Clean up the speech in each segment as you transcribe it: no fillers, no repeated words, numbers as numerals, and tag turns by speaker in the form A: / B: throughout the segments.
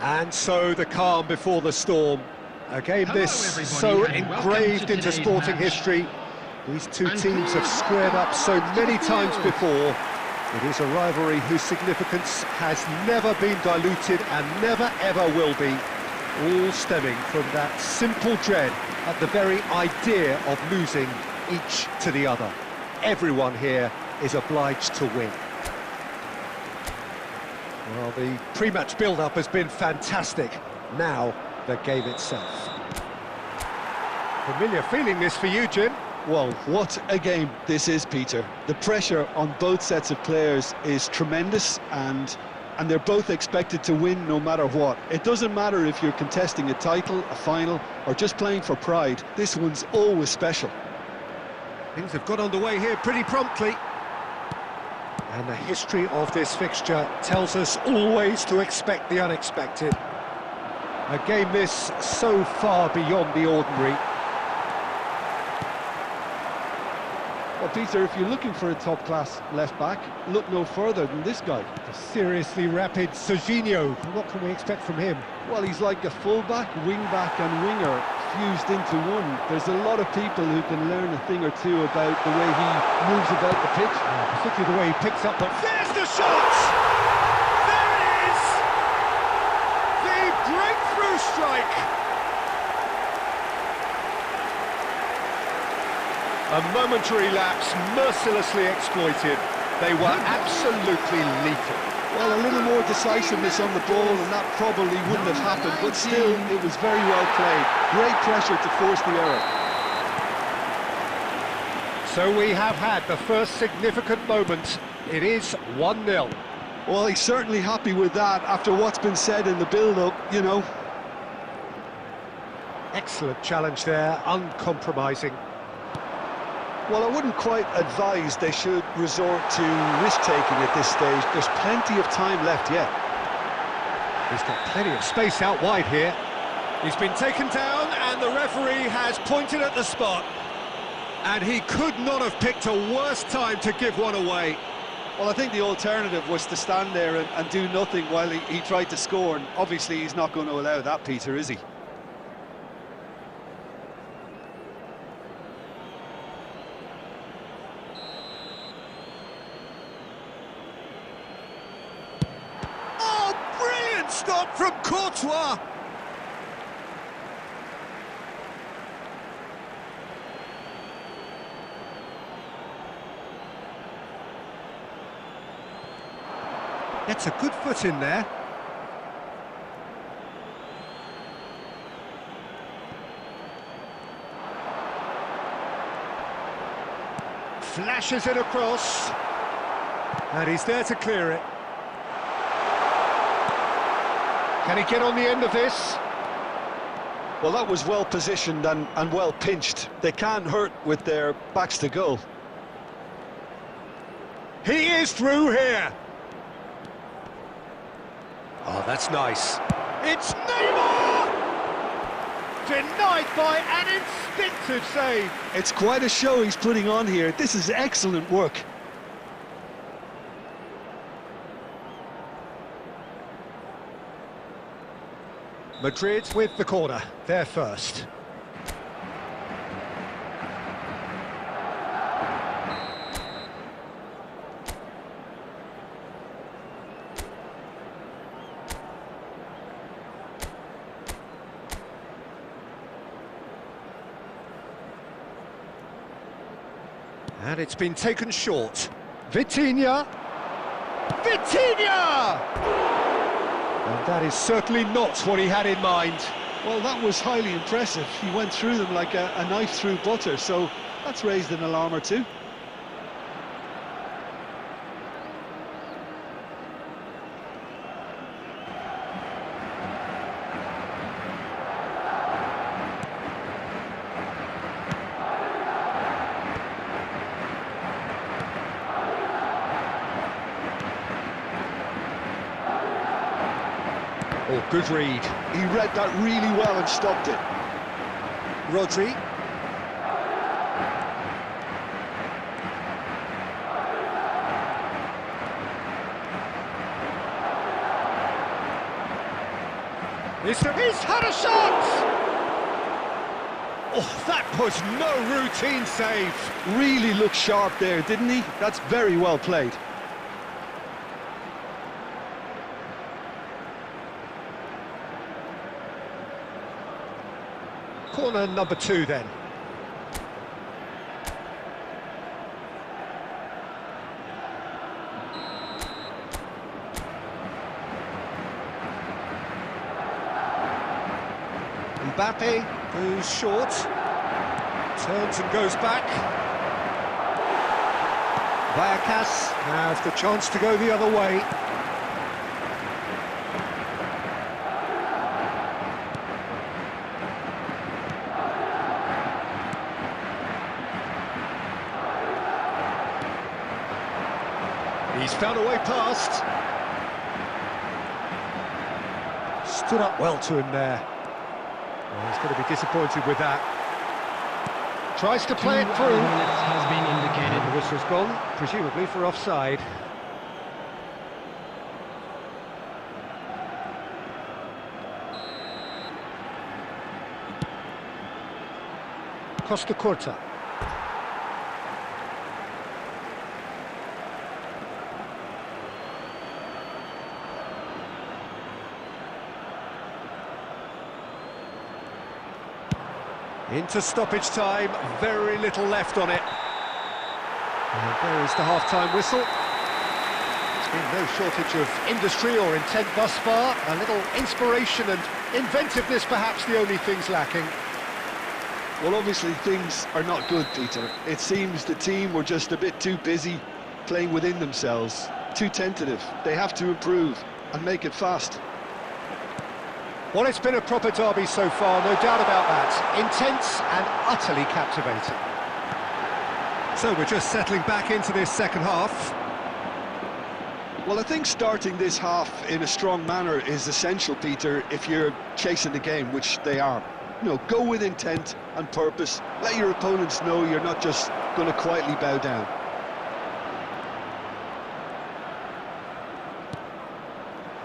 A: And so the calm before the storm. A game this so engraved into sporting history. These two teams have squared up so many times before. It is a rivalry whose significance has never been diluted and never ever will be. All stemming from that simple dread at the very idea of losing each to the other. Everyone here is obliged to win. Well, the pre-match build-up has been fantastic. Now, the game itself. Familiar feeling this for you, Jim?
B: Well, what a game this is, Peter. The pressure on both sets of players is tremendous, and they're both expected to win no matter what. It doesn't matter if you're contesting a title, a final, or just playing for pride. This one's always special.
A: Things have got underway here pretty promptly. And the history of this fixture tells us always to expect the unexpected. A game this so far beyond the ordinary.
B: Well, Peter, if you're looking for a top-class left-back, look no further than this guy.
A: The seriously rapid Serginho. What can we expect from him?
B: Well, he's like a full-back, wing-back and winger fused into one. There's a lot of people who can learn a thing or two about the way he moves about the pitch.
A: Particularly the way he picks up the... There's the shot! There it is! The breakthrough strike! A momentary lapse, mercilessly exploited. They were absolutely lethal.
B: Well, a little more decisiveness on the ball and that probably wouldn't have happened, but still, it was very well played. Great pressure to force the error.
A: So we have had the first significant moment. It is 1-0.
B: Well, he's certainly happy with that after what's been said in the build-up, you know.
A: Excellent challenge there, uncompromising.
B: Well, I wouldn't quite advise they should resort to risk-taking at this stage. There's plenty of time left yet.
A: He's got plenty of space out wide here. He's been taken down and the referee has pointed at the spot. And he could not have picked a worse time to give one away.
B: Well, I think the alternative was to stand there and do nothing while he tried to score. And obviously he's not going to allow that, Peter, is he?
A: Stop from Courtois! Gets a good foot in there. Flashes it across. And he's there to clear it. Can he get on the end of this?
B: Well, that was well positioned and well pinched. They can't hurt with their backs to goal.
A: He is through here. Oh, that's nice. It's Neymar! Denied by an instinctive save.
B: It's quite a show he's putting on here. This is excellent work.
A: Madrid with the corner, they're first. And it's been taken short. Vitinha! Vitinha! And that is certainly not what he had in mind.
B: Well, that was highly impressive. He went through them like a knife through butter, so that's raised an alarm or two.
A: Oh, good read.
B: He read that really well and stopped it.
A: Rodri. He's had a shot! Oh, that was no routine save.
B: Really looked sharp there, didn't he? That's very well played.
A: Corner number 2 then. Mbappe goes short, turns and goes back. Vallecas has the chance to go the other way. He's found a way past. Stood up well to him there. Well, he's going to be disappointed with that. Tries to play it through.
C: Has been indicated.
A: The whistle's gone, presumably for offside. Costa Curta. Into stoppage time, very little left on it. And there is the half-time whistle. There's been no shortage of industry or intent thus far. A little inspiration and inventiveness, perhaps the only things lacking.
B: Well, obviously things are not good, Peter. It seems the team were just a bit too busy playing within themselves, too tentative. They have to improve and make it fast.
A: Well, it's been a proper derby so far, no doubt about that. Intense and utterly captivating. So we're just settling back into this second half.
B: Well, I think starting this half in a strong manner is essential, Peter, if you're chasing the game, which they are. You know, go with intent and purpose. Let your opponents know you're not just going to quietly bow down.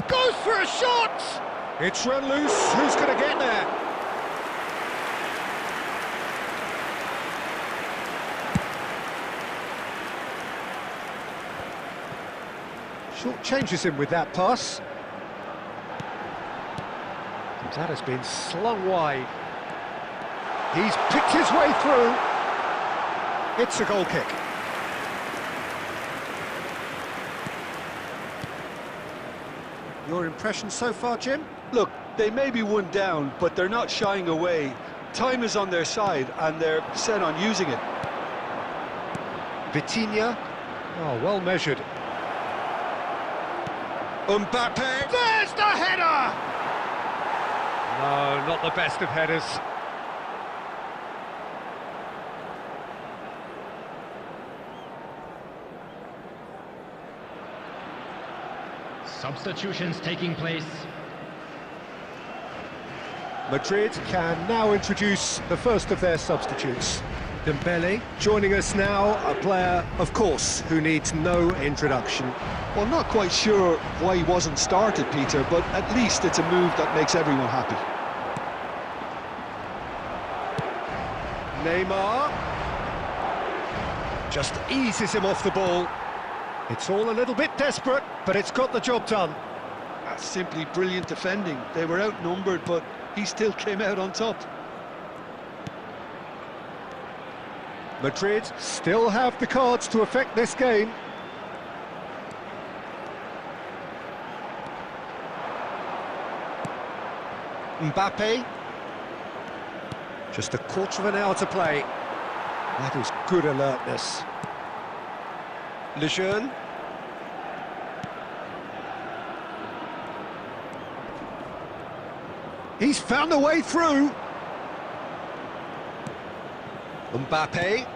A: Goes for a shot! It's run loose. Who's going to get there? Short changes him with that pass. That has been slung wide. He's picked his way through. It's a goal kick. Your impression so far, Jim?
B: Look, they may be one down, but they're not shying away. Time is on their side, and they're set on using it.
A: Vitinha. Oh, well measured. Mbappe. There's the header! No, not the best of headers.
C: Substitutions taking place.
A: Madrid can now introduce the first of their substitutes. Dembele joining us now, a player, of course, who needs no introduction.
B: Well, not quite sure why he wasn't started, Peter, but at least it's a move that makes everyone happy.
A: Neymar just eases him off the ball. It's all a little bit desperate, but it's got the job done.
B: That's simply brilliant defending. They were outnumbered, but he still came out on top.
A: Madrid still have the cards to affect this game. Mbappe. Just a quarter of an hour to play. That is good alertness. Lejeune. He's found a way through. Mbappe.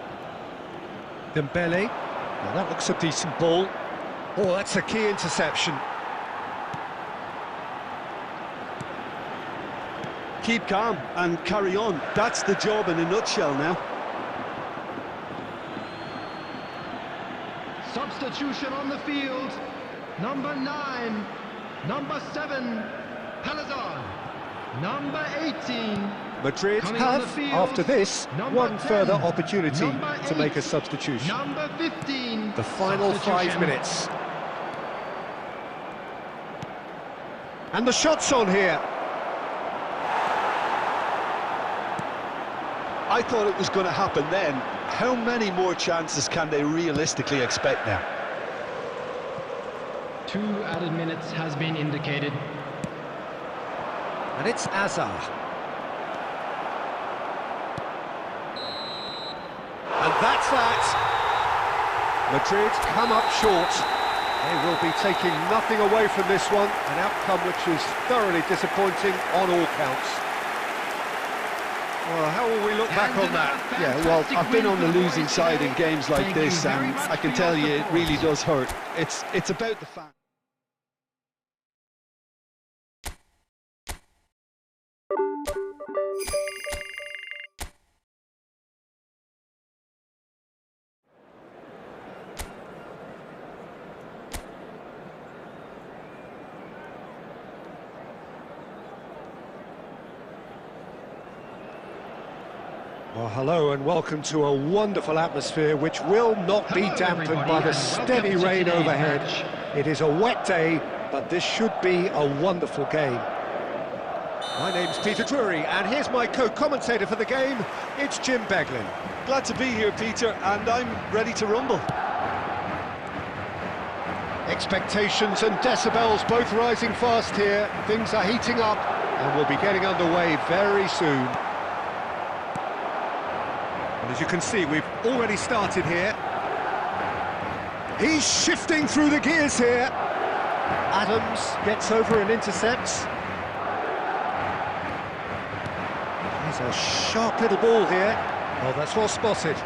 A: Dembele. Well, that looks a decent ball. Oh, that's a key interception.
B: Keep calm and carry on. That's the job in a nutshell now.
C: Substitution on the field. Number 9, number 7, Palazar. Number 18.
A: Madrid
C: Coming on the
A: have,
C: field,
A: after this,
C: number
A: one
C: 10,
A: further opportunity
C: number
A: to make
C: 8,
A: a substitution.
C: Number 15.
A: The final 5
C: Substitution.
A: minutes. And the shot's on here.
B: I thought it was going to happen then. How many more chances can they realistically expect now?
C: 2 added minutes has been indicated.
A: And it's Azar. And that's that. Madrid come up short. They will be taking nothing away from this one. An outcome which is thoroughly disappointing on all counts. Well, how will we look back on that?
B: Yeah, well, I've been on the losing side in games like this, and I can tell you it really does hurt. It's about the fact.
A: Well, hello and welcome to a wonderful atmosphere which will not be dampened by the steady rain overhead. It is a wet day, but this should be a wonderful game. My name's Peter Drury, and here's my co-commentator for the game. It's Jim Beglin.
B: Glad to be here, Peter, and I'm ready to rumble.
A: Expectations and decibels both rising fast here. Things are heating up, and we'll be getting underway very soon. And as you can see, we've already started here. He's shifting through the gears here. Adams gets over and intercepts. He's a sharp little ball here. Oh, that's well spotted.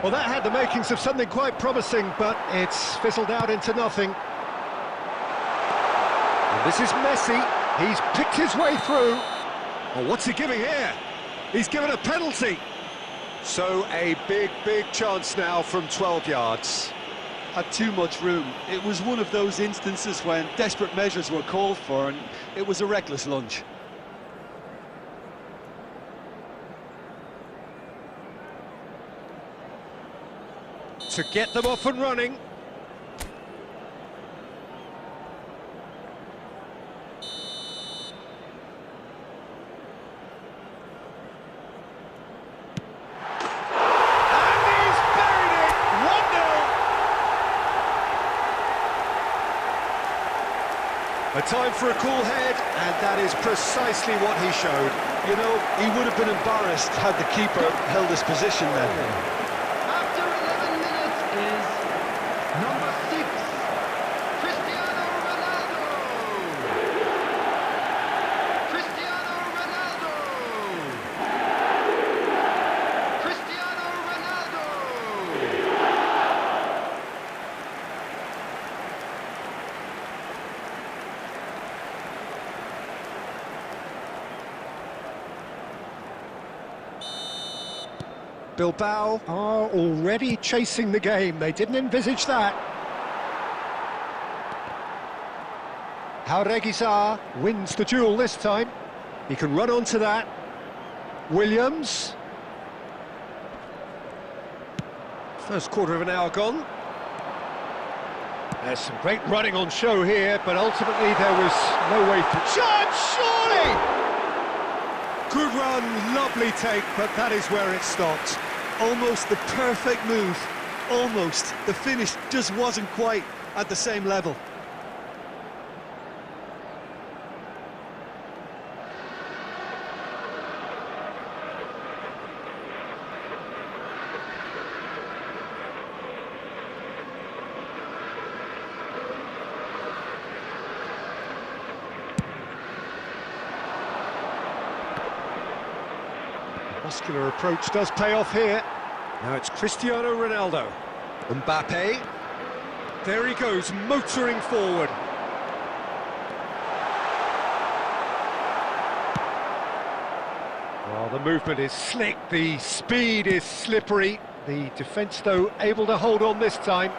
A: Well, that had the makings of something quite promising, but it's fizzled out into nothing. And this is Messi. He's picked his way through. Oh, what's he giving here? He's given a penalty. So a big chance now from 12 yards.
B: Had too much room. It was one of those instances when desperate measures were called for, and it was a reckless lunge.
A: To get them off and running. A time for a cool head, and that is precisely what he showed.
B: You know, he would have been embarrassed had the keeper held his position then.
C: After 11 minutes is number 6, Cristiano Ronaldo. Cristiano Ronaldo. Cristiano Ronaldo.
A: Bilbao are already chasing the game. They didn't envisage that. Jauregui wins the duel this time. He can run onto that. Williams. First quarter of an hour gone. There's some great running on show here, but ultimately there was no way for... Chance, surely! Good run, lovely take, but that is where it stopped.
B: Almost the perfect move. Almost. The finish just wasn't quite at the same level.
A: Muscular approach does pay off here. Now it's Cristiano Ronaldo. Mbappe. There he goes, motoring forward. Well, the movement is slick, the speed is slippery. The defence, though, able to hold on this time.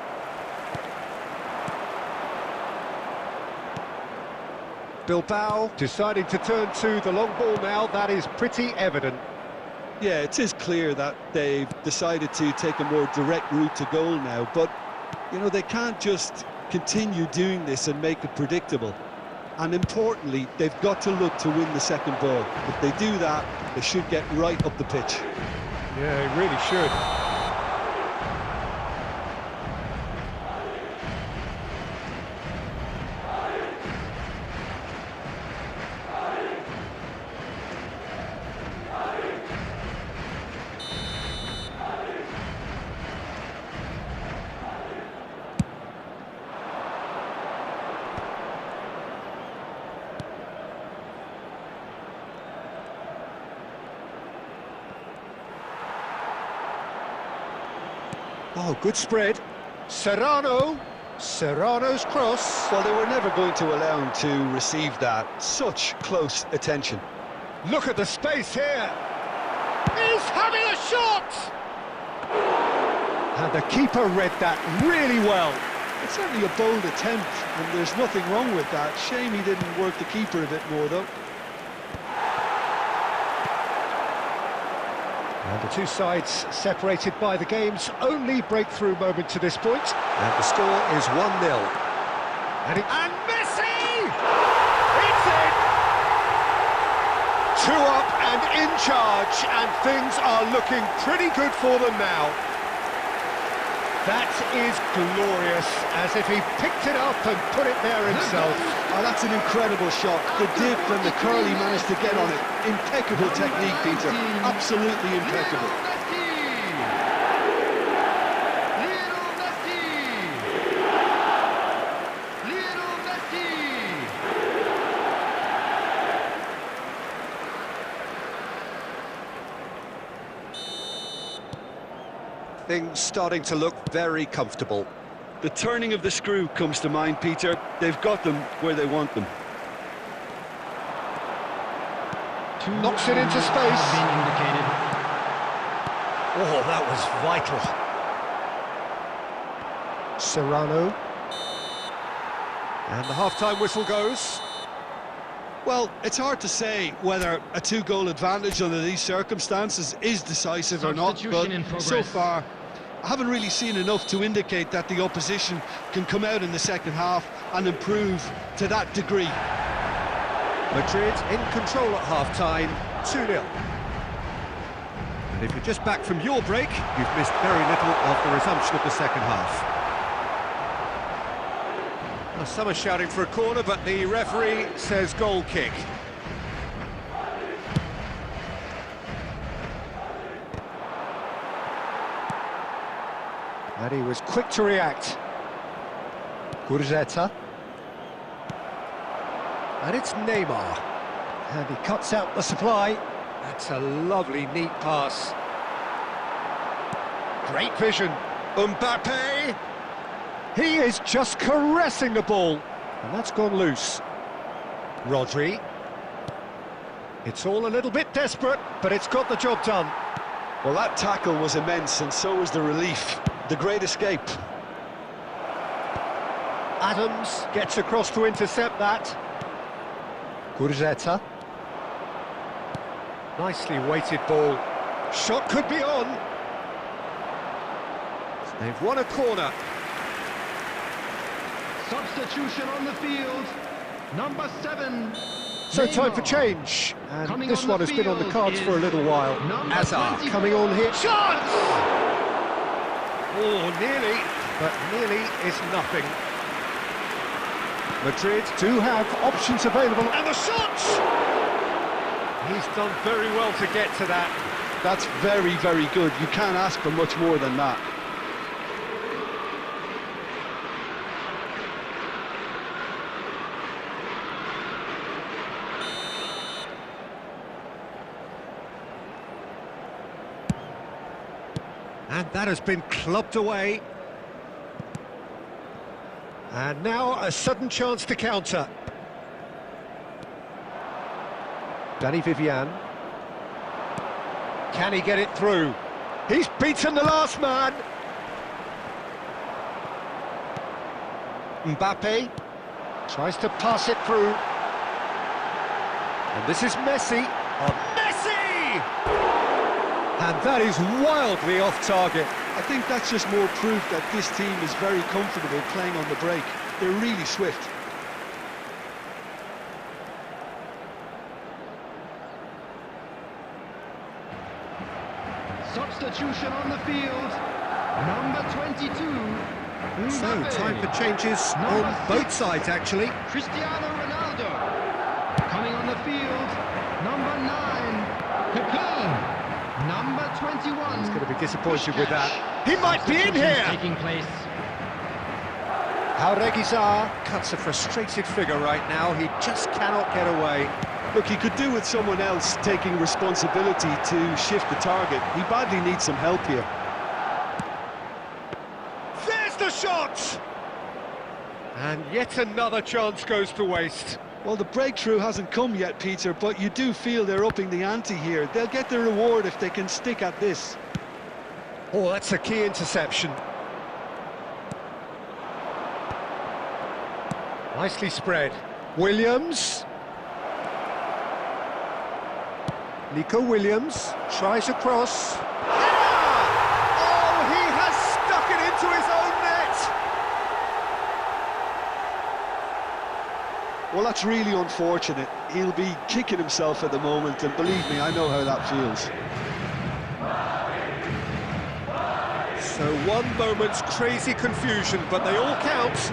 A: Bilbao deciding to turn to the long ball now, that is pretty evident.
B: Yeah, it is clear that they've decided to take a more direct route to goal now, but, you know, they can't just continue doing this and make it predictable. And importantly, they've got to look to win the second ball. If they do that, they should get right up the pitch.
A: Yeah, he really should. Oh, good spread. Serrano's cross.
B: Well, they were never going to allow him to receive that. Such close attention.
A: Look at the space here. He's having a shot! And the keeper read that really well.
B: It's certainly a bold attempt, and there's nothing wrong with that. Shame he didn't work the keeper a bit more, though.
A: And the two sides separated by the game's only breakthrough moment to this point. And the score is 1-0. And Messi! It's in! 2 up and in charge, and things are looking pretty good for them now. That is glorious, as if he picked it up and put it there himself.
B: Oh, that's an incredible shot. The dip and the curl he managed to get on it. Impeccable technique, Peter. Absolutely impeccable.
A: Things starting to look very comfortable.
B: The turning of the screw comes to mind, Peter. They've got them where they want them.
A: Knocks it into space. Oh, that was vital. Serrano. And the half-time whistle goes.
B: Well, it's hard to say whether a 2-goal advantage under these circumstances is decisive or not, but so far I haven't really seen enough to indicate that the opposition can come out in the second half and improve to that degree.
A: Madrid in control at half-time, 2-0. And if you're just back from your break, you've missed very little of the resumption of the second half. Well, some are shouting for a corner, but the referee says goal kick. And he was quick to react. Gurzetta. And it's Neymar. And he cuts out the supply. That's a lovely, neat pass. Great vision. Mbappe. He is just caressing the ball. And that's gone loose. Rodri. It's all a little bit desperate, but it's got the job done.
B: Well, that tackle was immense, and so was the relief. The great escape.
A: Adams gets across to intercept that. Gurzetta. Nicely weighted ball. Shot could be on. They've won a corner.
C: Substitution on the field. Number 7.
A: So time for change. And this one has been on the cards for a little while. Hazard coming on here. Shot! Oh, nearly, but nearly is nothing. Madrid do have options available. And the shot! He's done very well to get to that.
B: That's very, very good. You can't ask for much more than that.
A: And that has been clubbed away. And now a sudden chance to counter. Danny Vivian. Can he get it through? He's beaten the last man. Mbappe tries to pass it through. And this is Messi. Oh, Messi! And that is wildly off target.
B: I think that's just more proof that this team is very comfortable playing on the break. They're really swift.
C: Substitution on the field. Number 22.
A: So,
C: Mbappe.
A: time for changes
C: Number
A: on both
C: 6.
A: sides, actually.
C: Cristiano Ronaldo. Coming on the field. Number 9. Pepe. Number 21.
A: He's going to be disappointed with that. He might be in here!
C: Taking place.
A: Jauregui cuts a frustrated figure right now. He just cannot get away.
B: Look, he could do with someone else taking responsibility to shift the target. He badly needs some help here.
A: There's the shot! And yet another chance goes to waste.
B: Well, the breakthrough hasn't come yet, Peter, but you do feel they're upping the ante here. They'll get their reward if they can stick at this.
A: Oh, that's a key interception. Nicely spread. Williams. Nico Williams tries a cross. Ah! Oh, he has stuck it into his own net!
B: Well, that's really unfortunate. He'll be kicking himself at the moment, and believe me, I know how that feels.
A: So one moment's crazy confusion, but they all count.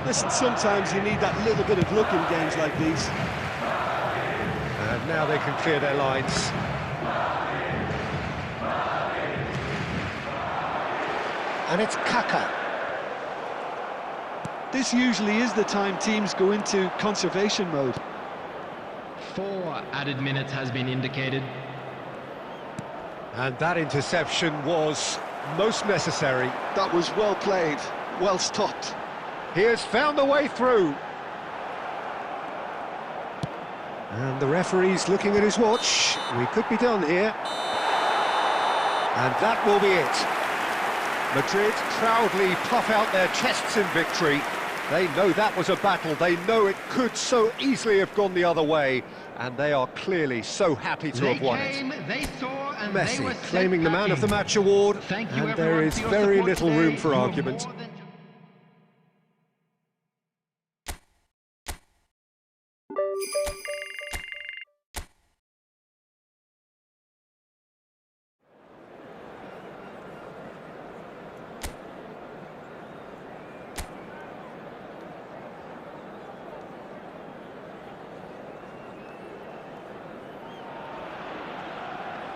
B: Listen, sometimes you need that little bit of luck in games like these.
A: And now they can clear their lines. And it's Kaka.
B: This usually is the time teams go into conservation mode.
C: 4 added minutes has been indicated.
A: And that interception was most necessary.
B: That was well played, well stopped.
A: He has found a way through. And the referee's looking at his watch. We could be done here. And that will be it. Madrid proudly puff out their chests in victory. They know that was a battle. They know it could so easily have gone the other way. And they are clearly so happy to have won it.
C: They saw, and they
A: Messi
C: were
A: claiming the man of the match award.
C: Thank you,
A: And there is very little room for argument.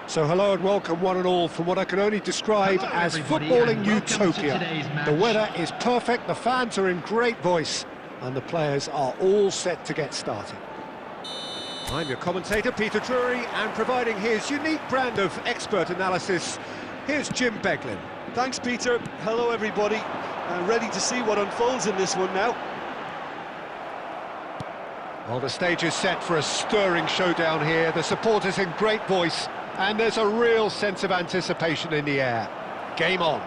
A: So hello and welcome one and all from what I can only describe as footballing utopia. The weather is perfect, the fans are in great voice, and the players are all set to get started. I'm your commentator, Peter Drury, and providing his unique brand of expert analysis, here's Jim Beglin.
B: Thanks, Peter. Hello, everybody. Ready to see what unfolds in this one now.
A: Well, the stage is set for a stirring showdown here. The supporters in great voice, and there's a real sense of anticipation in the air. Game on.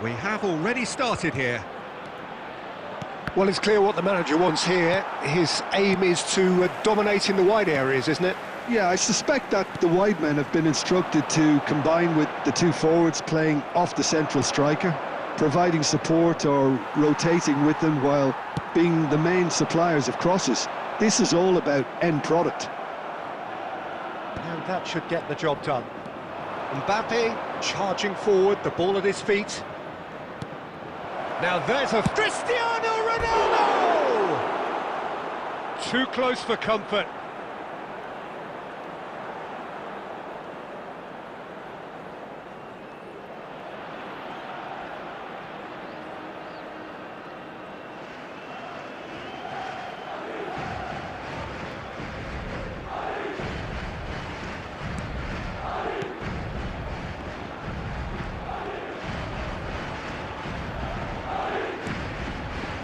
A: We have already started here. Well, it's clear what the manager wants here. His aim is to dominate in the wide areas, isn't it?
B: Yeah, I suspect that the wide men have been instructed to combine with the two forwards playing off the central striker, providing support or rotating with them while being the main suppliers of crosses. This is all about end product.
A: And that should get the job done. Mbappe charging forward, the ball at his feet. Now there's a Cristiano Ronaldo! Too close for comfort.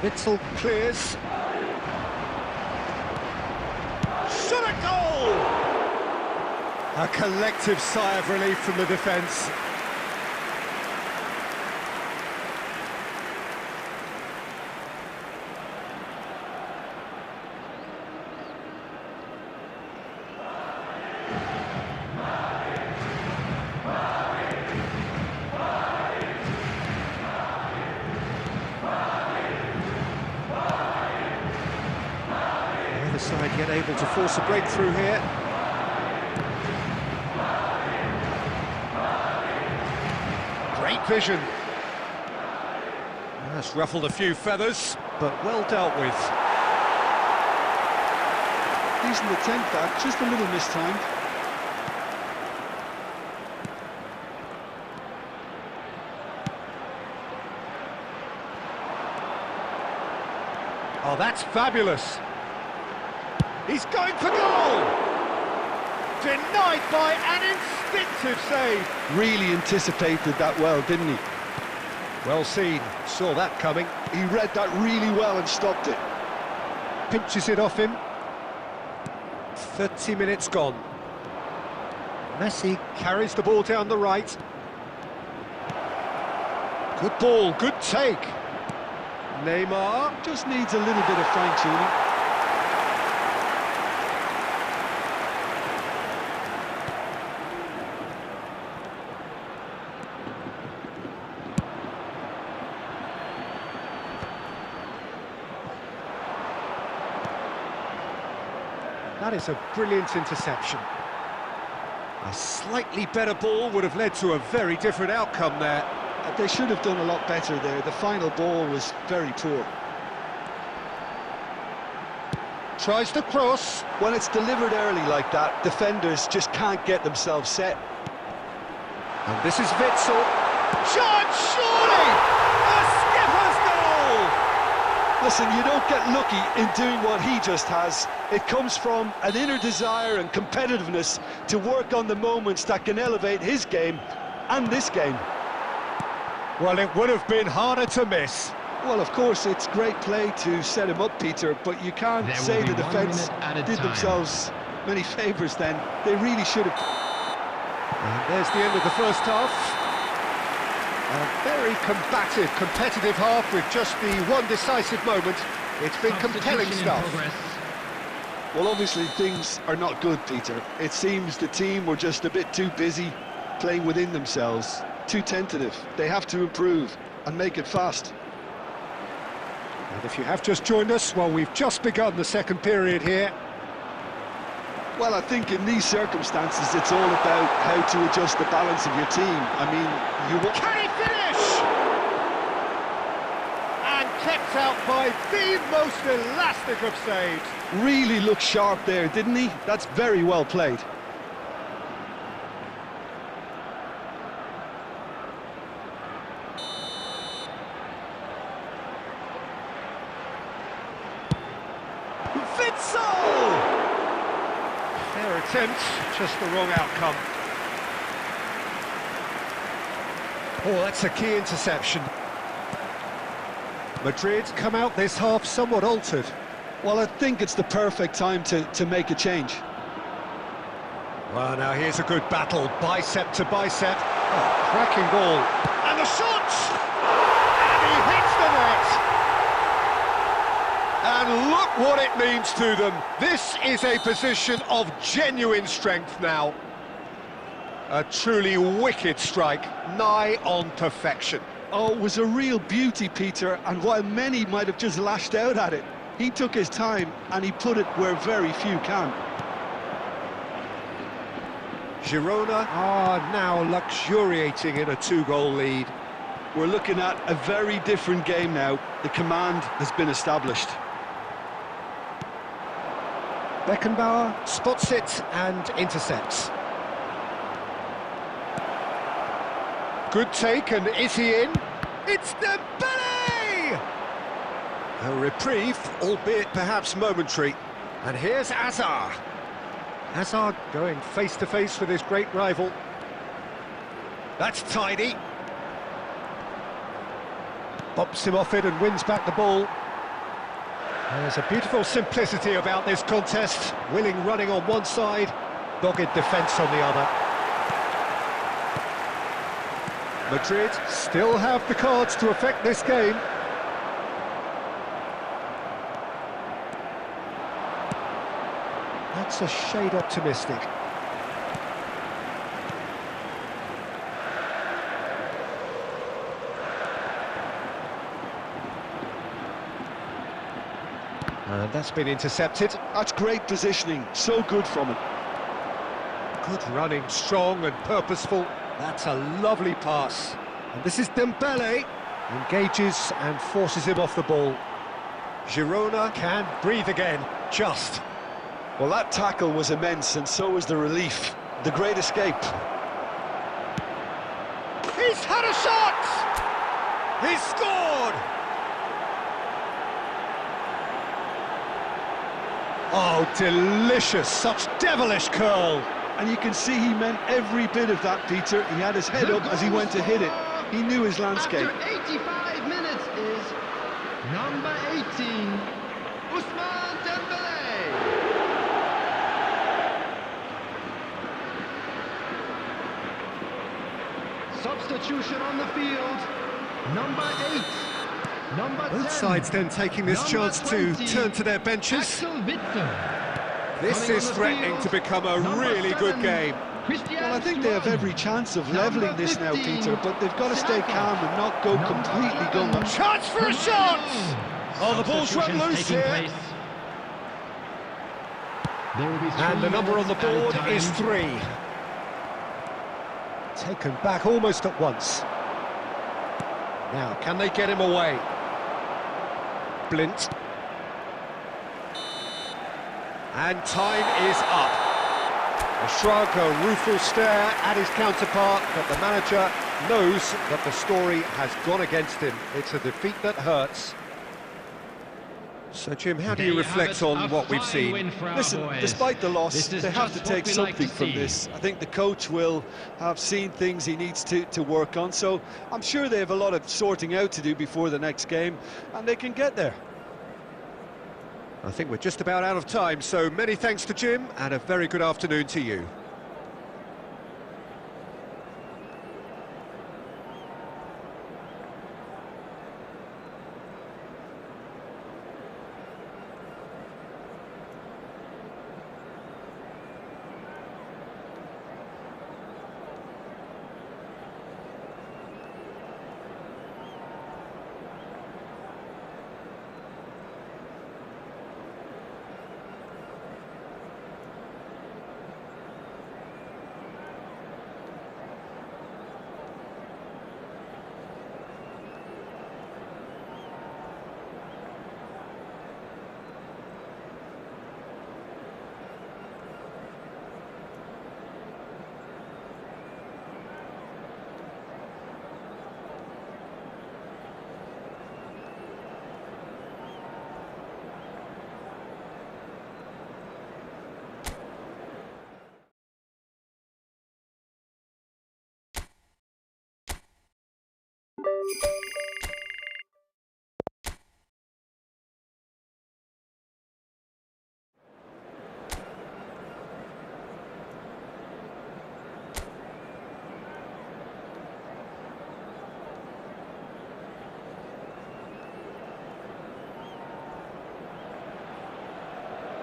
A: Witzel clears. Shot a goal! A collective sigh of relief from the defence. And yet able to force a breakthrough here. Great vision. That's ruffled a few feathers, but well dealt with.
B: Decent attempt that, just a little mistimed.
A: Oh, that's fabulous. He's going for goal! Denied by an instinctive save.
B: Really anticipated that well, didn't he?
A: Well seen, saw that coming.
B: He read that really well and stopped it.
A: Pinches it off him. 30 minutes gone. Messi carries the ball down the right. Good ball, good take. Neymar
B: just needs a little bit of fine-tuning.
A: That is a brilliant interception. A slightly better ball would have led to a very different outcome there.
B: They should have done a lot better there. The final ball was very poor.
A: Tries to cross.
B: When it's delivered early like that, defenders just can't get themselves set.
A: And this is Witsel. Shot, surely! A skipper's goal!
B: Listen, you don't get lucky in doing what he just has. It comes from an inner desire and competitiveness to work on the moments that can elevate his game and this game.
A: Well, it would have been harder to miss.
B: Well, of course, it's great play to set him up, Peter, but you can't say the defence did themselves many favours then. They really should have.
A: And there's the end of the first half. A very combative, competitive half with just the one decisive moment. It's been compelling stuff.
B: Well, obviously, things are not good, Peter. It seems the team were just a bit too busy playing within themselves. Too tentative. They have to improve and make it fast.
A: And if you have just joined us, well, we've just begun the second period here.
B: Well, I think in these circumstances, it's all about how to adjust the balance of your team. I mean,
A: Can he finish? And kept out by the most elastic of saves.
B: really looked sharp there, didn't he? That's very well played.
A: Fair attempt, just the wrong outcome. Oh, that's a key interception. Madrid come out this half somewhat altered.
B: Well, I think it's the perfect time to make a change.
A: Well, now here's a good battle, bicep to bicep. Oh, cracking ball. And the shot! And he hits the net! And look what it means to them. This is a position of genuine strength now. A truly wicked strike, nigh on perfection.
B: Oh, it was a real beauty, Peter, and while many might have just lashed out at it, he took his time and he put it where very few can.
A: Girona are now luxuriating in a two-goal lead.
B: We're looking at a very different game now. The command has been established.
A: Beckenbauer spots it and intercepts. Good take, and is he in? It's Dembele! A reprieve, albeit perhaps momentary. And here's Hazard. Hazard going face-to-face with his great rival. That's tidy. Bops him off it and wins back the ball. There's a beautiful simplicity about this contest. Willing running on one side, dogged defence on the other. Madrid still have the cards to affect this game. That's a shade optimistic. And that's been intercepted.
B: That's great positioning, so good from him.
A: Good running, strong and purposeful. That's a lovely pass. And this is Dembele. Engages and forces him off the ball. Girona can breathe again, just.
B: Well, that tackle was immense, and so was the relief. The great escape.
A: He's had a shot! He's scored! Oh, delicious, such devilish curl.
B: And you can see he meant every bit of that, Peter. He had his head up as he went to hit it. He knew his landscape.
C: After 85 minutes is number 18, Ousmane Dembélé. Substitution on the field, number 8. Number 10.
A: Both sides then taking this chance to turn to their benches. This is threatening to become a really good game.
B: Well, I think they have every chance of levelling this now, Peter, but they've got to stay calm and not go completely gung.
A: Chance for a shot! Oh, the ball's run loose here. And the number on the board is 3. Taken back almost at once. Now, can they get him away? Blint. And time is up. A shrug, a rueful stare at his counterpart, but the manager knows that the story has gone against him. It's a defeat that hurts. So, Jim, how do you reflect on what we've seen?
B: Listen, despite the loss, they have to take something from this. I think the coach will have seen things he needs to work on, so I'm sure they have a lot of sorting out to do before the next game, and they can get there.
A: I think we're just about out of time, so many thanks to Jim, and a very good afternoon to you.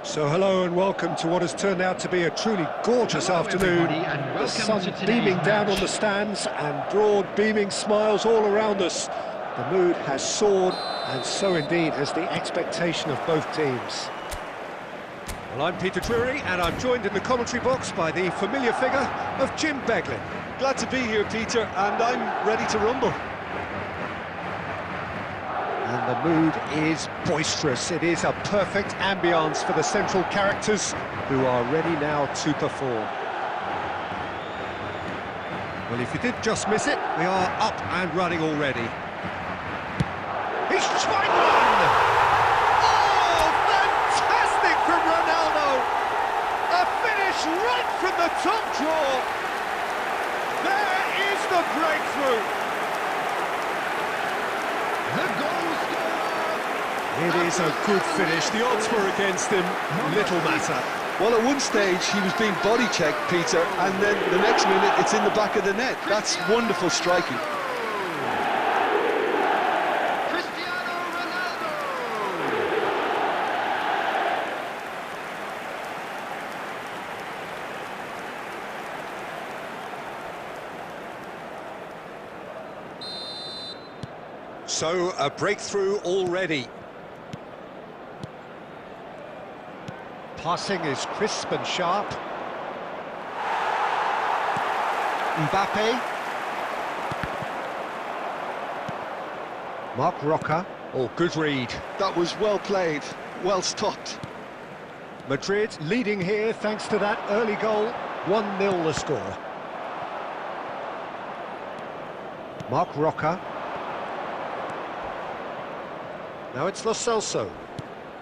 A: So hello and welcome to what has turned out to be a truly gorgeous afternoon. The sun beaming down on the stands and broad beaming smiles all around us. The mood has soared, and so indeed has the expectation of both teams. Well, I'm Peter Drury, and I'm joined in the commentary box by the familiar figure of Jim Beglin.
B: Glad to be here, Peter, and I'm ready to rumble.
A: And the mood is boisterous. It is a perfect ambience for the central characters who are ready now to perform. Well, if you did just miss it, we are up and running already. He's tried one! Oh, fantastic from Ronaldo! A finish right from the top draw. There is the breakthrough. It is a good finish. The odds were against him. Little matter.
B: Well, at one stage, he was being body-checked, Peter, and then the next minute, it's in the back of the net. That's wonderful striking.
C: Cristiano Ronaldo.
A: So, a breakthrough already. Passing is crisp and sharp. Mbappe. Mark Roca. Oh, good read.
B: That was well played, well stopped.
A: Madrid leading here thanks to that early goal. 1-0 the score. Mark Roca. Now it's Lo Celso.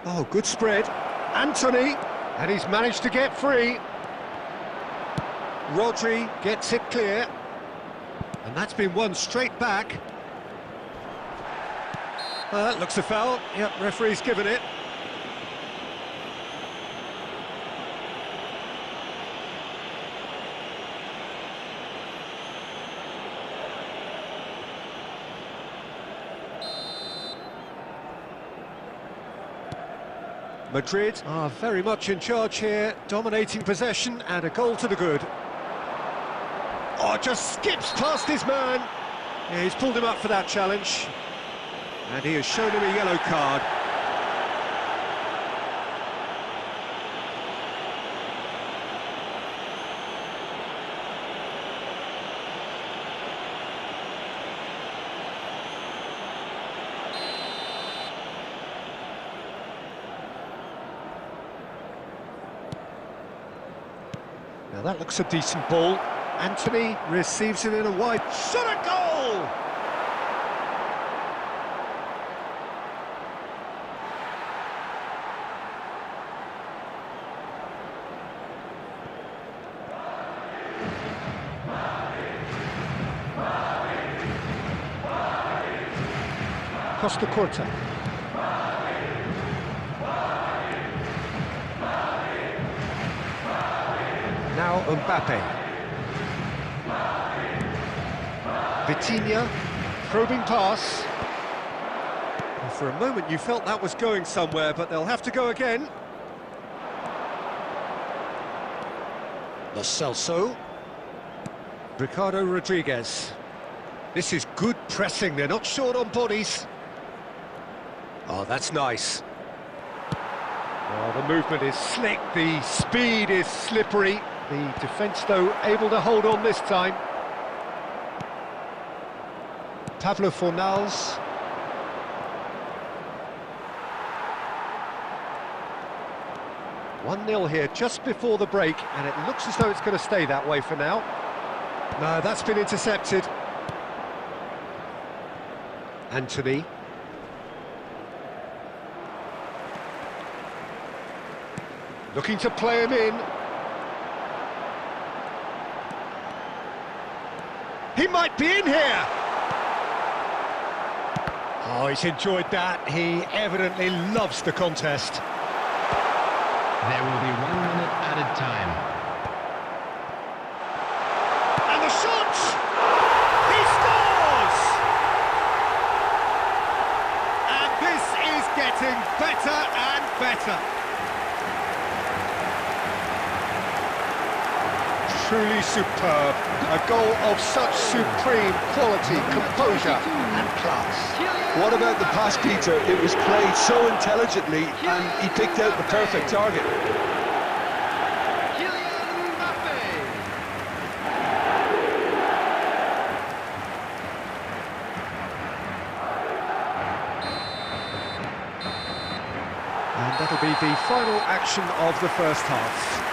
A: Oh, good spread. Anthony, and he's managed to get free. Rodri gets it clear. And that's been won straight back. That looks a foul. Yep, referee's given it. Madrid are very much in charge here, dominating possession and a goal to the good. Oh, just skips past his man. Yeah, he's pulled him up for that challenge. And he has shown him a yellow card. Now that looks a decent ball. Anthony receives it in a wide shot, a goal! Costa Curta. Now Mbappe. Vitinha, probing pass. And for a moment you felt that was going somewhere, but they'll have to go again. Lo Celso. Ricardo Rodriguez. This is good pressing, they're not short on bodies. Oh, that's nice. Oh, the movement is slick, the speed is slippery. The defence, though, able to hold on this time. Pablo Fornals. (1-0) here just before the break, and it looks as though it's going to stay that way for now. No, that's been intercepted. Anthony. Looking to play him in. He might be in here! Oh, he's enjoyed that. He evidently loves the contest.
C: There will be 1 minute added time.
A: And the shot! He scores! And this is getting better and better. Truly superb. A goal of such supreme quality, composure and class.
B: What about the pass, Peter? It was played so intelligently and he picked out the perfect target.
A: And that'll be the final action of the first half.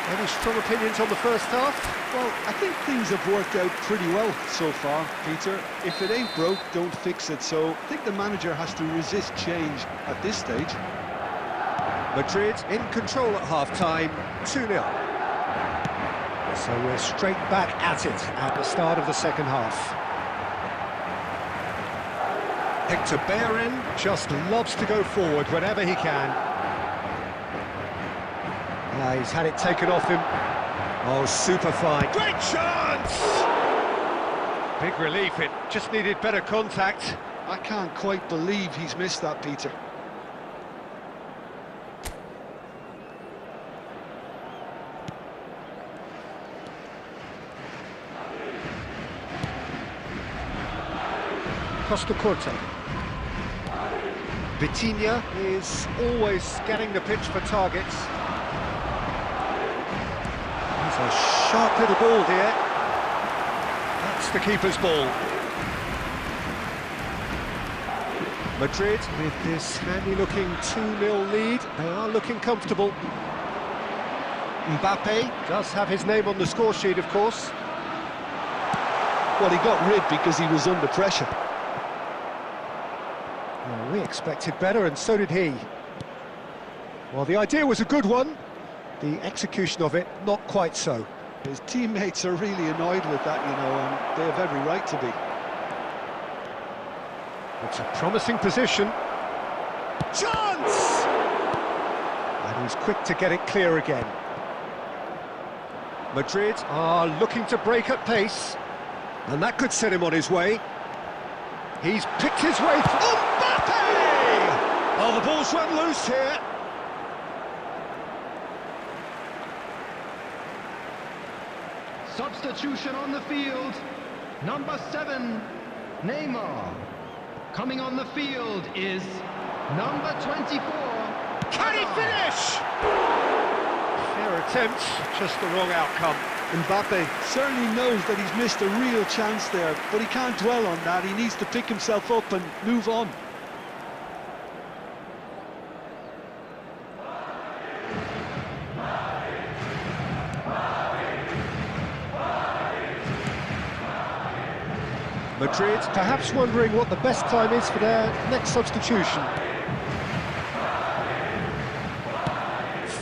A: Any strong opinions on the first half?
B: Well, I think things have worked out pretty well so far, Peter. If it ain't broke, don't fix it. So I think the manager has to resist change at this stage.
A: Madrid in control at half-time, 2-0. So we're straight back at it at the start of the second half. Hector Bellerin just loves to go forward whenever he can. He's had it taken off him. Oh, super fine. Great chance! Big relief, it just needed better contact.
B: I can't quite believe he's missed that, Peter.
A: Costa Curta. Vitinha is always scanning the pitch for targets. It's a sharp little ball here. That's the keeper's ball. Madrid, with this handy-looking 2-0 lead, they are looking comfortable. Mbappe does have his name on the score sheet, of course.
B: Well, he got rid because he was under pressure.
A: Well, we expected better, and so did he. Well, the idea was a good one. The execution of it, not quite so.
B: His teammates are really annoyed with that, you know, and they have every right to be.
A: It's a promising position. Chance! And he's quick to get it clear again. Madrid are looking to break at pace, and that could set him on his way. He's picked his way through. Mbappe! Oh, the ball's run loose here.
C: Substitution on the field. Number 7, Neymar. Coming on the field is number 24.
A: Can he finish? Fair attempt, just the wrong outcome.
B: Mbappe certainly knows that he's missed a real chance there, but he can't dwell on that. He needs to pick himself up and move on.
A: Madrid perhaps wondering what the best time is for their next substitution.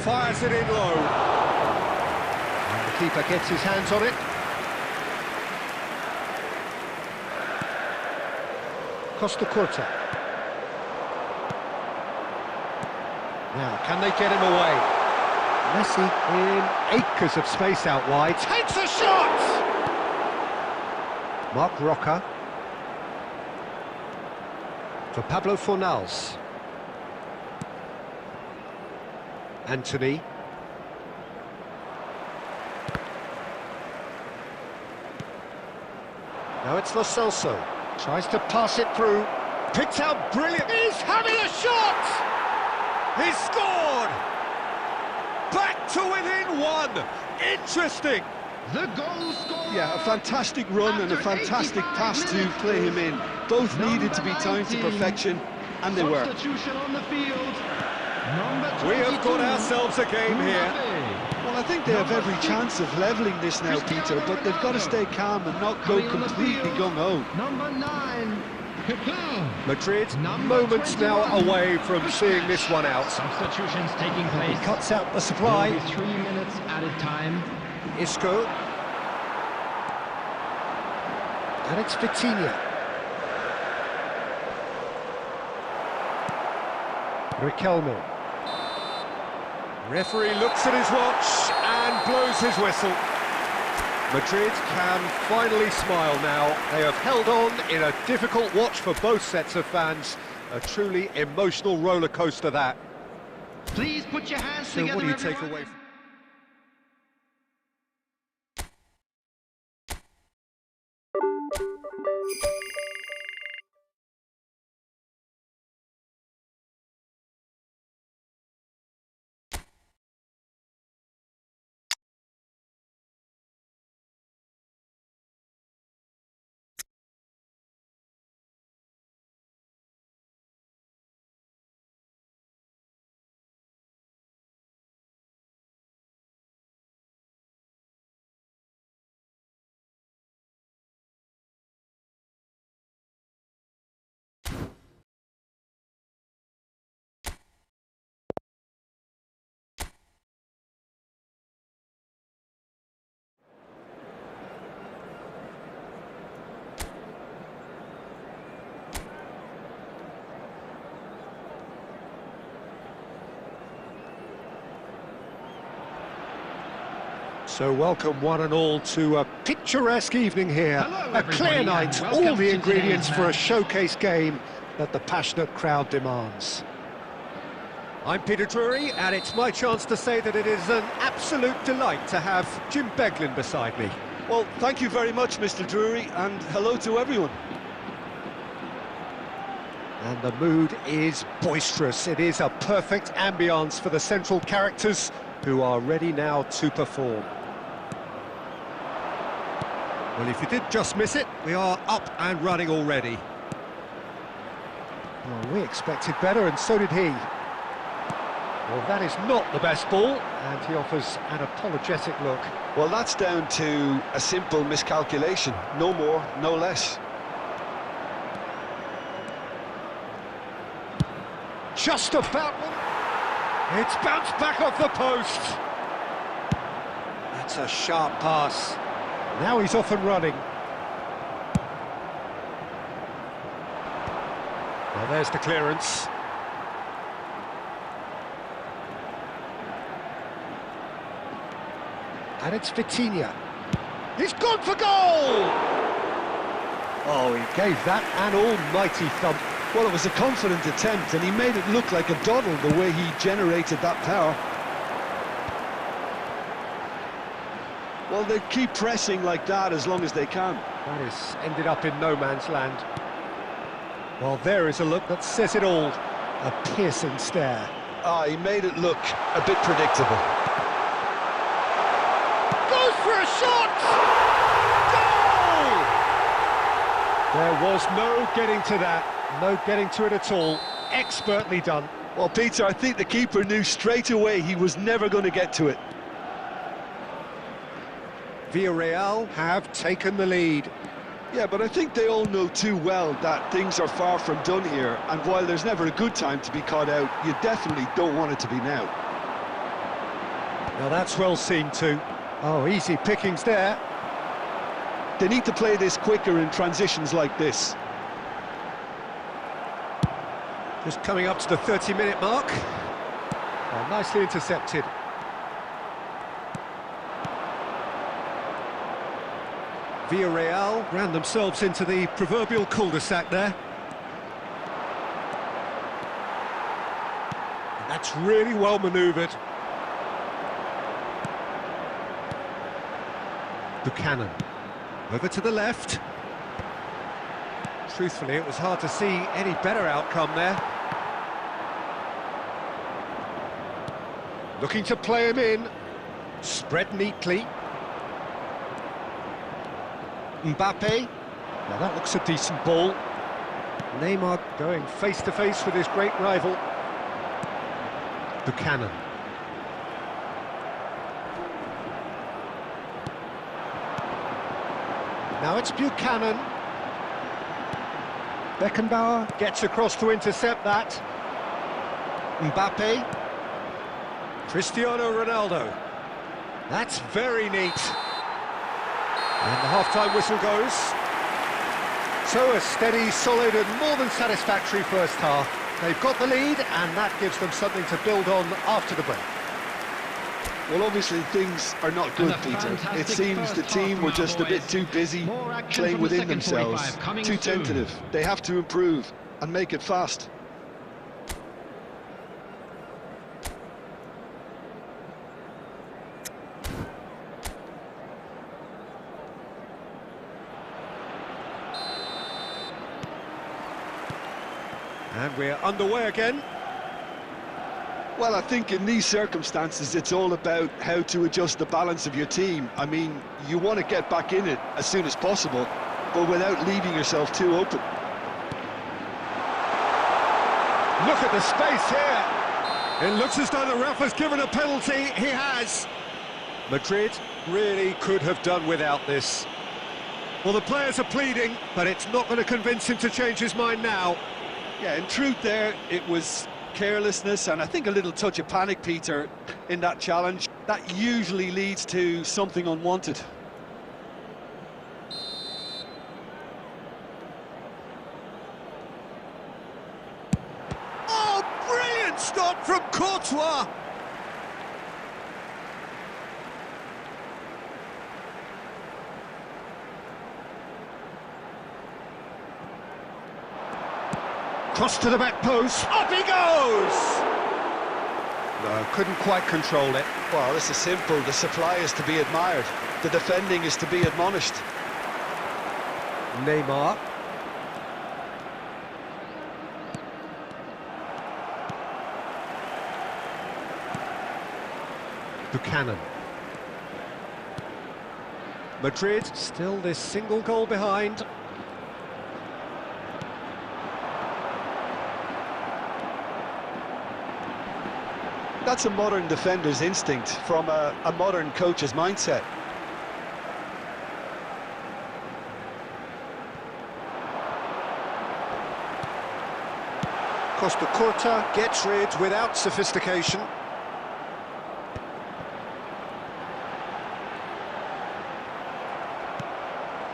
A: Fires it in low. And the keeper gets his hands on it. Costa Curta. Now, can they get him away? Messi in acres of space out wide. Takes a shot! Marc Roca. For Pablo Fornals. Anthony. Now it's Lo Celso. Tries to pass it through. Picked out brilliant. He's having a shot! He's scored! Back to within one. Interesting.
C: The goal scorer!
B: Yeah, a fantastic run and a fantastic pass to play him in. Both needed to be timed to perfection, and they were.
C: Substitution on the field.
A: We have got ourselves a game here.
B: Well, I think they have every chance of levelling this now, Peter, but they've got to stay calm and not go completely gung-ho.
C: Number 9.
A: Madrid, moments now away from seeing this one out.
C: Substitutions taking place.
A: He cuts out the supply.
C: 3 minutes added time.
A: Isco. And it's Vitinha. Riquelme. Referee looks at his watch and blows his whistle. Madrid can finally smile now. They have held on in a difficult watch for both sets of fans. A truly emotional roller coaster, that.
C: Please put your hands together.
A: So what do you
C: everyone.
A: take away from... So welcome one and all to a picturesque evening here.
C: Hello,
A: a clear night, all the ingredients for a showcase game that the passionate crowd demands. I'm Peter Drury, and it's my chance to say that it is an absolute delight to have Jim Beglin beside me.
B: Well, thank you very much, Mr. Drury, and hello to everyone.
A: And the mood is boisterous. It is a perfect ambience for the central characters who are ready now to perform. Well, if you did just miss it, we are up and running already. Well, we expected better, and so did he. Well, that is not the best ball, and he offers an apologetic look.
B: Well, that's down to a simple miscalculation. No more, no less.
A: Just about... It's bounced back off the post. That's a sharp pass. Now he's off and running. Well, there's the clearance. And it's Vitinha. He's gone for goal! Oh, he gave that an almighty thump.
B: Well, it was a confident attempt, and he made it look like a doddle the way he generated that power. Well, they keep pressing like that as long as they can.
A: That has ended up in no man's land. Well, there is a look that says it all. A piercing stare.
B: Ah, he made it look a bit predictable.
A: Goes for a shot! Goal! There was no getting to that. No getting to it at all. Expertly done.
B: Well, Peter, I think the keeper knew straight away he was never going to get to it.
A: Villarreal have taken the lead.
B: Yeah, but I think they all know too well that things are far from done here, and while there's never a good time to be caught out, you definitely don't want it to be now.
A: Now that's well seen too. Oh, easy pickings there.
B: They need to play this quicker in transitions like this.
A: Just coming up to the 30-minute mark. Oh, nicely intercepted. Villarreal ran themselves into the proverbial cul-de-sac there. And that's really well manoeuvred. Buchanan. Over to the left. Truthfully, it was hard to see any better outcome there. Looking to play him in. Spread neatly. Mbappe. Now that looks a decent ball. Neymar going face-to-face with his great rival. Buchanan. Now it's Buchanan. Beckenbauer gets across to intercept that. Mbappe. Cristiano Ronaldo. That's very neat. And the half-time whistle goes. So a steady, solid and more than satisfactory first half. They've got the lead and that gives them something to build on after the break.
B: Well, obviously things are not good, Peter. It seems the team were just a bit too busy playing within themselves, too tentative. They have to improve and make it fast.
A: And we're underway again.
B: Well, I think in these circumstances, it's all about how to adjust the balance of your team. I mean, you want to get back in it as soon as possible, but without leaving yourself too open.
A: Look at the space here. It looks as though the ref has given a penalty. He has. Madrid really could have done without this. Well, the players are pleading, but it's not going to convince him to change his mind now.
B: Yeah, in truth there, it was carelessness and I think a little touch of panic, Peter, in that challenge. That usually leads to something unwanted.
A: Oh, brilliant stop from Courtois! Cross to the back post, up he goes! No, couldn't quite control it.
B: Well, this is simple. The supply is to be admired. The defending is to be admonished.
A: Neymar. Buchanan. Madrid still this single goal behind.
B: That's a modern defender's instinct from a modern coach's mindset.
A: Costa Curta gets rid without sophistication.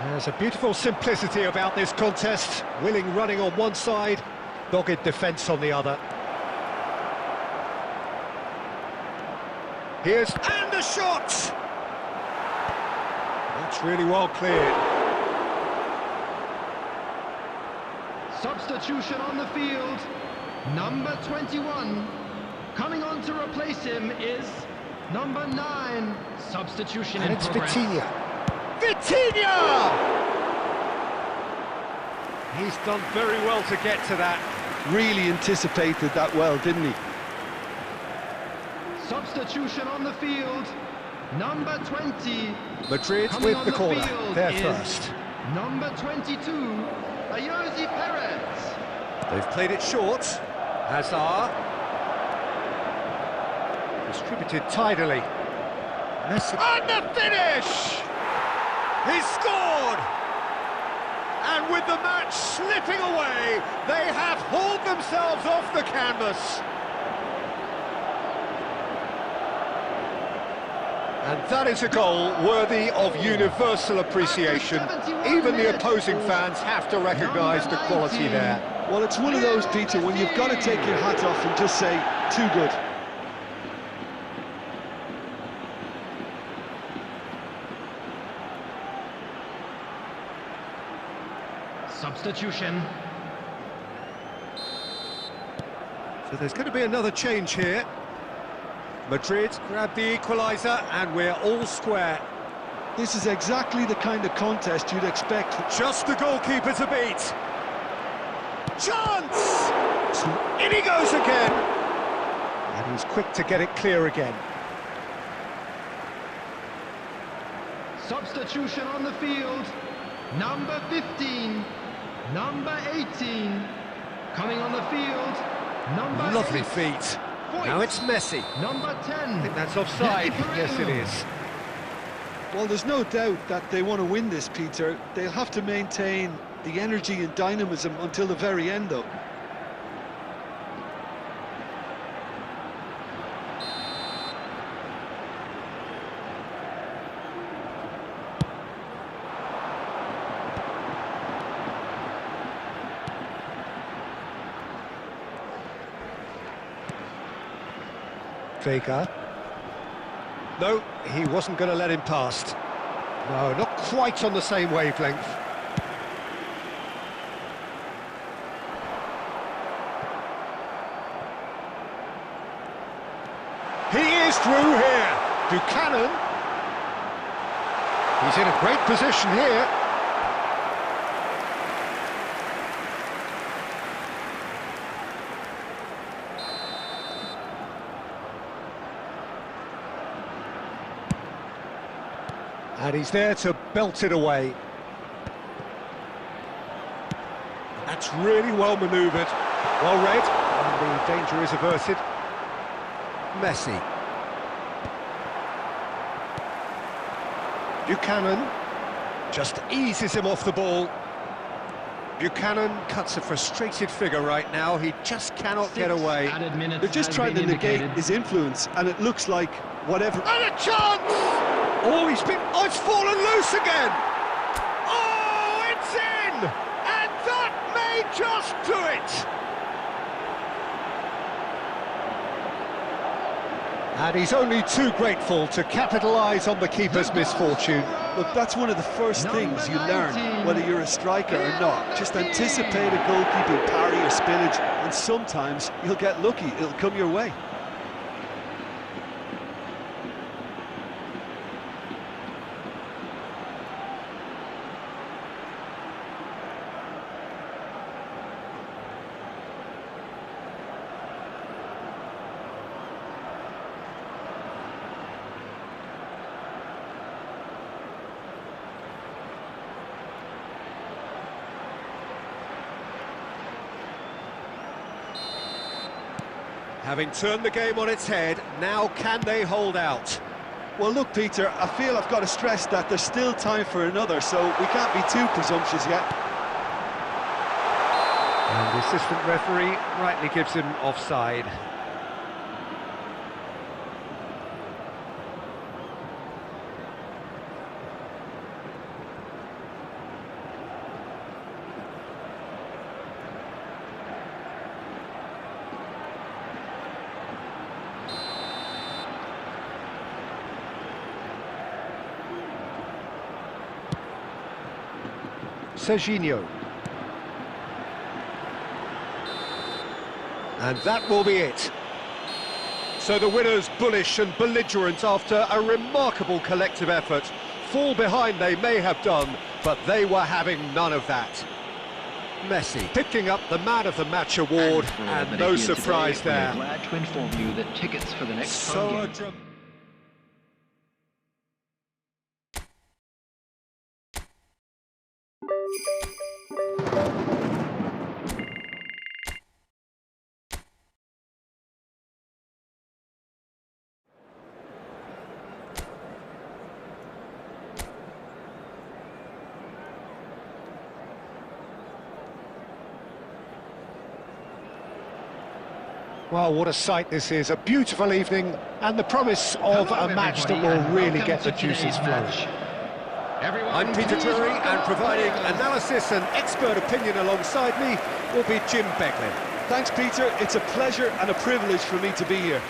A: There's a beautiful simplicity about this contest. Willing running on one side, dogged defence on the other. Here's... and the shot! That's really well cleared.
C: Substitution on the field. Number 21. Coming on to replace him is number 9. Substitution
A: And
C: in
A: it's
C: progress.
A: Vitinha. Vitinha! He's done very well to get to that.
B: Really anticipated that well, didn't he?
C: Substitution on the field. Number 20.
A: Madrid
C: Coming
A: with
C: on
A: the corner.
C: field
A: They're
C: is
A: first.
C: Number 22. Ayoze Perez.
A: They've played it short. Hazard. Distributed tidily. Messi. And the finish! He's scored! And with the match slipping away, they have hauled themselves off the canvas. And that is a goal worthy of universal appreciation. Even the opposing fans have to recognise the quality there.
B: Well, it's one of those, Peter, when you've got to take your hat off and just say, too good.
C: Substitution.
A: So there's going to be another change here. Madrid grab the equaliser and we're all square.
B: This is exactly the kind of contest you'd expect.
A: Just the goalkeeper to beat. Chance! In he goes again. And he's quick to get it clear again.
C: Substitution on the field. Number 15. Number 18. Coming on the field. Number
A: Lovely
C: 8.
A: feet.
C: Voigt.
A: Now it's Messi.
C: Number 10.
A: I think that's offside. Yes, it is.
B: Well, there's no doubt that they want to win this, Peter. They'll have to maintain the energy and dynamism until the very end, though.
A: Vega. No, he wasn't going to let him past. No, not quite on the same wavelength. He is through here. Buchanan. He's in a great position here. And he's there to belt it away. That's really well manoeuvred. Well read. And the danger is averted. Messi. Buchanan just eases him off the ball. Buchanan cuts a frustrated figure right now. He just cannot get away.
B: They're just trying to negate his influence, and it looks like whatever...
A: And a chance! Oh, it's fallen loose again! Oh, it's in! And that may just do it! And he's only too grateful to capitalise on the keeper's misfortune.
B: Look, that's one of the first things you learn, whether you're a striker or not. Just anticipate a goalkeeping parry or spillage, and sometimes you'll get lucky, it'll come your way.
A: Having turned the game on its head, now can they hold out?
B: Well, look, Peter, I feel I've got to stress that there's still time for another, so we can't be too presumptuous yet.
A: And the assistant referee rightly gives him offside. Serginho. And that will be it. So the winners bullish and belligerent after a remarkable collective effort. Fall behind they may have done, but they were having none of that. Messi picking up the Man of the Match award, and no surprise there.
D: We're glad to inform you that tickets for the next home game.
A: Well, what a sight this is. A beautiful evening and the promise of a match that will really get the juices flowing. I'm Peter Drury, and providing analysis and expert opinion alongside me will be Jim Beglin.
B: Thanks, Peter. It's a pleasure and a privilege for me to be here.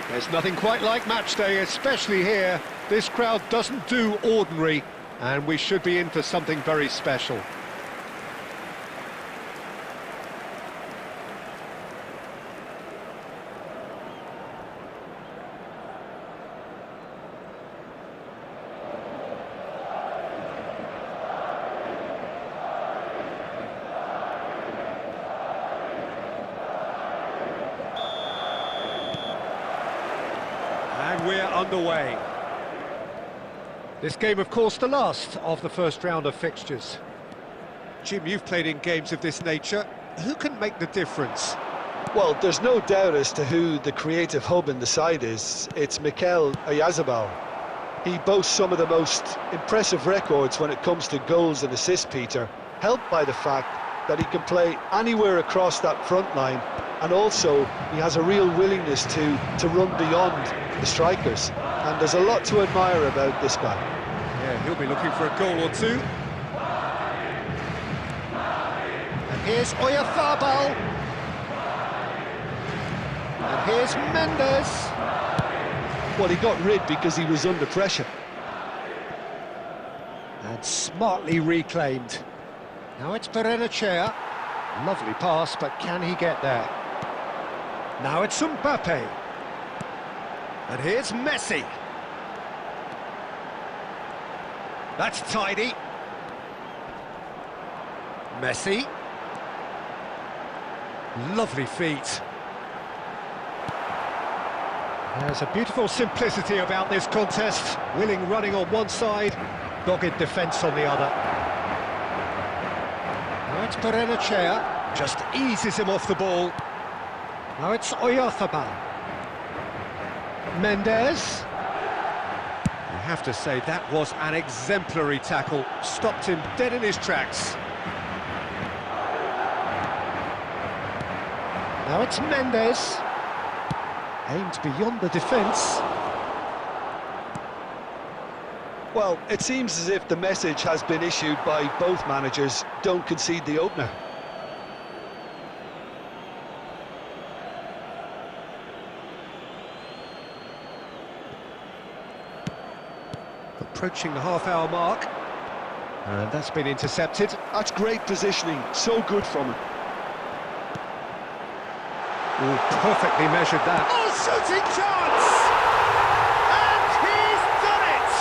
A: There's nothing quite like match day, especially here. This crowd doesn't do ordinary, and we should be in for something very special. And we're underway. This game, of course, the last of the first round of fixtures. Jim, you've played in games of this nature. Who can make the difference?
B: Well, there's no doubt as to who the creative hub in the side is. It's Mikel Oyarzabal. He boasts some of the most impressive records when it comes to goals and assists, Peter, helped by the fact that he can play anywhere across that front line, and also he has a real willingness to run beyond the strikers, and there's a lot to admire about this guy.
A: Yeah, he'll be looking for a goal or two. And here's Oyarzabal. And here's Mendes.
B: Well, he got rid because he was under pressure.
A: And smartly reclaimed. Now it's Berenechea. Lovely pass, but can he get there? Now it's Mbappe. And here's Messi. That's tidy. Messi. Lovely feet. There's a beautiful simplicity about this contest. Willing running on one side, dogged defence on the other. Now it's Berenechea. Just eases him off the ball. Now it's Oyarzabal. Mendes. You have to say that was an exemplary tackle. Stopped him dead in his tracks. Now it's Mendes. Aimed beyond the defence.
B: Well, it seems as if the message has been issued by both managers: don't concede the opener.
A: Approaching the half-hour mark. And that's been intercepted.
B: That's great positioning, so good from him.
A: Ooh, perfectly measured that. Oh, shooting chance! And he's done it!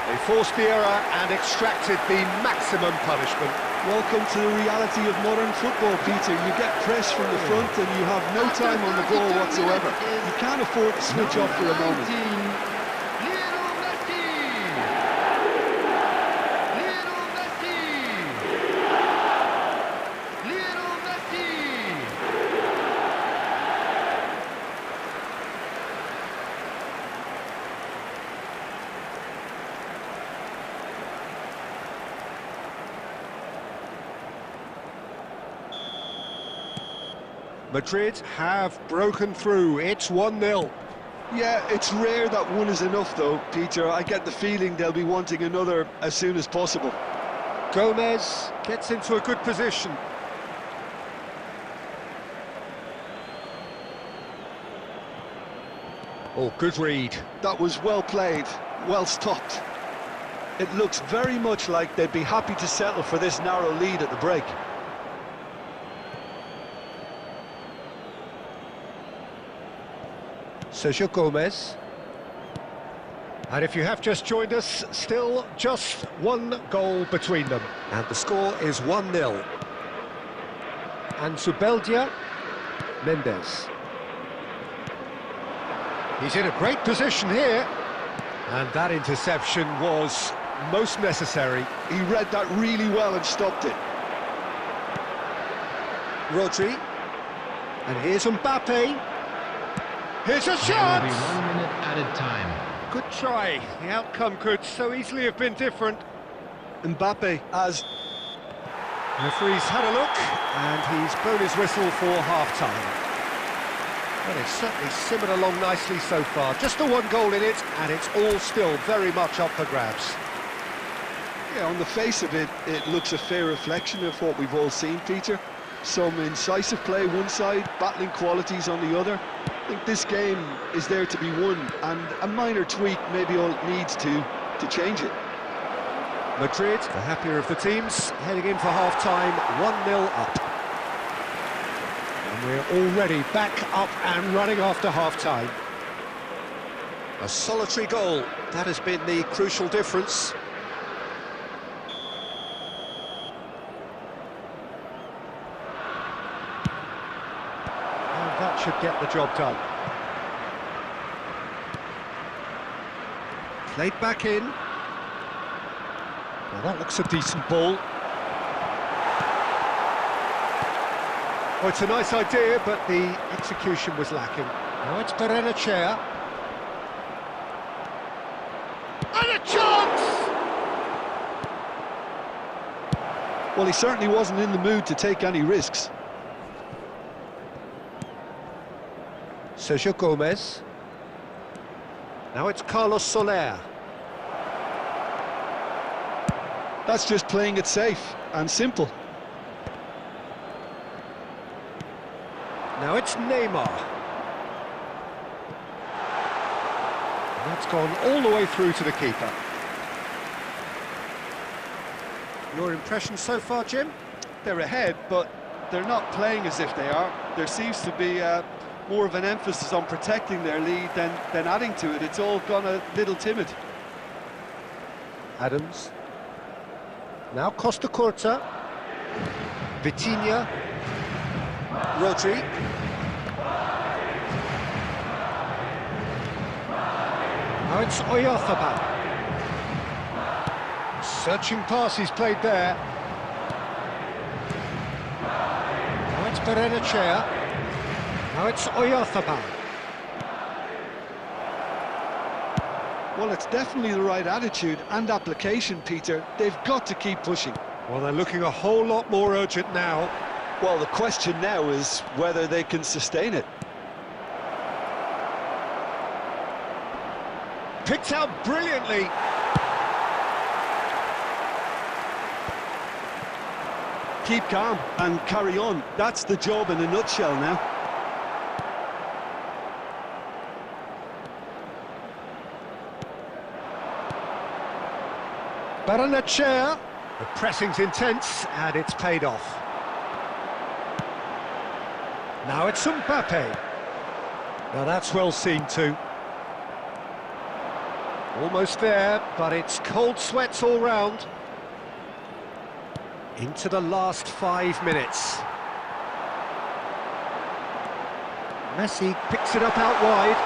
A: They forced the error and extracted the maximum punishment.
B: Welcome to the reality of modern football, Peter. You get pressed from the front and you have no time on the ball whatsoever. You can't afford to switch off for a moment.
A: Madrid have broken through. It's 1-0.
B: Yeah, it's rare that one is enough though, Peter. I get the feeling they'll be wanting another as soon as possible.
A: Gomez gets into a good position. Oh, good read.
B: That was well played, well stopped. It looks very much like they'd be happy to settle for this narrow lead at the break.
A: Sergio Gomez. And if you have just joined us, still just one goal between them. And the score is 1-0. And Zubeldia, Mendes. He's in a great position here. And that interception was most necessary.
B: He read that really well and stopped it.
A: Rodri. And here's Mbappe. Here's a shot!
C: There will be 1 minute added time.
A: Good try. The outcome could so easily have been different.
B: Mbappe as...
A: The referee's had a look, and he's blown his whistle for half-time. Well, it's certainly simmered along nicely so far. Just the one goal in it, and it's all still very much up for grabs.
B: Yeah, on the face of it, it looks a fair reflection of what we've all seen, Peter. Some incisive play one side, battling qualities on the other. I think this game is there to be won, and a minor tweak maybe all it needs to change it.
A: Madrid, the happier of the teams, heading in for half-time, 1-0 up. And we're already back up and running after half-time. A solitary goal, that has been the crucial difference. That should get the job done. Played back in. Now that looks a decent ball. Oh, it's a nice idea, but the execution was lacking. Now it's Berenechea. And a chance!
B: Well, he certainly wasn't in the mood to take any risks.
A: Sergio Gomez. Now it's Carlos Soler.
B: That's just playing it safe and simple.
A: Now it's Neymar. And that's gone all the way through to the keeper. Your impression so far, Jim?
B: They're ahead, but they're not playing as if they are. There seems to be more of an emphasis on protecting their lead than adding to it. It's all gone a little timid.
A: Adams. Now Costa Curta. Vitinha. Rodri. Now it's Oyarzabal. Searching pass he's played there. Now it's Berenechea. Now it's Oyarzabal.
B: Well, it's definitely the right attitude and application, Peter. They've got to keep pushing.
A: Well, they're looking a whole lot more urgent now.
B: Well, the question now is whether they can sustain it.
A: Picked out brilliantly.
B: Keep calm and carry on. That's the job in a nutshell now.
A: Berenechea. The pressing's intense, and it's paid off. Now it's Mbappe. Now that's well seen too. Almost there, but it's cold sweats all round. Into the last 5 minutes. Messi picks it up out wide.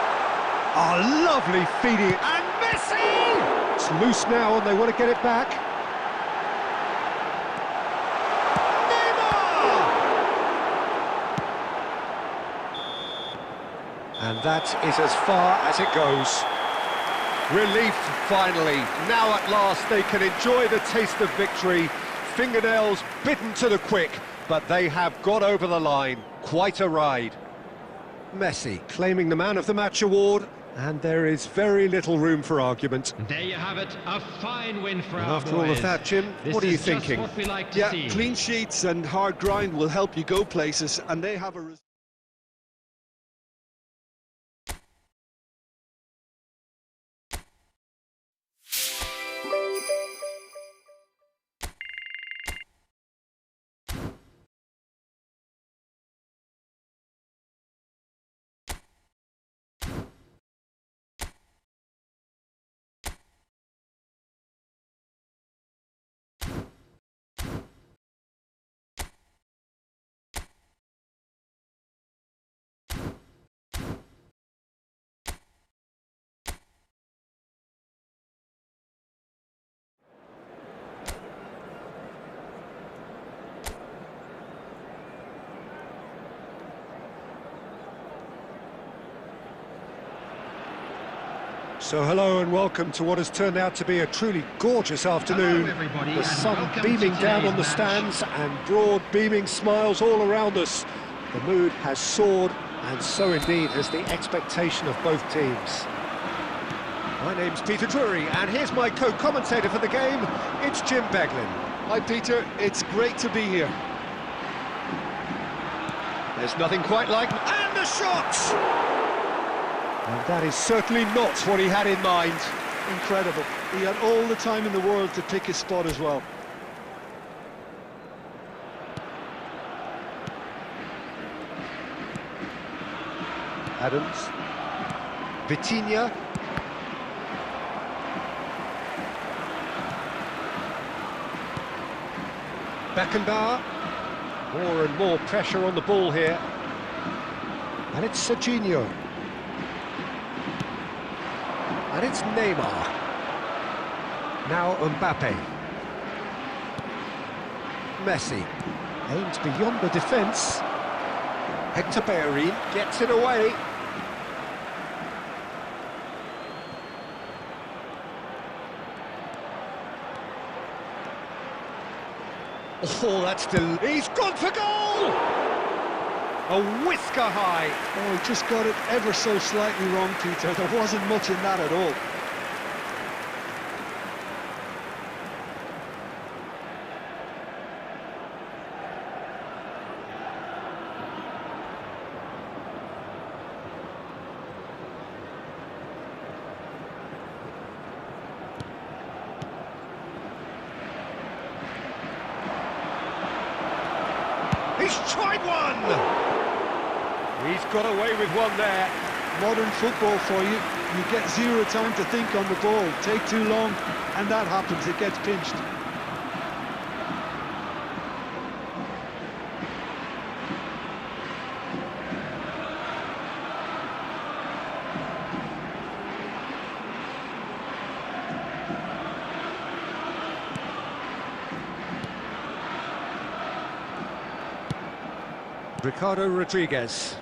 A: Oh, lovely feeding. And Messi! It's loose now and they want to get it back. Neymar! And that is as far as it goes. Relief, finally. Now at last they can enjoy the taste of victory. Fingernails bitten to the quick, but they have got over the line. quite a ride. Messi claiming the Man of the Match award, and there is very little room for argument.
C: There you have it, a fine win for
A: And
C: our
A: after
C: boys.
A: all of that, Jim,
C: This
A: what are you
C: is just
A: thinking?
C: what we like to
B: Yeah,
C: see.
B: clean sheets and hard grind will help you go places, and they have a...
A: So hello and welcome to what has turned out to be a truly gorgeous afternoon.
C: Hello, everybody,
A: The
C: and
A: sun
C: welcome
A: beaming
C: to
A: down on the
C: today's
A: stands and broad beaming smiles all around us. The mood has soared, and so indeed has the expectation of both teams. My name's Peter Drury, and here's my co-commentator for the game. It's Jim Beglin.
B: Hi, Peter. It's great to be here.
A: There's nothing quite like... And the shot! And that is certainly not what he had in mind.
B: Incredible. He had all the time in the world to pick his spot as well.
A: Adams. Vitinha. Beckenbauer. More and more pressure on the ball here. And it's Serginho. And it's Neymar. Now Mbappe. Messi. Aims beyond the defence. Hector Bellerin gets it away. Oh, that's he's gone for goal! A whisker high.
B: Oh, he just got it ever so slightly wrong, Peter. There wasn't much in that at all.
A: He's tried one! He's got away with one there.
B: Modern football for you. You get zero time to think on the ball. Take too long, and that happens. It gets pinched.
A: Ricardo Rodriguez.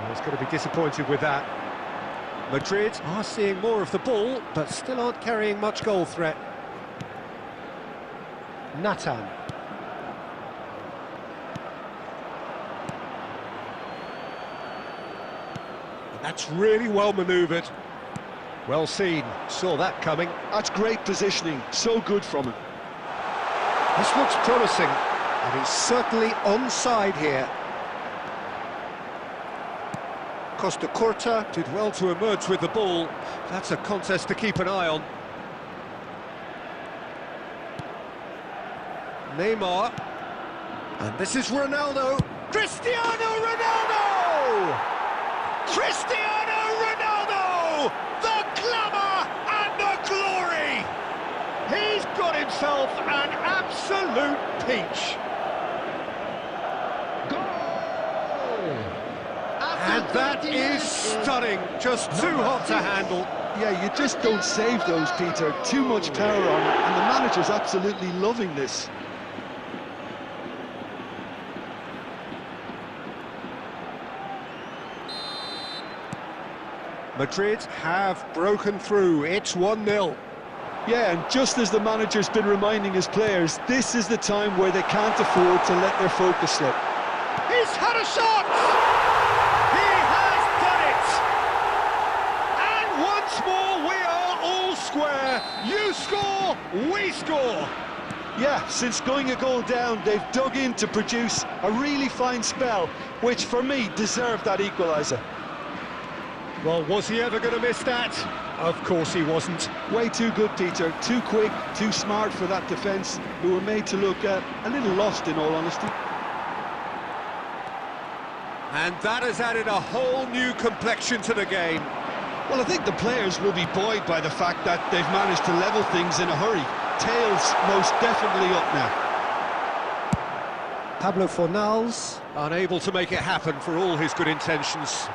A: He's going to be disappointed with that. Madrid are seeing more of the ball, but still aren't carrying much goal threat. Nathan. And that's really well manoeuvred. Well seen, saw that coming.
B: That's great positioning. So good from him.
A: This looks promising, and he's certainly onside here. Costa Curta did well to emerge with the ball. That's a contest to keep an eye on. Neymar. And this is Ronaldo. Cristiano Ronaldo! Cristiano Ronaldo! The glamour and the glory! He's got himself an absolute peach. And that is stunning, just too hot to handle.
B: Yeah, you just don't save those, Peter. Too much power on it, and the manager's absolutely loving this.
A: Madrid have broken through, it's 1-0.
B: Yeah, and just as the manager's been reminding his players, this is the time where they can't afford to let their focus slip.
A: He's had a shot! He has done it! And once more we are all square. You score, we score.
B: Yeah, since going a goal down, they've dug in to produce a really fine spell, which for me deserved that equaliser.
A: Well, was he ever going to miss that? Of course he wasn't.
B: Way too good, Peter. Too quick, too smart for that defence, who were made to look a little lost, in all honesty.
A: And that has added a whole new complexion to the game.
B: Well, I think the players will be buoyed by the fact that they've managed to level things in a hurry. Tails most definitely up now.
A: Pablo Fornals, unable to make it happen for all his good intentions.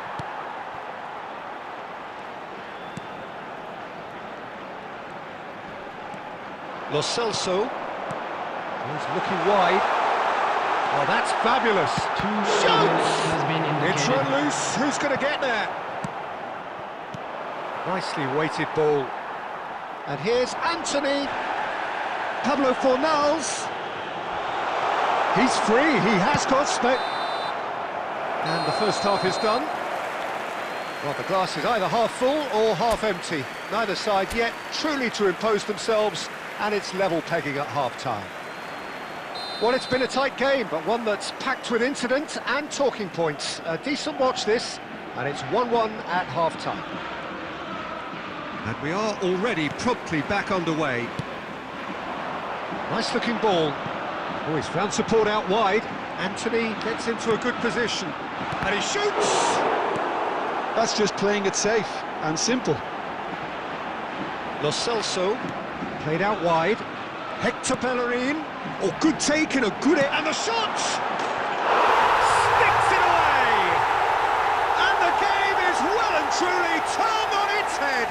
A: Lo Celso, he's looking wide. Oh, that's fabulous. Shoots!
C: Has been indicated.
A: It's run loose. Who's going to get there? Nicely weighted ball. And here's Anthony. Pablo Fornals. He's free. He has got space. And the first half is done. Well, the glass is either half full or half empty. Neither side yet truly to impose themselves, and it's level pegging at half-time. Well, it's been a tight game, but one that's packed with incident and talking points. A decent watch this, and it's 1-1 at half-time. And we are already promptly back underway. Nice-looking ball. Oh, he's found support out wide. Anthony gets into a good position, and he shoots!
B: That's just playing it safe and simple.
A: Lo Celso, played out wide. Hector Bellerin. Oh, good take and a good hit, and the shot! Sticks it away! And the game is well and truly turned on its head!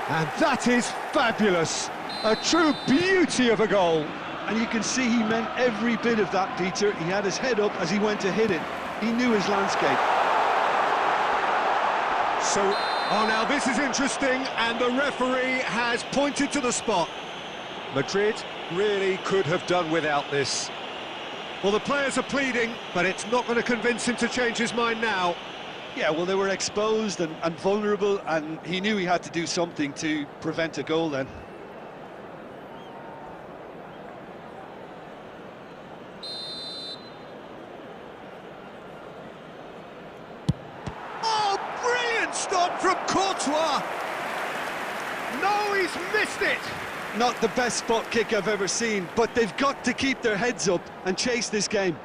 A: And that is fabulous! A true beauty of a goal!
B: And you can see he meant every bit of that, Peter. He had his head up as he went to hit it. He knew his landscape.
A: So, oh, now this is interesting, and the referee has pointed to the spot. Madrid really could have done without this. Well, the players are pleading, but it's not going to convince him to change his mind now.
B: Yeah, well, they were exposed and vulnerable, and he knew he had to do something to prevent a goal then.
A: Oh, brilliant stop from Courtois! No, he's missed it!
B: Not the best spot kick I've ever seen, but they've got to keep their heads up and chase this game.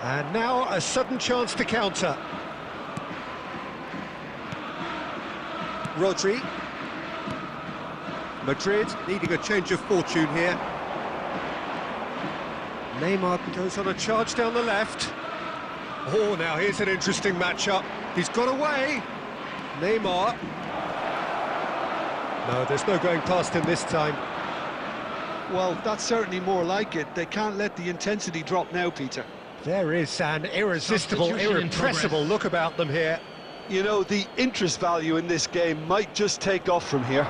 A: And now a sudden chance to counter. Rodri. Madrid needing a change of fortune here. Neymar goes on a charge down the left. Oh, now here's an interesting matchup. He's got away. Neymar. No, there's no going past him this time.
B: Well, that's certainly more like it. They can't let the intensity drop now, Peter.
A: There is an irresistible, irrepressible look about them here.
B: You know, the interest value in this game might just take off from here.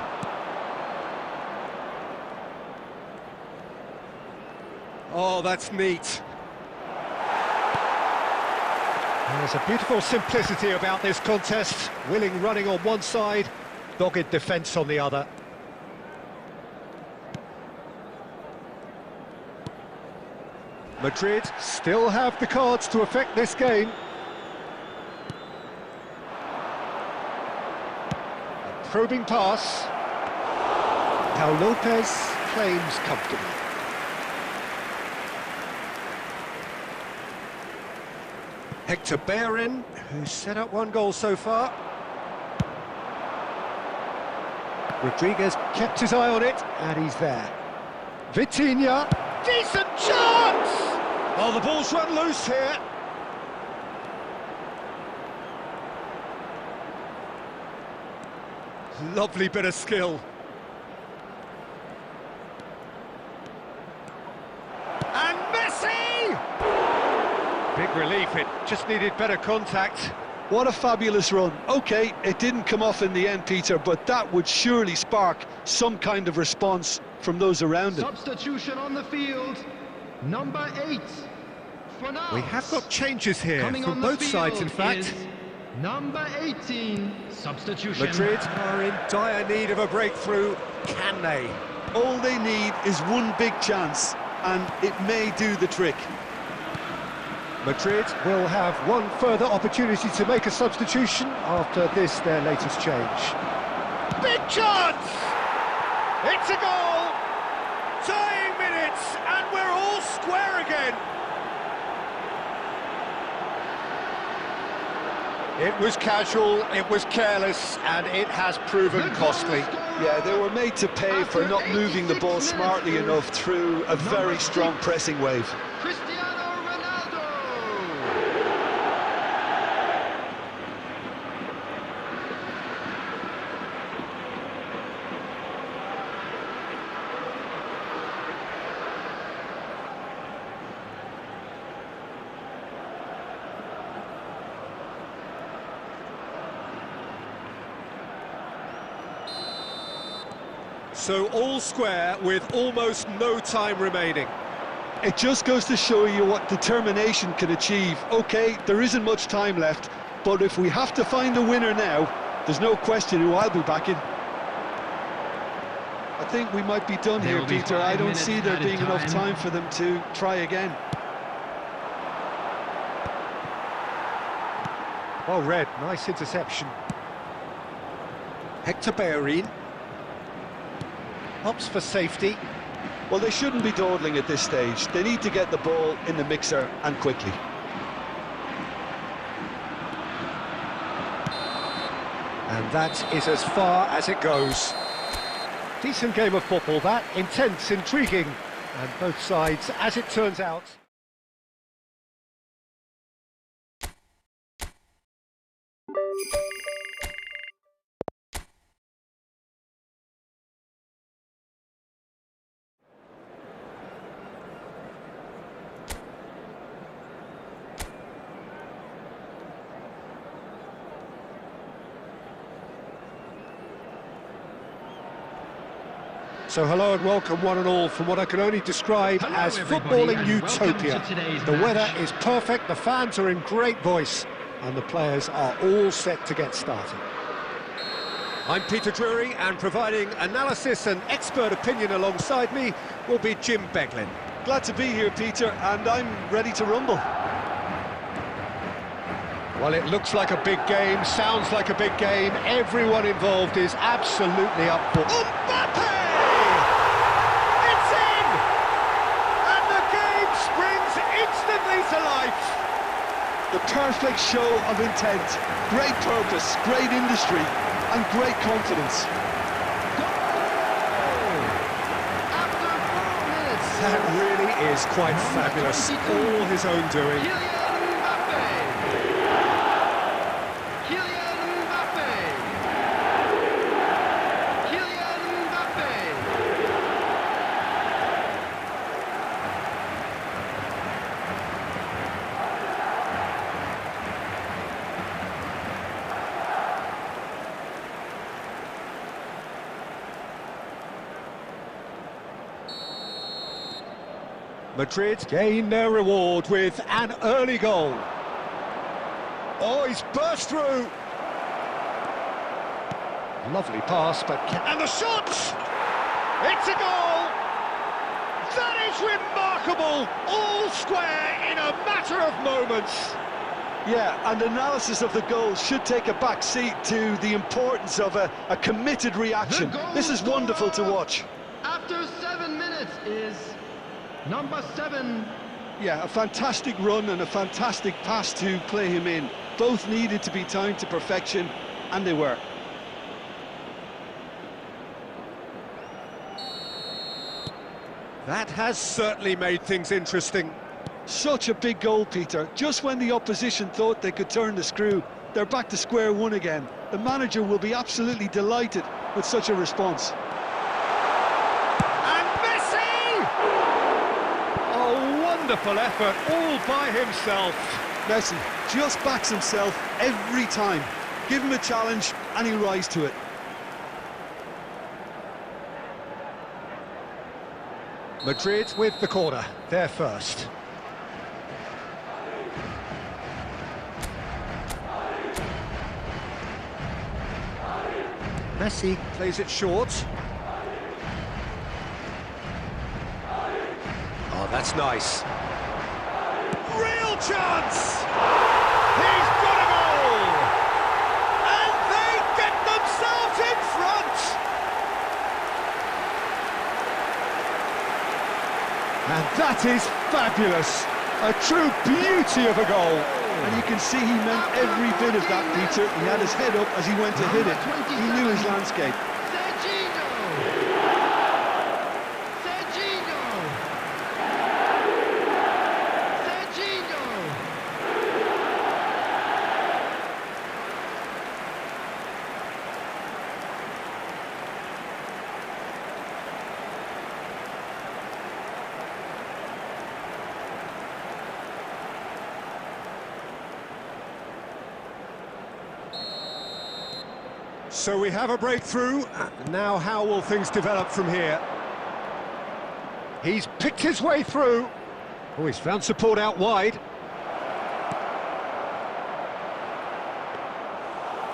A: Oh, that's neat. There's a beautiful simplicity about this contest. Willing running on one side, dogged defence on the other. Madrid still have the cards to affect this game. A probing pass. Pau Lopez claims comfortably. Hector Bellerin, who's set up one goal so far. Rodriguez kept his eye on it, and he's there. Vitinha, decent chance! Oh, the ball's run loose here. Lovely bit of skill. And Messi! Big relief, it just needed better contact.
B: What a fabulous run. OK, it didn't come off in the end, Peter, but that would surely spark some kind of response from those around him.
C: Substitution on the field, number 8.
A: We have got changes here from both sides, in fact.
C: Number 18, substitution.
A: Madrid are in dire need of a breakthrough. Can they?
B: All they need is one big chance, and it may do the trick.
A: Madrid will have one further opportunity to make a substitution after this, their latest change. Big chance! It's a goal! Tying minutes, and we're all square again. It was casual, it was careless, and it has proven costly.
B: Yeah, they were made to pay for not moving the ball smartly enough through a very strong pressing wave.
A: So all square with almost no time remaining.
B: It just goes to show you what determination can achieve. OK, there isn't much time left, but if we have to find a winner now, there's no question who I'll be backing. I think we might be done here, Peter. I don't see there being enough time for them to try again.
A: Well read, nice interception. Hector Bellerin. Opts for safety.
B: Well, they shouldn't be dawdling at this stage. They need to get the ball in the mixer, and quickly.
A: And that is as far as it goes. Decent game of football, that. Intense, intriguing, and both sides, as it turns out. So hello and welcome one and all from what I can only describe as footballing utopia. The weather is perfect, the fans are in great voice, and the players are all set to get started. I'm Peter Drury, and providing analysis and expert opinion alongside me will be Jim Beglin.
B: Glad to be here, Peter, and I'm ready to rumble.
A: Well, it looks like a big game, sounds like a big game. Everyone involved is absolutely up for Mbappe! To life.
B: The perfect show of intent, great purpose, great industry, and great confidence.
C: After 4 minutes.
A: That really is quite fabulous. All his own doing. Madrid gain their reward with an early goal. Oh, he's burst through. Lovely pass, but... And the shot! It's a goal! That is remarkable! All square in a matter of moments.
B: Yeah, and analysis of the goal should take a back seat to the importance of a committed reaction. This is wonderful to watch.
C: After 7 minutes is number 7.
B: Yeah, a fantastic run and a fantastic pass to play him in. Both needed to be timed to perfection, and they were.
A: That has certainly made things interesting.
B: Such a big goal, Peter. Just when the opposition thought they could turn the screw, they're back to square one again. The manager will be absolutely delighted with such a response.
A: And Messi! A wonderful effort, all by himself.
B: Messi just backs himself every time. Give him a challenge and he'll rise to it.
A: Madrid with the corner, they're first. Messi plays it short. Oh, that's nice. Real chance! He's got a goal! And they get themselves in front! And that is fabulous! A true beauty of a goal!
B: And you can see he meant every bit of that, Peter. He had his head up as he went to hit it. He knew his landscape.
A: So we have a breakthrough. Now how will things develop from here? He's picked his way through. Oh, he's found support out wide.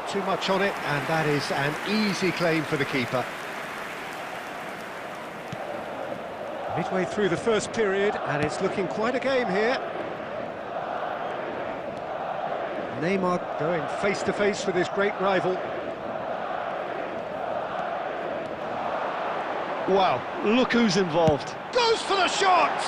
A: Too much on it, and that is an easy claim for the keeper. Midway through the first period, and it's looking quite a game here. Neymar going face-to-face with his great rival.
B: Wow, look who's involved.
A: Goes for the shot!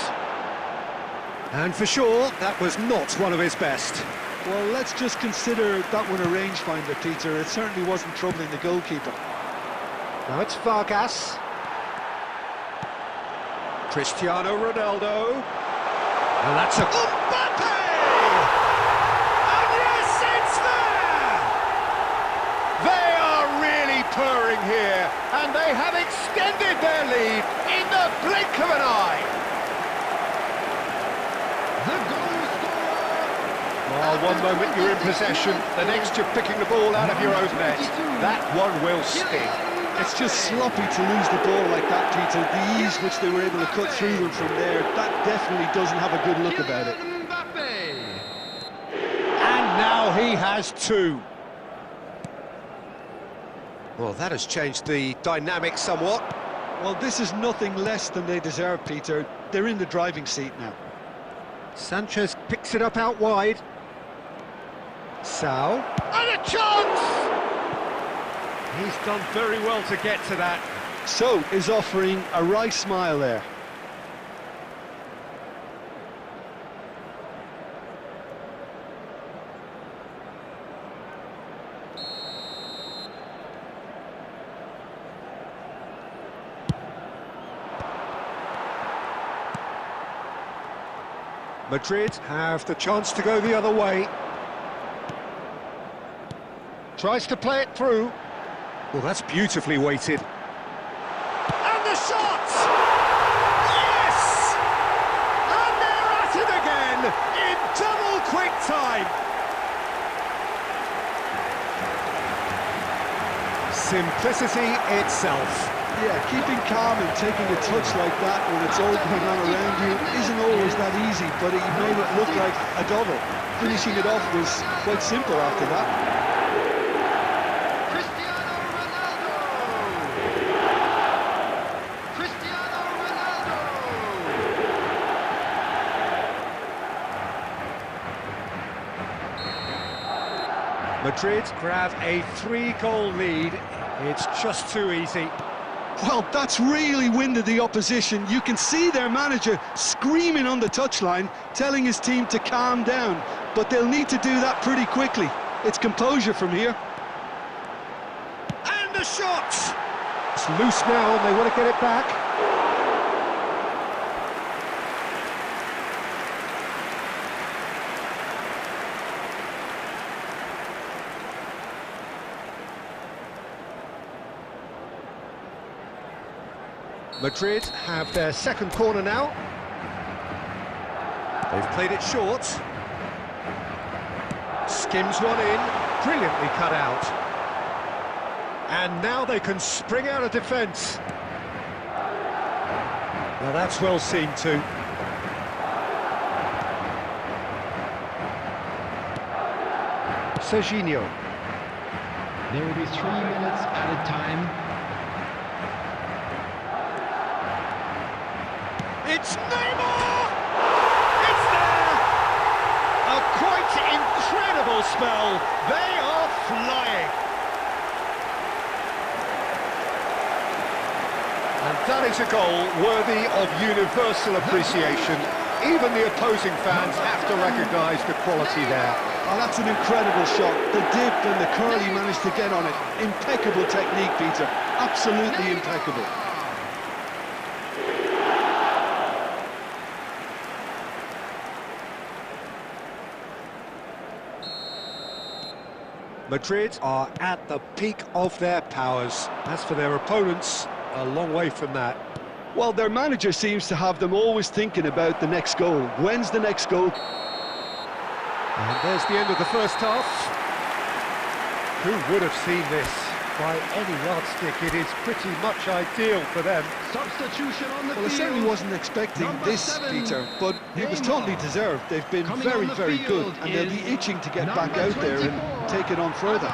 A: And for sure, that was not one of his best.
B: Well, let's just consider that one a rangefinder, Peter. It certainly wasn't troubling the goalkeeper.
A: Now it's Vargas. Cristiano Ronaldo. And that's a... Mbappe! And yes, it's there! They are really purring here, and they have extended their lead in the blink of an eye.
C: The goal scorer.
A: Oh, one moment you're in possession, the next you're picking the ball out of your own net. That one will sting.
B: It's just sloppy to lose the ball like that, Peter. The ease which they were able to cut through them from there, that definitely doesn't have a good look about it.
A: And now he has two. Well, that has changed the dynamic somewhat.
B: Well, this is nothing less than they deserve, Peter. They're in the driving seat now.
A: Sanchez picks it up out wide. Sao. And a chance! He's done very well to get to that.
B: So is offering a wry smile there.
A: Madrid have the chance to go the other way. Tries to play it through. Well, that's beautifully weighted. And the shot! Yes! And they're at it again in double quick time. Simplicity itself.
B: Yeah, keeping calm and taking a touch like that when it's all going on around you isn't always that easy, but he made it look like a double. Finishing it off was quite simple after that.
A: Madrid grab a 3-goal lead. It's just too easy.
B: Well, that's really winded the opposition. You can see their manager screaming on the touchline, telling his team to calm down, but they'll need to do that pretty quickly. It's composure from here.
A: And the shot! It's loose now, and they want to get it back. Madrid have their second corner now. They've played it short. Skims one in, brilliantly cut out. And now they can spring out of defence. Now that's well seen too. Serginho.
C: There will be 3 minutes added time.
A: It's Neymar! It's there! A quite incredible spell. They are flying. And that is a goal worthy of universal appreciation. Even the opposing fans have to recognise the quality there.
B: Oh, that's an incredible shot. The dip and the curl he managed to get on it. Impeccable technique, Peter. Absolutely impeccable.
A: Madrid are at the peak of their powers. As for their opponents, a long way from that.
B: Well, their manager seems to have them always thinking about the next goal. When's the next goal?
A: And there's the end of the first half. Who would have seen this? By any yardstick, it is pretty much ideal for them.
C: Substitution on the
B: Well, I
C: field.
B: certainly wasn't expecting
C: Number
B: this,
C: 7,
B: Peter, but it was
C: Neymar.
B: totally deserved. They've been
C: Coming
B: very,
C: on the
B: very good,
C: field
B: and they'll be
C: is
B: itching to get back
C: number
B: out there and
C: 24,
B: take it on further.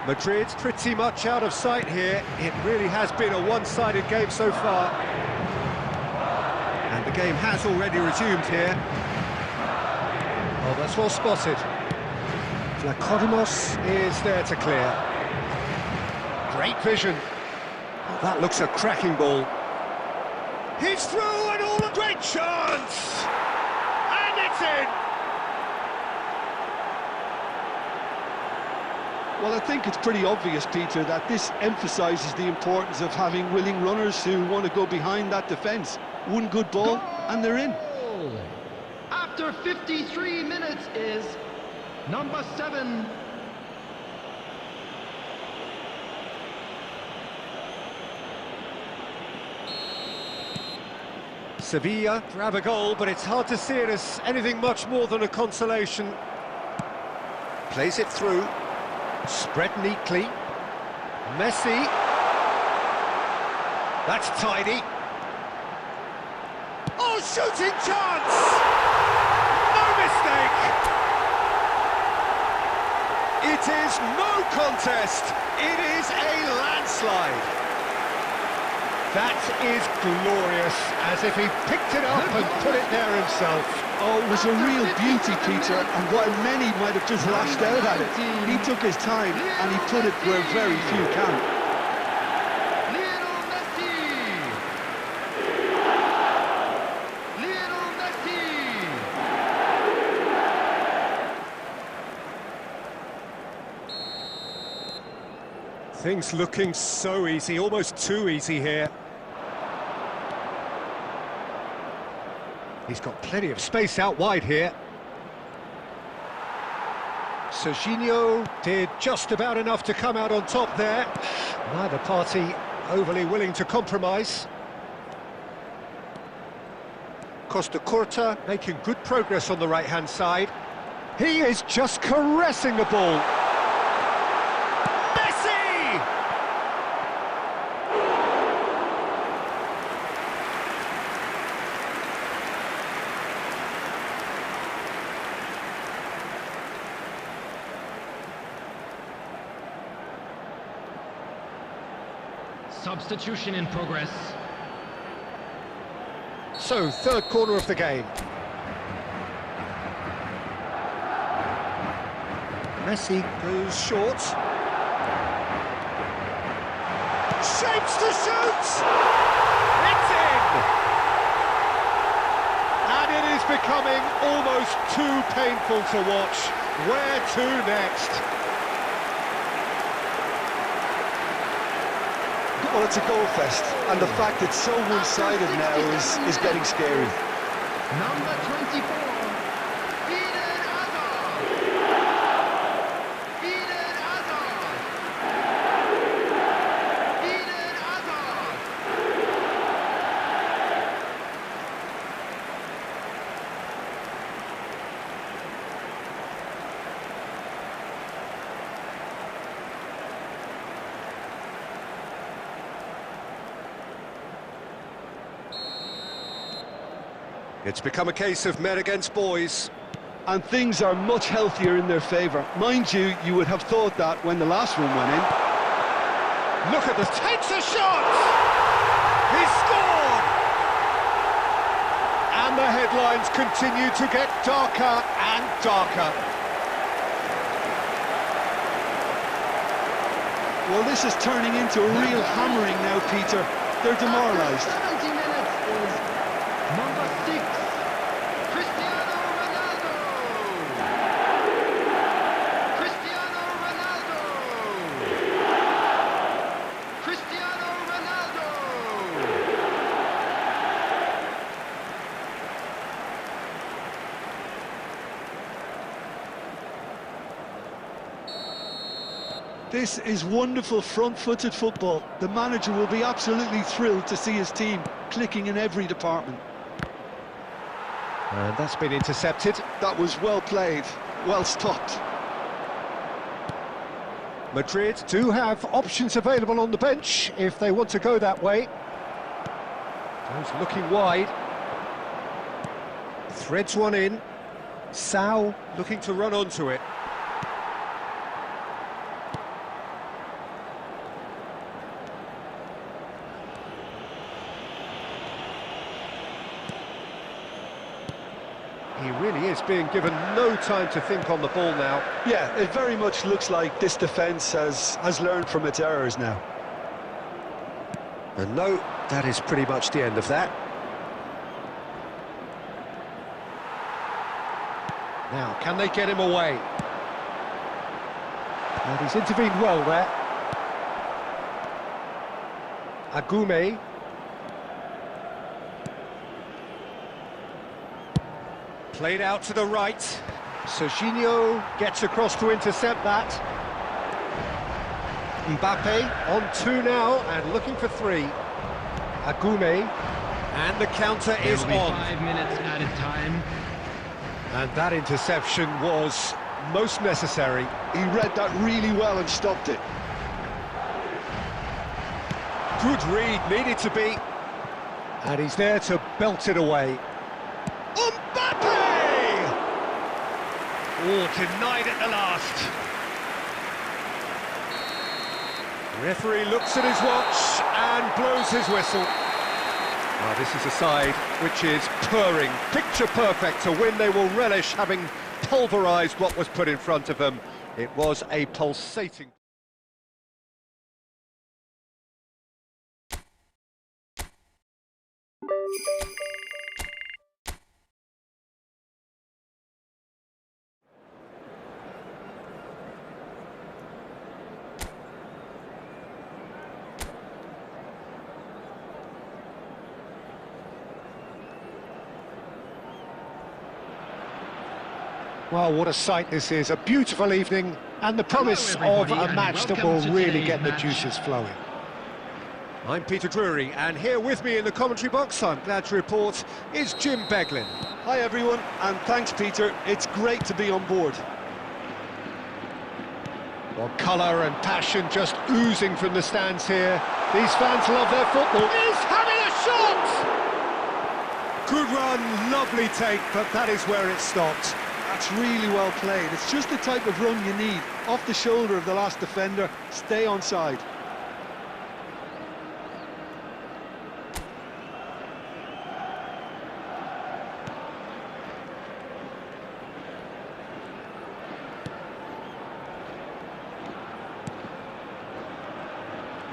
A: Madrid pretty much out of sight here. It really has been a one-sided game so far. And the game has already resumed here. Oh, that's well spotted. Vlachodimos is there to clear. Great vision. Oh, that looks a cracking ball. He's through and all a great chance! And it's in!
B: Well, I think it's pretty obvious, Peter, that this emphasises the importance of having willing runners who want to go behind that defence. One good ball, and they're in.
C: Goal. After 53 minutes is number 7.
A: Sevilla grab a goal, but it's hard to see it as anything much more than a consolation. Plays it through, spread neatly. Messi. That's tidy. Oh, shooting chance! No mistake! It is no contest. It is a landslide. That is glorious, as if he picked it up and put it there himself.
B: Oh, it was a real beauty, Peter, and while many might have just lashed out at it, he took his time and he put it where very few can.
C: Lionel Messi! Lionel Messi!
A: Things looking so easy, almost too easy here. He's got plenty of space out wide here. Serginho did just about enough to come out on top there. Neither party overly willing to compromise. Costa Curta making good progress on the right-hand side. He is just caressing the ball. Messi!
C: Substitution in progress.
A: So, third corner of the game. Messi goes short. Shapes to shoot! It's in! And it is becoming almost too painful to watch. Where to next?
B: Well, it's a goal fest, and the fact it's so one-sided now is getting scary.
C: Number 24, Eden Hazard. Eden Hazard. Eden Hazard.
A: It's become a case of men against boys.
B: And things are much healthier in their favour. Mind you, you would have thought that when the last one went in.
A: Look at this, takes a shot! He scored! And the headlines continue to get darker and darker.
B: Well, this is turning into a real hammering now, Peter. They're demoralised.
C: 70 minutes is number 6, Cristiano Ronaldo! Cristiano Ronaldo! Cristiano Ronaldo!
B: This is wonderful front-footed football. The manager will be absolutely thrilled to see his team clicking in every department.
A: And that's been intercepted.
B: That was well played, well stopped.
A: Madrid do have options available on the bench if they want to go that way. Goes looking wide. Threads one in. Sau looking to run onto it. He really is being given no time to think on the ball now.
B: Yeah, it very much looks like this defence has learned from its errors now.
A: And no, that is pretty much the end of that. Now, can they get him away? And he's intervened well there. Agume. Played out to the right. Serginho gets across to intercept that. Mbappe on 2 now and looking for 3. Agume. And the counter is on.
C: 5 minutes added time.
A: And that interception was most necessary.
B: He read that really well and stopped it.
A: Good read, needed to be. And he's there to belt it away. Mbappe! Oh, denied at the last. Referee looks at his watch and blows his whistle. Now, this is a side which is purring, picture perfect. To win, they will relish having pulverised what was put in front of them. It was a pulsating... Well, what a sight this is, a beautiful evening, and the promise of a match that will really get the juices flowing. I'm Peter Drury, and here with me in the commentary box, I'm glad to report, is Jim Beglin.
B: Hi everyone, and thanks Peter, it's great to be on board.
A: Well, colour and passion just oozing from the stands here. These fans love their football. He's having a shot! Good run, lovely take, but that is where it stopped.
B: That's really well played. It's just the type of run you need. Off the shoulder of the last defender, stay onside.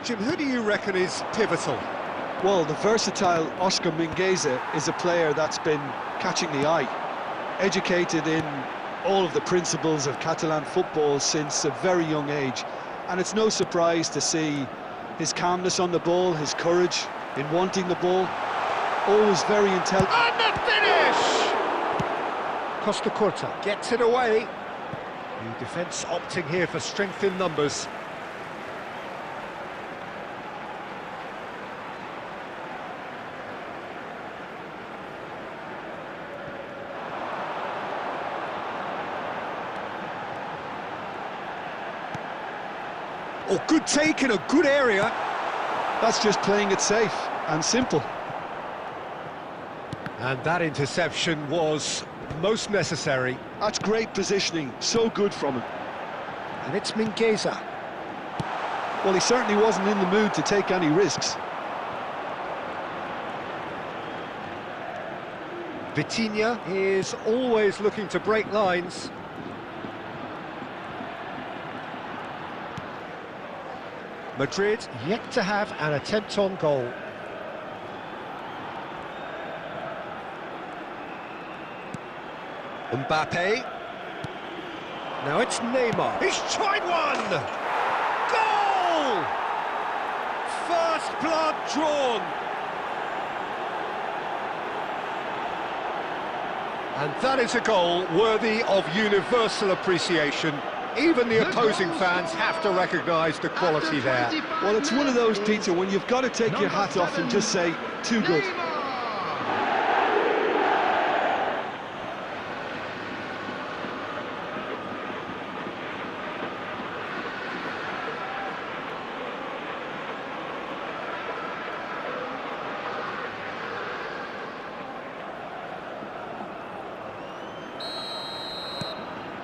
A: Jim, who do you reckon is pivotal?
B: Well, the versatile Oscar Mingueza is a player that's been catching the eye. Educated in all of the principles of Catalan football since a very young age, and it's no surprise to see his calmness on the ball, his courage in wanting the ball, always very intelligent.
A: And the finish! Costa Curta gets it away. The defence opting here for strength in numbers. Oh, good take in a good area.
B: That's just playing it safe and simple.
A: And that interception was most necessary.
B: That's great positioning, so good from him.
A: And it's Mingueza.
B: Well, he certainly wasn't in the mood to take any risks.
A: Vitinha is always looking to break lines. Madrid yet to have an attempt on goal. Mbappe. Now it's Neymar. He's tried one! Goal! First blood drawn. And that is a goal worthy of universal appreciation. Even the opposing fans have to recognise the quality there.
B: Well, it's one of those, Peter, when you've got to take your hat off and just say, too good.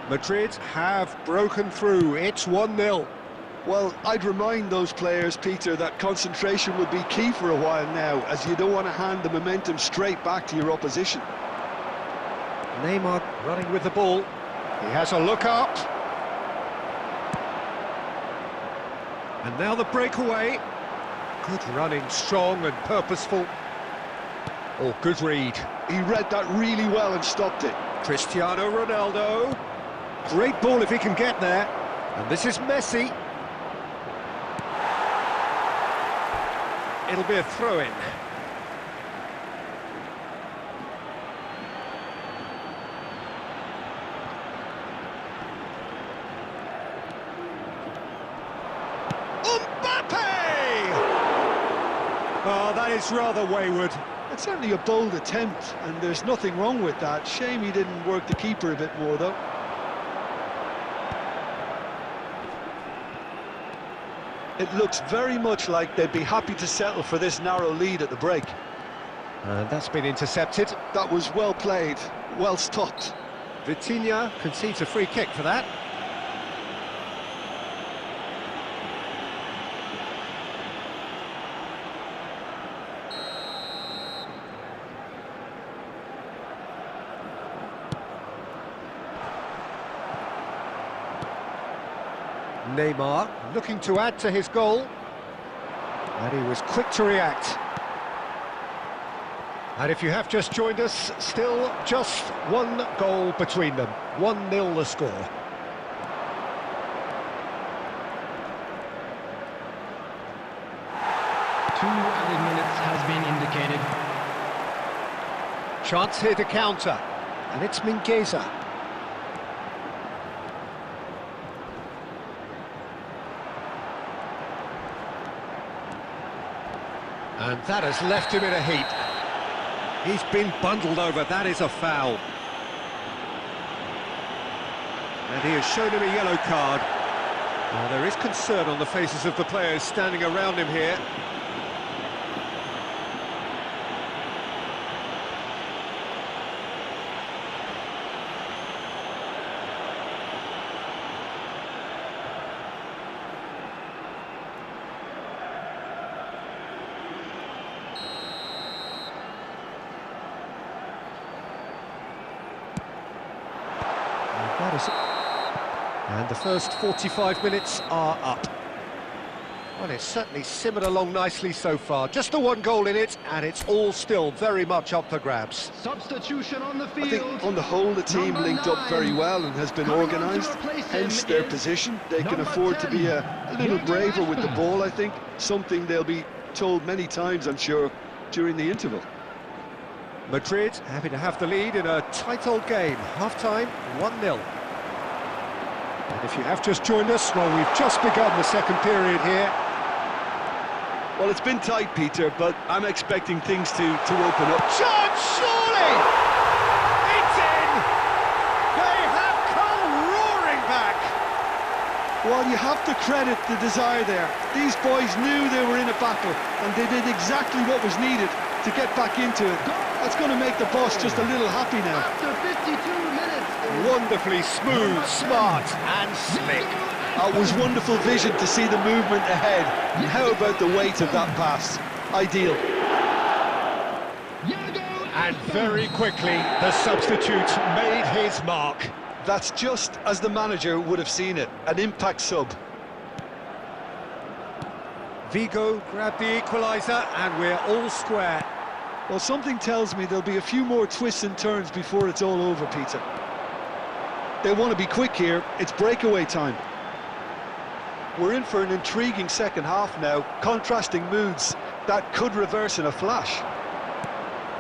A: Madrid have broken through. It's 1-0.
B: Well, I'd remind those players, Peter, that concentration will be key for a while now, as you don't want to hand the momentum straight back to your opposition.
A: Neymar running with the ball. He has a look up. And now the breakaway. Good running, strong and purposeful. Oh, good read.
B: He read that really well and stopped it.
A: Cristiano Ronaldo. Great ball if he can get there. And this is Messi. It'll be a throw-in. Mbappe! Oh, that is rather wayward.
B: It's certainly a bold attempt, and there's nothing wrong with that. Shame he didn't work the keeper a bit more, though. It looks very much like they'd be happy to settle for this narrow lead at the break.
A: And that's been intercepted.
B: That was well played, well stopped.
A: Vitinha concedes a free kick for that. Neymar looking to add to his goal, and he was quick to react. And if you have just joined us, still just one goal between them, 1-0 the score.
C: Two added minutes has been indicated.
A: Chance here to counter, and it's Mingueza. And that has left him in a heap. He's been bundled over, that is a foul. And he has shown him a yellow card. Now, there is concern on the faces of the players standing around him here. And the first 45 minutes are up. Well, it's certainly simmered along nicely so far. Just the one goal in it, and it's all still very much up for grabs.
C: Substitution on the field.
B: I think on the whole the team linked up very well and has been organised, hence their position. They can afford to be a little braver with the ball, I think. Something they'll be told many times, I'm sure, during the interval.
A: Madrid happy to have the lead in a tight old game. Half-time, 1-0. And if you have just joined us, well, we've just begun the second period here.
B: Well, it's been tight, Peter, but I'm expecting things to open up.
A: Chance, surely! It's in! They have come roaring back!
B: Well, you have to credit the desire there. These boys knew they were in a battle, and they did exactly what was needed to get back into it. That's going to make the boss just a little happy now.
C: After 52 minutes.
A: Wonderfully smooth, smart and slick.
B: It was wonderful vision to see the movement ahead. And how about the weight of that pass? Ideal.
A: And very quickly, the substitute made his mark.
B: That's just as the manager would have seen it, an impact sub.
A: Vigo grabbed the equaliser and we're all square.
B: Well, something tells me there'll be a few more twists and turns before it's all over, Peter. They want to be quick here, it's breakaway time. We're in for an intriguing second half now, contrasting moods that could reverse in a flash.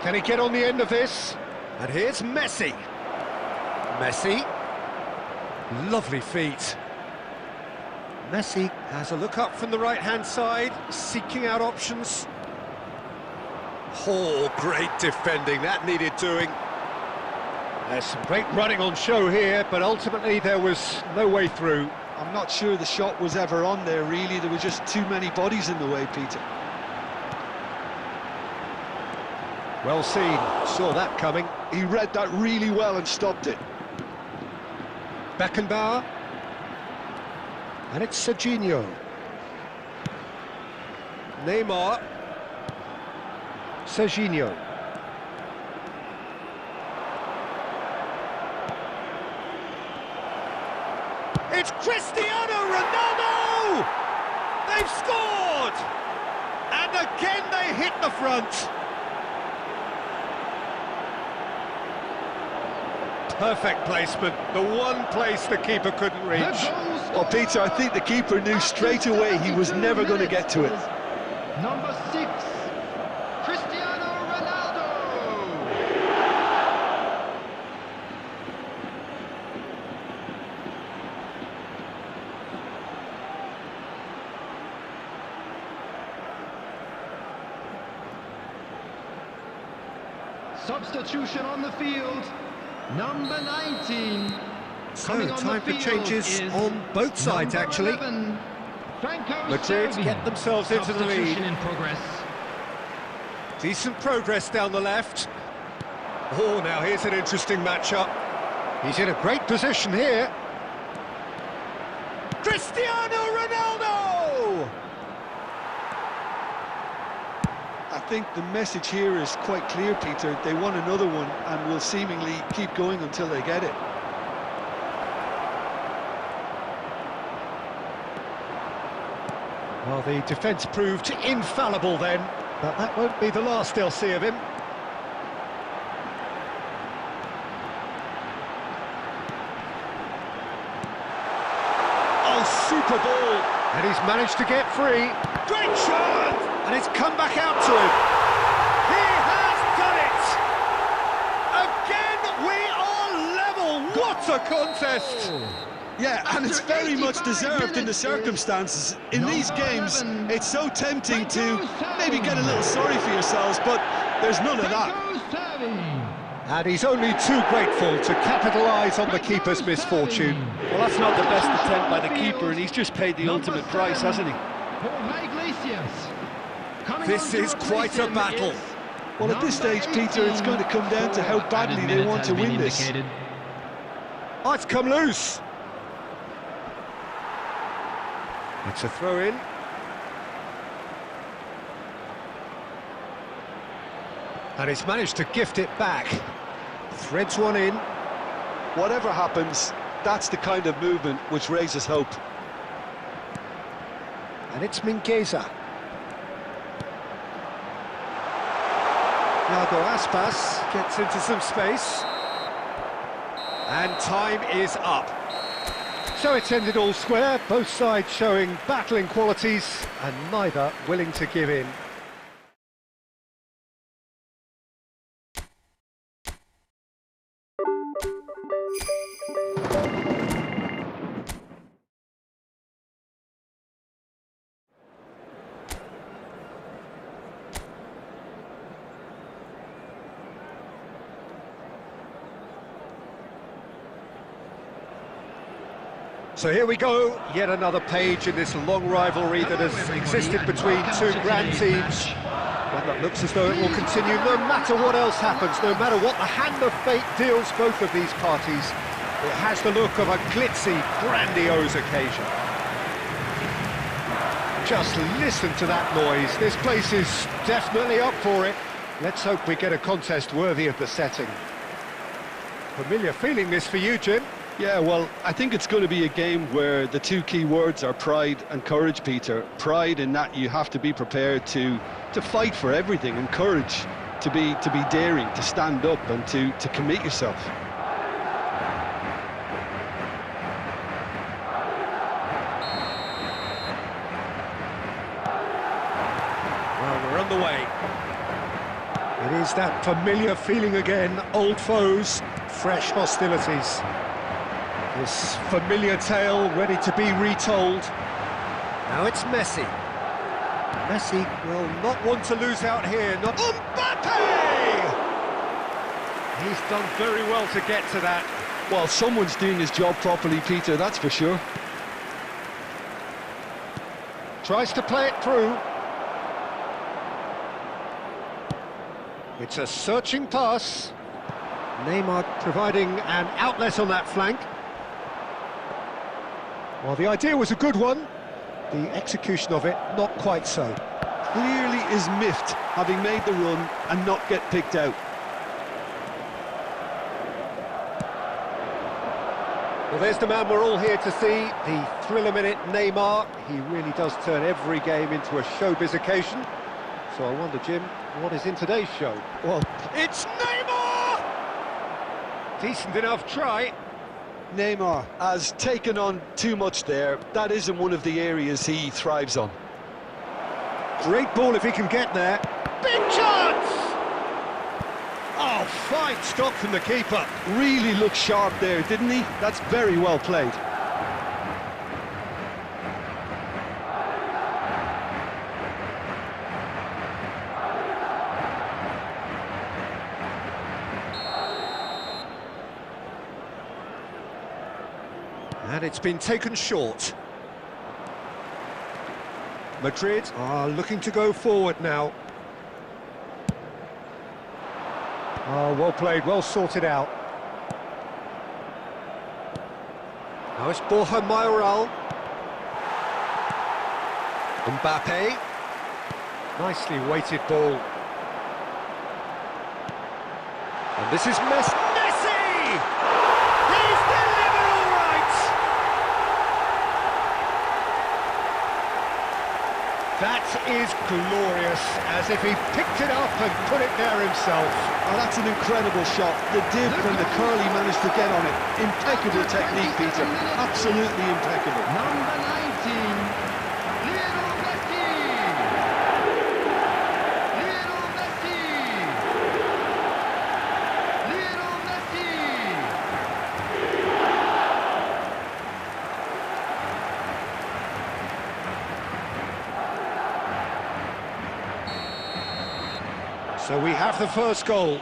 A: Can he get on the end of this? And here's Messi. Messi. Lovely feet. Messi has a look up from the right-hand side, seeking out options. Oh, great defending, that needed doing. There's some great running on show here, but ultimately there was no way through.
B: I'm not sure the shot was ever on there, really. There were just too many bodies in the way, Peter.
A: Well seen, saw that coming.
B: He read that really well and stopped it.
A: Beckenbauer. And it's Serginho. Neymar. Serginho. It's Cristiano Ronaldo! They've scored! And again they hit the front. Perfect placement, the one place the keeper couldn't reach.
B: Well, Peter, I think the keeper knew straight away he was never going to get to it.
C: Number 6, Cristiano Ronaldo. Substitution on the field. Number 19.
A: So, time for changes on both sides, actually. Madrid get themselves into the lead.
C: In progress.
A: Decent progress down the left. Oh, now here's an interesting matchup. He's in a great position here. Cristiano Ronaldo!
B: I think the message here is quite clear, Peter. They want another one and will seemingly keep going until they get it.
A: Well, the defence proved infallible then, but that won't be the last they'll see of him. Oh, super ball! And he's managed to get free. Great shot! And it's come back out to him. He has done it! Again, we are level! What a contest!
B: Yeah, and it's very much deserved in the circumstances. In these games, it's so tempting to maybe get a little sorry for yourselves, but there's none of that.
A: And he's only too grateful to capitalise on the keeper's misfortune.
E: Well, that's not the best attempt by the keeper, and he's just paid the ultimate price, hasn't he?
A: This is quite a battle.
B: Well, at this stage, Peter, it's going to come down to how badly they want to win this.
A: Oh, it's come loose. It's a throw-in. And he's managed to gift it back. Threads one in.
B: Whatever happens, that's the kind of movement which raises hope.
A: And it's Mingueza. Iago Aspas gets into some space. And time is up. So it's ended all square, both sides showing battling qualities and neither willing to give in. So here we go, yet another page in this long rivalry that has existed between two grand teams. Well, that looks as though it will continue no matter what else happens, no matter what the hand of fate deals both of these parties. It has the look of a glitzy, grandiose occasion. Just listen to that noise. This place is definitely up for it. Let's hope we get a contest worthy of the setting. Familiar feeling this for you, Jim?
B: Yeah, well, I think it's going to be a game where the two key words are pride and courage, Peter. Pride in that you have to be prepared to fight for everything, and courage to be daring, to stand up and to commit yourself.
A: Well, we're underway. It is that familiar feeling again, old foes, fresh hostilities. This familiar tale ready to be retold. Now it's Messi. Messi will not want to lose out here. Not Mbappe! He's done very well to get to that.
B: Well, someone's doing his job properly, Peter, that's for sure.
A: Tries to play it through. It's a searching pass. Neymar providing an outlet on that flank. Well, the idea was a good one. The execution of it, not quite so.
B: Clearly is miffed, having made the run and not get picked out.
A: Well, there's the man we're all here to see, the thriller-minute Neymar. He really does turn every game into a showbiz occasion. So I wonder, Jim, what is in today's show? Well, it's Neymar! Decent enough try.
B: Neymar has taken on too much there. That isn't one of the areas he thrives on.
A: Great ball if he can get there. Big chance! Oh, fine stop from the keeper.
B: Really looked sharp there, didn't he? That's very well played.
A: And it's been taken short. Madrid are looking to go forward now. Oh, well played, well sorted out. Now it's Borja Mayoral. Mbappe. Nicely weighted ball. And this is Messi! He's delivered all right! That is glorious, as if he picked it up and put it there himself.
B: Oh, that's an incredible shot. The dip and the curl he managed to get on it. Impeccable technique, Peter. Absolutely impeccable.
C: Number 19, Lionel Messi! Lionel Messi! Lionel Messi!
A: So we have the first goal.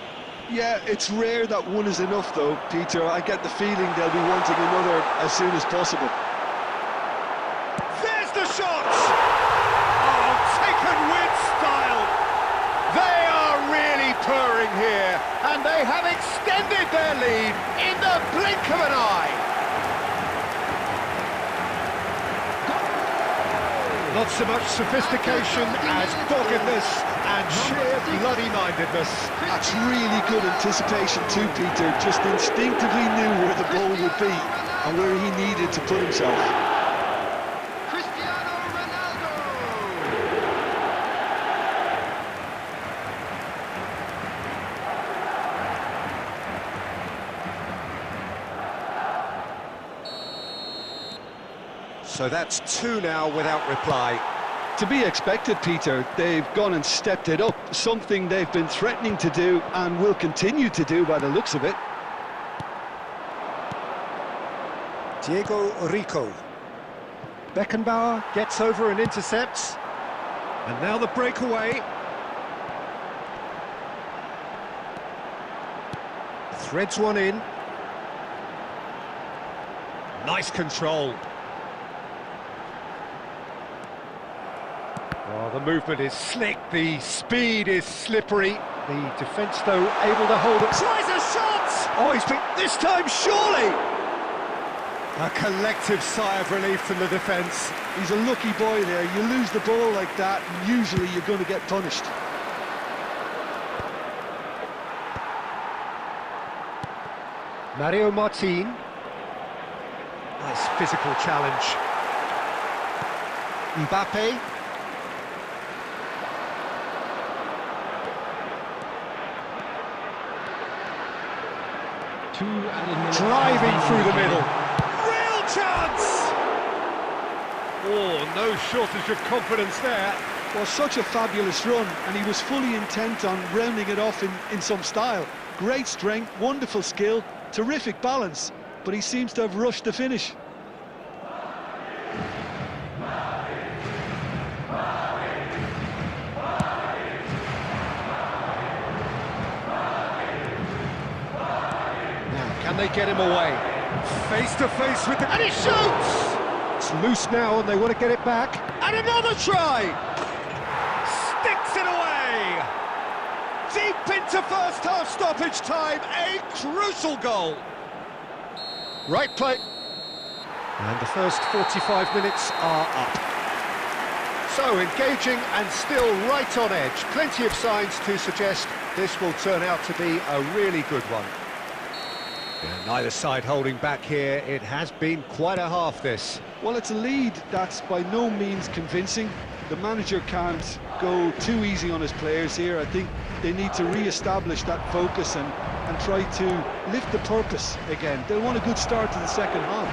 B: Yeah, it's rare that one is enough, though, Peter. I get the feeling they'll be wanting another as soon as possible.
A: There's the shot! Oh, taken with style! They are really purring here, and they have extended their lead in the blink of an eye. Not so much sophistication as doggedness and sheer bloody-mindedness.
B: That's really good anticipation too, Peter. Just instinctively knew where the ball would be and where he needed to put himself.
C: Cristiano Ronaldo!
A: So that's two now without reply.
B: To be expected, Peter. They've gone and stepped it up, something they've been threatening to do and will continue to do by the looks of it.
A: Diego Rico. Beckenbauer gets over and intercepts. And now the breakaway. Threads one in. Nice control. Well, the movement is slick, the speed is slippery. The defence, though, able to hold it. Tries a shot! Oh, he's been this time, surely! A collective sigh of relief from the defence.
B: He's a lucky boy there. You lose the ball like that, and usually you're going to get punished.
A: Mario Martin. Nice physical challenge. Mbappe. Driving through the middle. Real chance! Oh, no shortage of confidence there.
B: Well, such a fabulous run, and he was fully intent on rounding it off in some style. Great strength, wonderful skill, terrific balance, but he seems to have rushed the finish.
A: Can they get him away? Face to face with the... And he shoots! It's loose now and they want to get it back. And another try! Sticks it away! Deep into first half stoppage time, a crucial goal. Right play. And the first 45 minutes are up. So engaging and still right on edge. Plenty of signs to suggest this will turn out to be a really good one. Yeah, neither side holding back here. It has been quite a half, this.
B: Well, it's a lead that's by no means convincing. The manager can't go too easy on his players here. I think they need to re-establish that focus and try to lift the purpose again. They want a good start to the second half.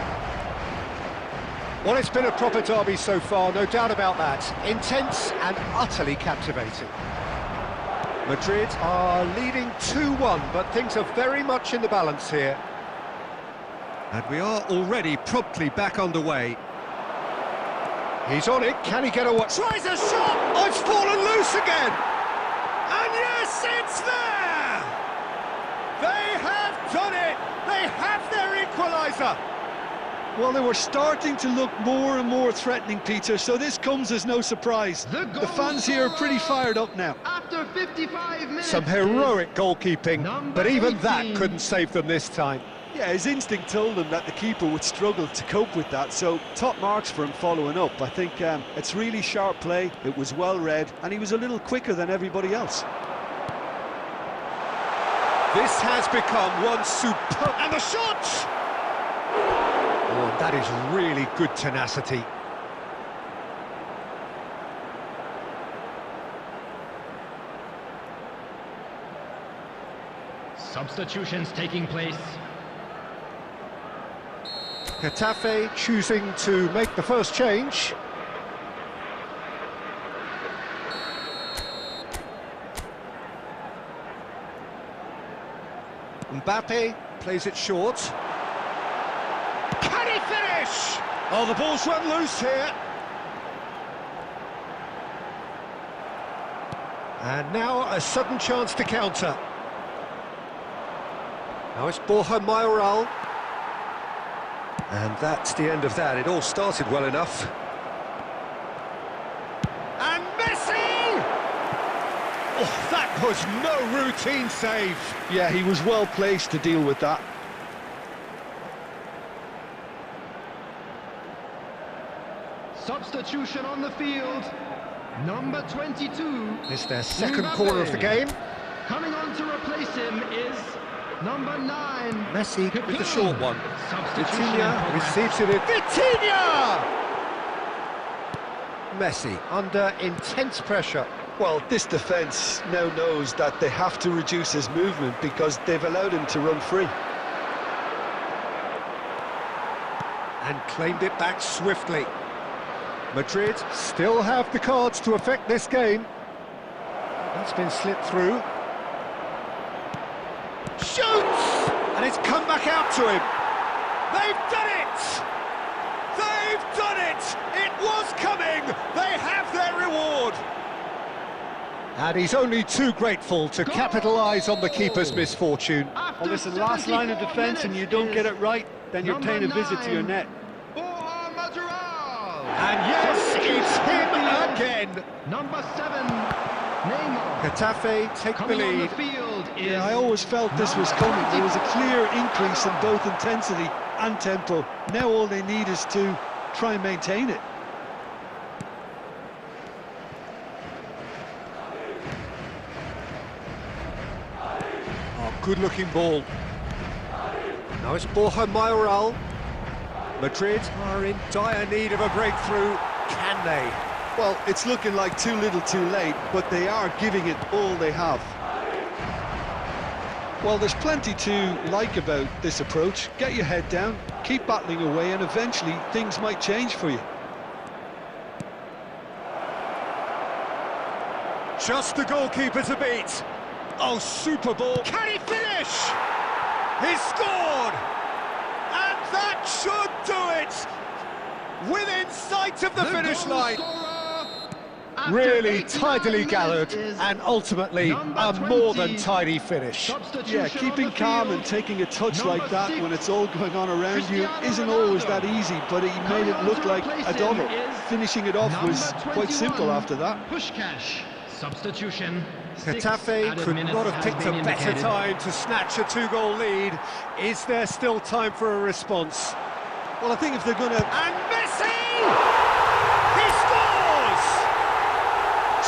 A: Well, it's been a proper derby so far, no doubt about that. Intense and utterly captivating. Madrid are leading 2-1, but things are very much in the balance here. And we are already promptly back underway. He's on it, can he get away? Tries a shot! Oh, it's fallen loose again! And yes, it's there! They have done it! They have their equaliser!
B: Well, they were starting to look more and more threatening, Peter, so this comes as no surprise. The fans here are pretty fired up now.
C: After 55 minutes.
A: Some heroic goalkeeping, but even that couldn't save them this time.
B: Yeah, his instinct told him that the keeper would struggle to cope with that, so top marks for him following up. I think it's really sharp play, it was well read, and he was a little quicker than everybody else.
A: This has become one superb... And the shot! Oh, that is really good tenacity.
C: Substitutions taking place.
A: Getafe choosing to make the first change. Mbappe plays it short. Can he finish? Oh, the ball's run loose here. And now a sudden chance to counter. Now it's Borja Mayoral. And that's the end of that. It all started well enough. And Messi! Oh, that was no routine save.
B: Yeah, he was well placed to deal with that.
C: Substitution on the field. Number 22.
A: It's their second corner of the game.
C: Coming on to replace him is number 9.
A: Messi with the short one.
C: Vitinha
A: receives it in. Vitinha! Messi under intense pressure.
B: Well, this defence now knows that they have to reduce his movement because they've allowed him to run free.
A: And claimed it back swiftly. Madrid still have the cards to affect this game. That's been slipped through. Shoots! And it's come back out to him. They've done it! They've done it! It was coming! They have their reward! And he's only too grateful to capitalise on the keeper's misfortune.
B: Well, listen, last line of defence and you don't get it right, then you're paying a visit to your net.
C: Borja Mayoral.
A: And yes, it's him again.
C: Number 7, Neymar.
A: Getafe take the
C: Coming on the
A: lead.
C: field is
B: Yeah, I always felt this was coming. There was a clear increase in both intensity and tempo. Now all they need is to try and maintain it.
A: Oh, good-looking ball. Now it's Borja Mayoral. Madrid are in dire need of a breakthrough. Can they?
B: Well, it's looking like too little too late, but they are giving it all they have. Well, there's plenty to like about this approach. Get your head down, keep battling away, and eventually things might change for you.
A: Just the goalkeeper to beat. Oh, super ball. Can he finish? He's scored! And that should do it! Within sight of the finish line. Really tidily gathered, and ultimately a more than tidy finish.
B: Yeah, keeping calm and taking a touch like that when it's all going on around you isn't always that easy, but he made it look like a double. Finishing it off was quite simple after that.
C: Pushkash. Substitution.
A: Getafe could not have picked a better time to snatch a 2-goal lead. Is there still time for a response?
B: Well, I think if they're going to...
A: And Messi! He scores!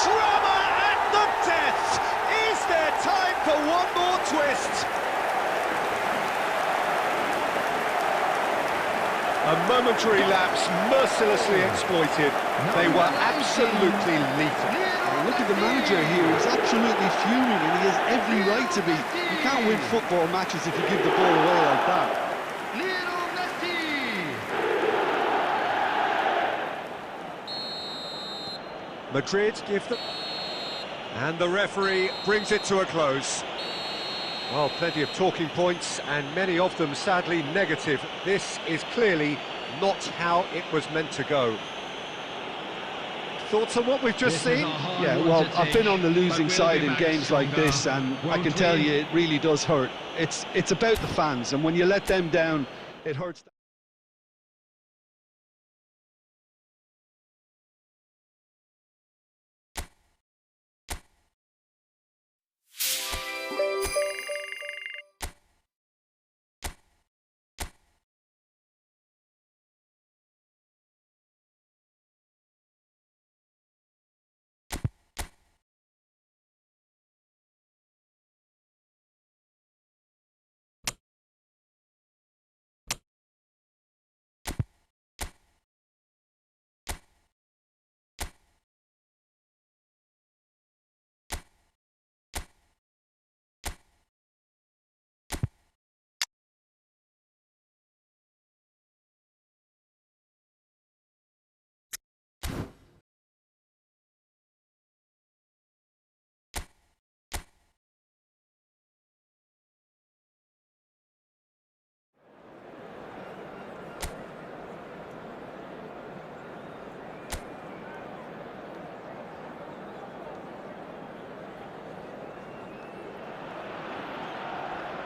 A: Drama at the death! Is there time for one more twist? A momentary lapse mercilessly exploited. They were absolutely lethal.
B: Look at the manager here, he's absolutely fuming and he has every right to be. You can't win football matches if you give the ball away like that.
A: Madrid give them... And the referee brings it to a close. Well, plenty of talking points, and many of them sadly negative. This is clearly not how it was meant to go. Thoughts on what we've just seen?
B: Yeah, well, I've been on the losing side in games like this, and I can tell you it really does hurt. It's about the fans, and when you let them down, it hurts.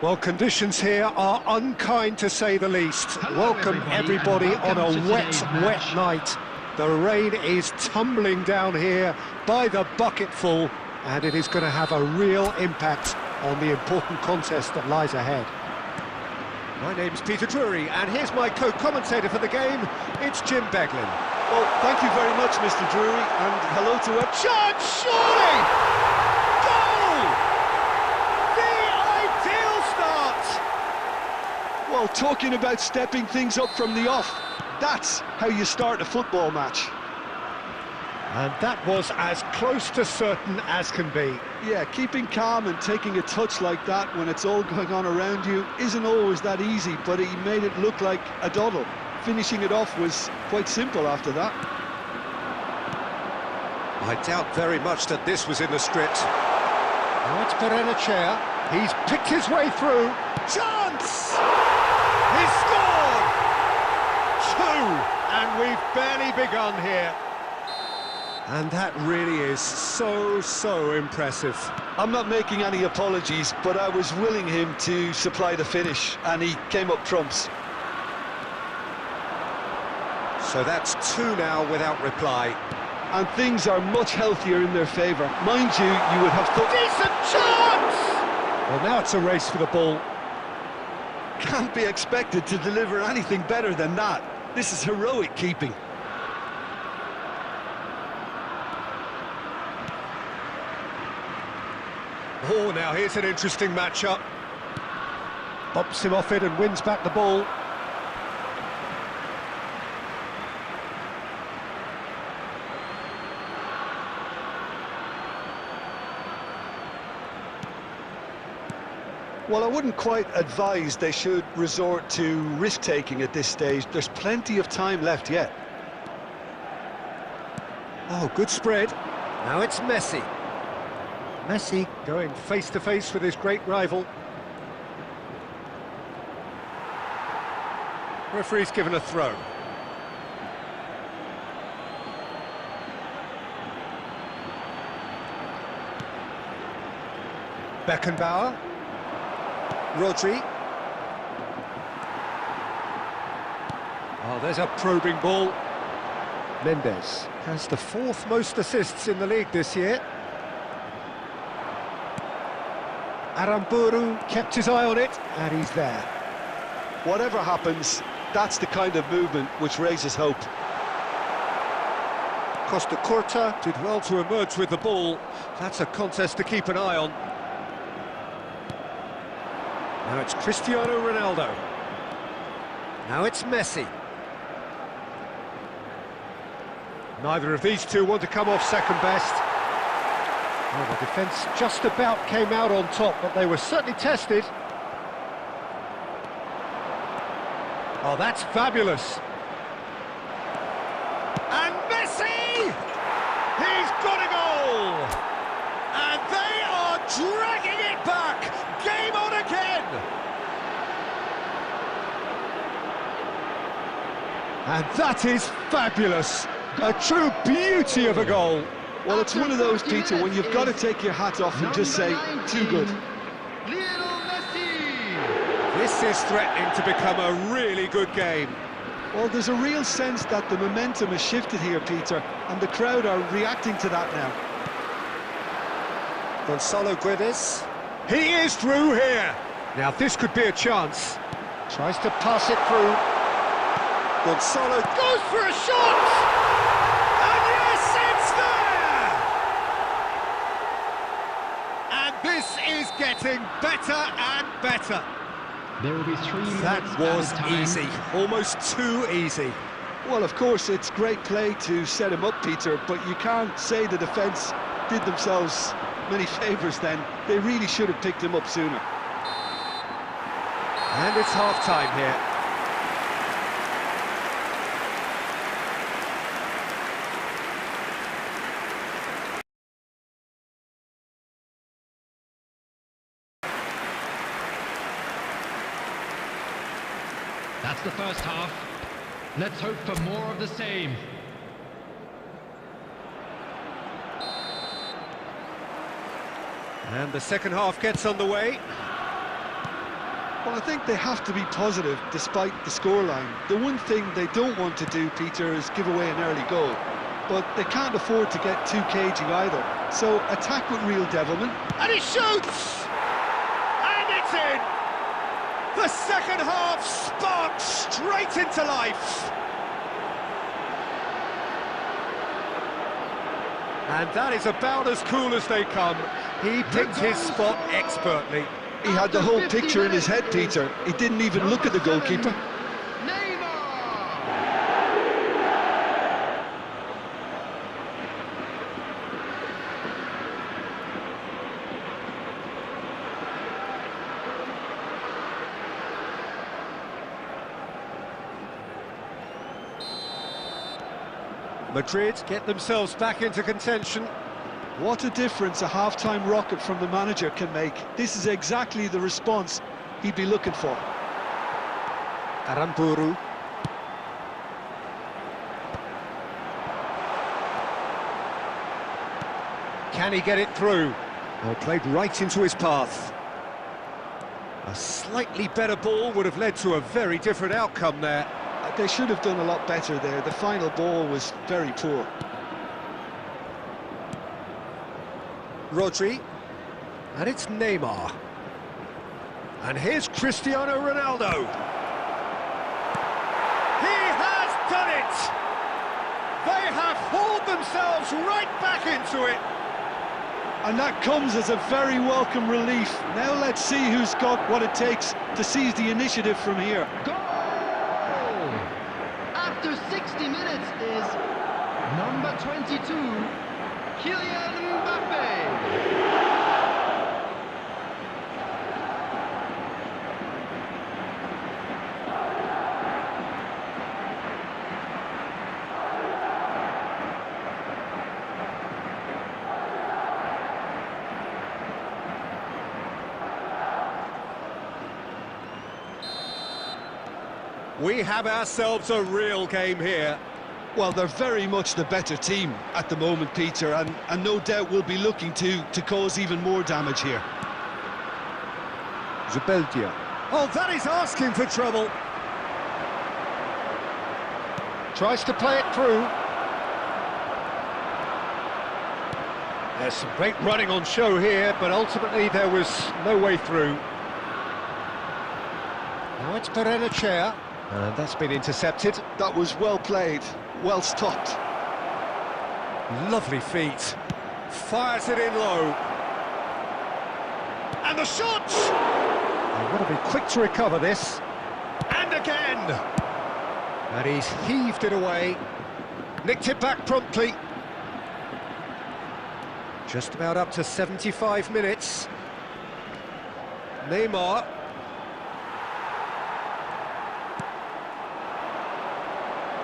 A: Well, conditions here are unkind to say the least. Welcome everybody on a wet night. The rain is tumbling down here by the bucketful, and it is going to have a real impact on the important contest that lies ahead. My name's Peter Drury, and here's my co-commentator for the game. It's Jim Beglin.
B: Well, thank you very much, Mr. Drury, and hello to a
A: chance, surely!
B: Well, talking about stepping things up from the off, that's how you start a football match.
A: And that was as close to certain as can be.
B: Yeah, keeping calm and taking a touch like that when it's all going on around you isn't always that easy, but he made it look like a doddle. Finishing it off was quite simple after that.
A: I doubt very much that this was in the script. Right, Perenachea. He's picked his way through. Chance! He's scored! 2, and we've barely begun here. And that really is so impressive.
B: I'm not making any apologies, but I was willing him to supply the finish, and he came up trumps.
A: So that's 2 now without reply.
B: and things are much healthier in their favour. Mind you, you would have thought...
A: Decent chance! Well, now it's a race for the ball.
B: Can't be expected to deliver anything better than that. This is heroic keeping.
A: Oh, now here's an interesting matchup. Bumps him off it and wins back the ball.
B: Well, I wouldn't quite advise they should resort to risk-taking at this stage. There's plenty of time left yet.
A: Oh, good spread. Now it's Messi. Messi going face-to-face with his great rival. Referee's given a throw. Beckenbauer. Rodri. Oh, there's a probing ball. Mendes has the 4th most assists in the league this year. Aramburu kept his eye on it, and he's there.
B: Whatever happens, that's the kind of movement which raises hope.
A: Costa Curta did well to emerge with the ball. That's a contest to keep an eye on. Now it's Cristiano Ronaldo. Now it's Messi. Neither of these two want to come off second best. Well, the defence just about came out on top, but they were certainly tested. Oh, that's fabulous. And Messi! He's got a goal! And they are dragging it back! Game on again! And that is fabulous! A true beauty of a goal!
B: Well, it's one of those, Peter, when you've got to take your hat off and just say, too good.
A: This is threatening to become a really good game.
B: Well, there's a real sense that the momentum has shifted here, Peter, and the crowd are reacting to that now.
A: Gonzalo Guedes. He is through here. Now, this could be a chance. Tries to pass it through. Gonzalo goes for a shot! And yes, it's there! And this is getting better and better.
C: There will be 3 minutes.
A: That was easy, almost too easy.
B: Well, of course, it's great play to set him up, Peter, but you can't say the defence did themselves many favours then. They really should have picked him up sooner.
A: And it's half-time here.
C: That's the first half. Let's hope for more of the same.
A: And the second half gets underway.
B: Well, I think they have to be positive despite the scoreline. The one thing they don't want to do, Peter, is give away an early goal. But they can't afford to get too cagey either. So attack with real devilment.
A: And he shoots! And it's in! The second half sparks straight into life. And that is about as cool as they come. He picked his spot expertly.
B: He had the whole picture in his head, Peter. He didn't even look at the goalkeeper.
A: Madrid get themselves back into contention.
B: What a difference a half-time rocket from the manager can make. This is exactly the response he'd be looking for.
A: Aramburu. Can he get it through? Oh, played right into his path. A slightly better ball would have led to a very different outcome there.
B: They should have done a lot better there. The final ball was very poor.
A: Rodri, and it's Neymar. And here's Cristiano Ronaldo. He has done it! They have hauled themselves right back into it.
B: And that comes as a very welcome relief. Now let's see who's got what it takes to seize the initiative from here.
C: Goal! After 60 minutes is number 22, Kylian Mbappe.
A: We have ourselves a real game here.
B: Well, they're very much the better team at the moment, Peter, and no doubt will be looking to cause even more damage here.
A: Zubeldia. Oh, that is asking for trouble. Tries to play it through. There's some great running on show here, but ultimately there was no way through. Now it's Perenachea. And that's been intercepted.
B: That was well played, well stopped.
A: Lovely feet. Fires it in low. And the shot! They've got to be quick to recover this. And again! And he's heaved it away. Nicked it back promptly. Just about up to 75 minutes. Neymar.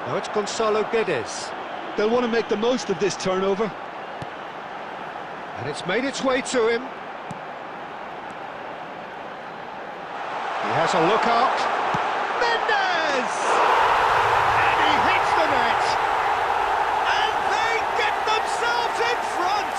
A: Now it's Gonzalo Guedes.
B: They'll want to make the most of this turnover.
A: And it's made its way to him. He has a look up. Mendes! And he hits the net. And they get themselves in front.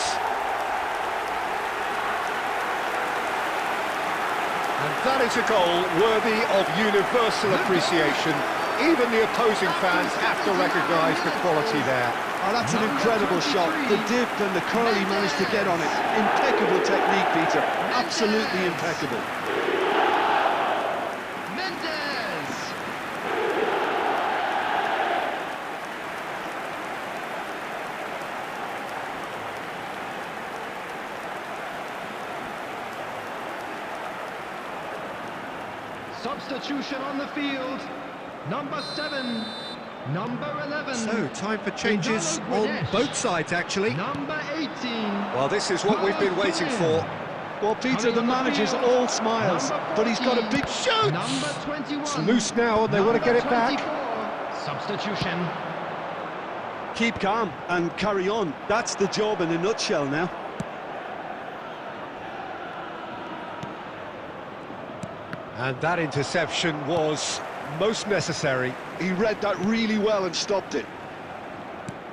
A: And that is a goal worthy of universal appreciation. Even the opposing fans have to recognise the quality there.
B: Oh, that's an incredible shot. The dip and the curl he managed to get on it. Impeccable technique, Peter. Absolutely impeccable.
C: Mendes! Substitution on the field. Number 7, number 11.
A: So, time for changes on both sides, actually.
C: Number 18.
A: Well, this is what we've been waiting for.
B: Well, Peter, the manager's all smiles, but he's got a big shoot.
C: Number 21.
A: It's loose now, and they want to get it back.
C: Substitution.
B: Keep calm and carry on. That's the job in a nutshell now.
A: And that interception was most necessary.
B: He read that really well and stopped it.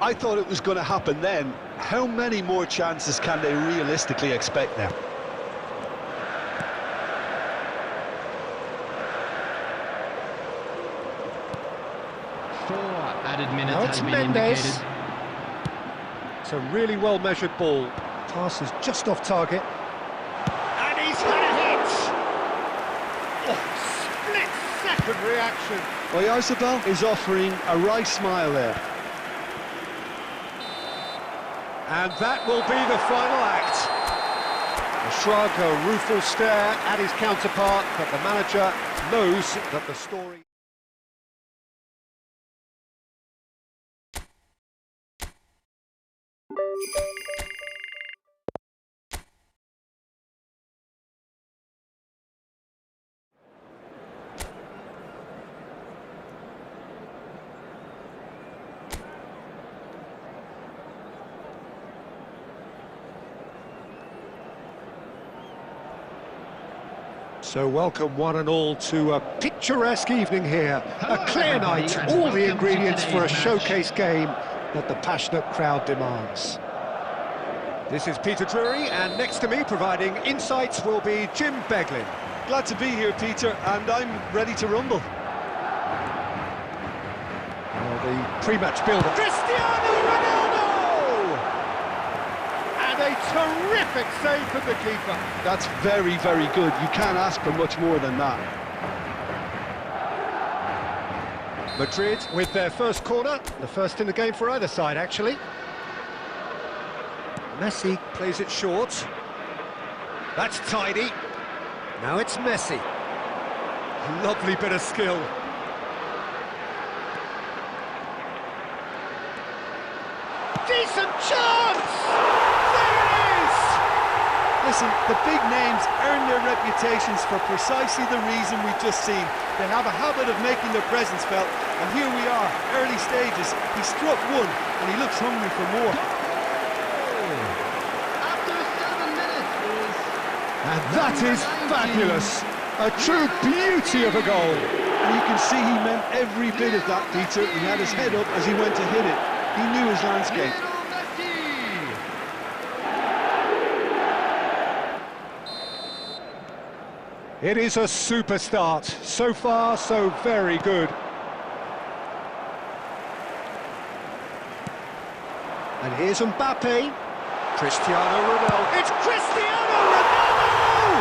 B: I thought it was going to happen then. How many more chances can they realistically expect now?
C: Four added minutes
A: Now
C: has
A: it's
C: been
A: Mendes.
C: indicated.
A: It's a really well-measured ball. Pass is just off target. And he's had a hit! Oh, split-second reaction.
B: Oyarzabal is offering a right smile there.
A: And that will be the final act. A shrug, a rueful stare at his counterpart, but the manager knows that the story... So welcome one and all to a picturesque evening here. A clear night, all the ingredients for a showcase game that the passionate crowd demands. This is Peter Drury, and next to me providing insights will be Jim Beglin.
B: Glad to be here, Peter, and I'm ready to rumble.
A: The pre-match build-up. Cristiano Ronaldo! And a terrific save from the keeper.
B: That's very, very good. You can't ask for much more than that.
A: Madrid with their first corner, the first in the game for either side, actually. Messi plays it short. That's tidy. Now it's Messi. Lovely bit of skill. Decent chance! There it is!
B: Listen, the big names earn their reputations for precisely the reason we've just seen. They have a habit of making their presence felt, and here we are, early stages. He struck one, and he looks hungry for more.
C: After 7 minutes is...
A: And that is fabulous! A true beauty of a goal!
B: And you can see he meant every bit of that, Peter. He had his head up as he went to hit it. He knew his landscape.
A: It is a super start. So far, so very good. And here's Mbappe. Cristiano Ronaldo. It's Cristiano Ronaldo!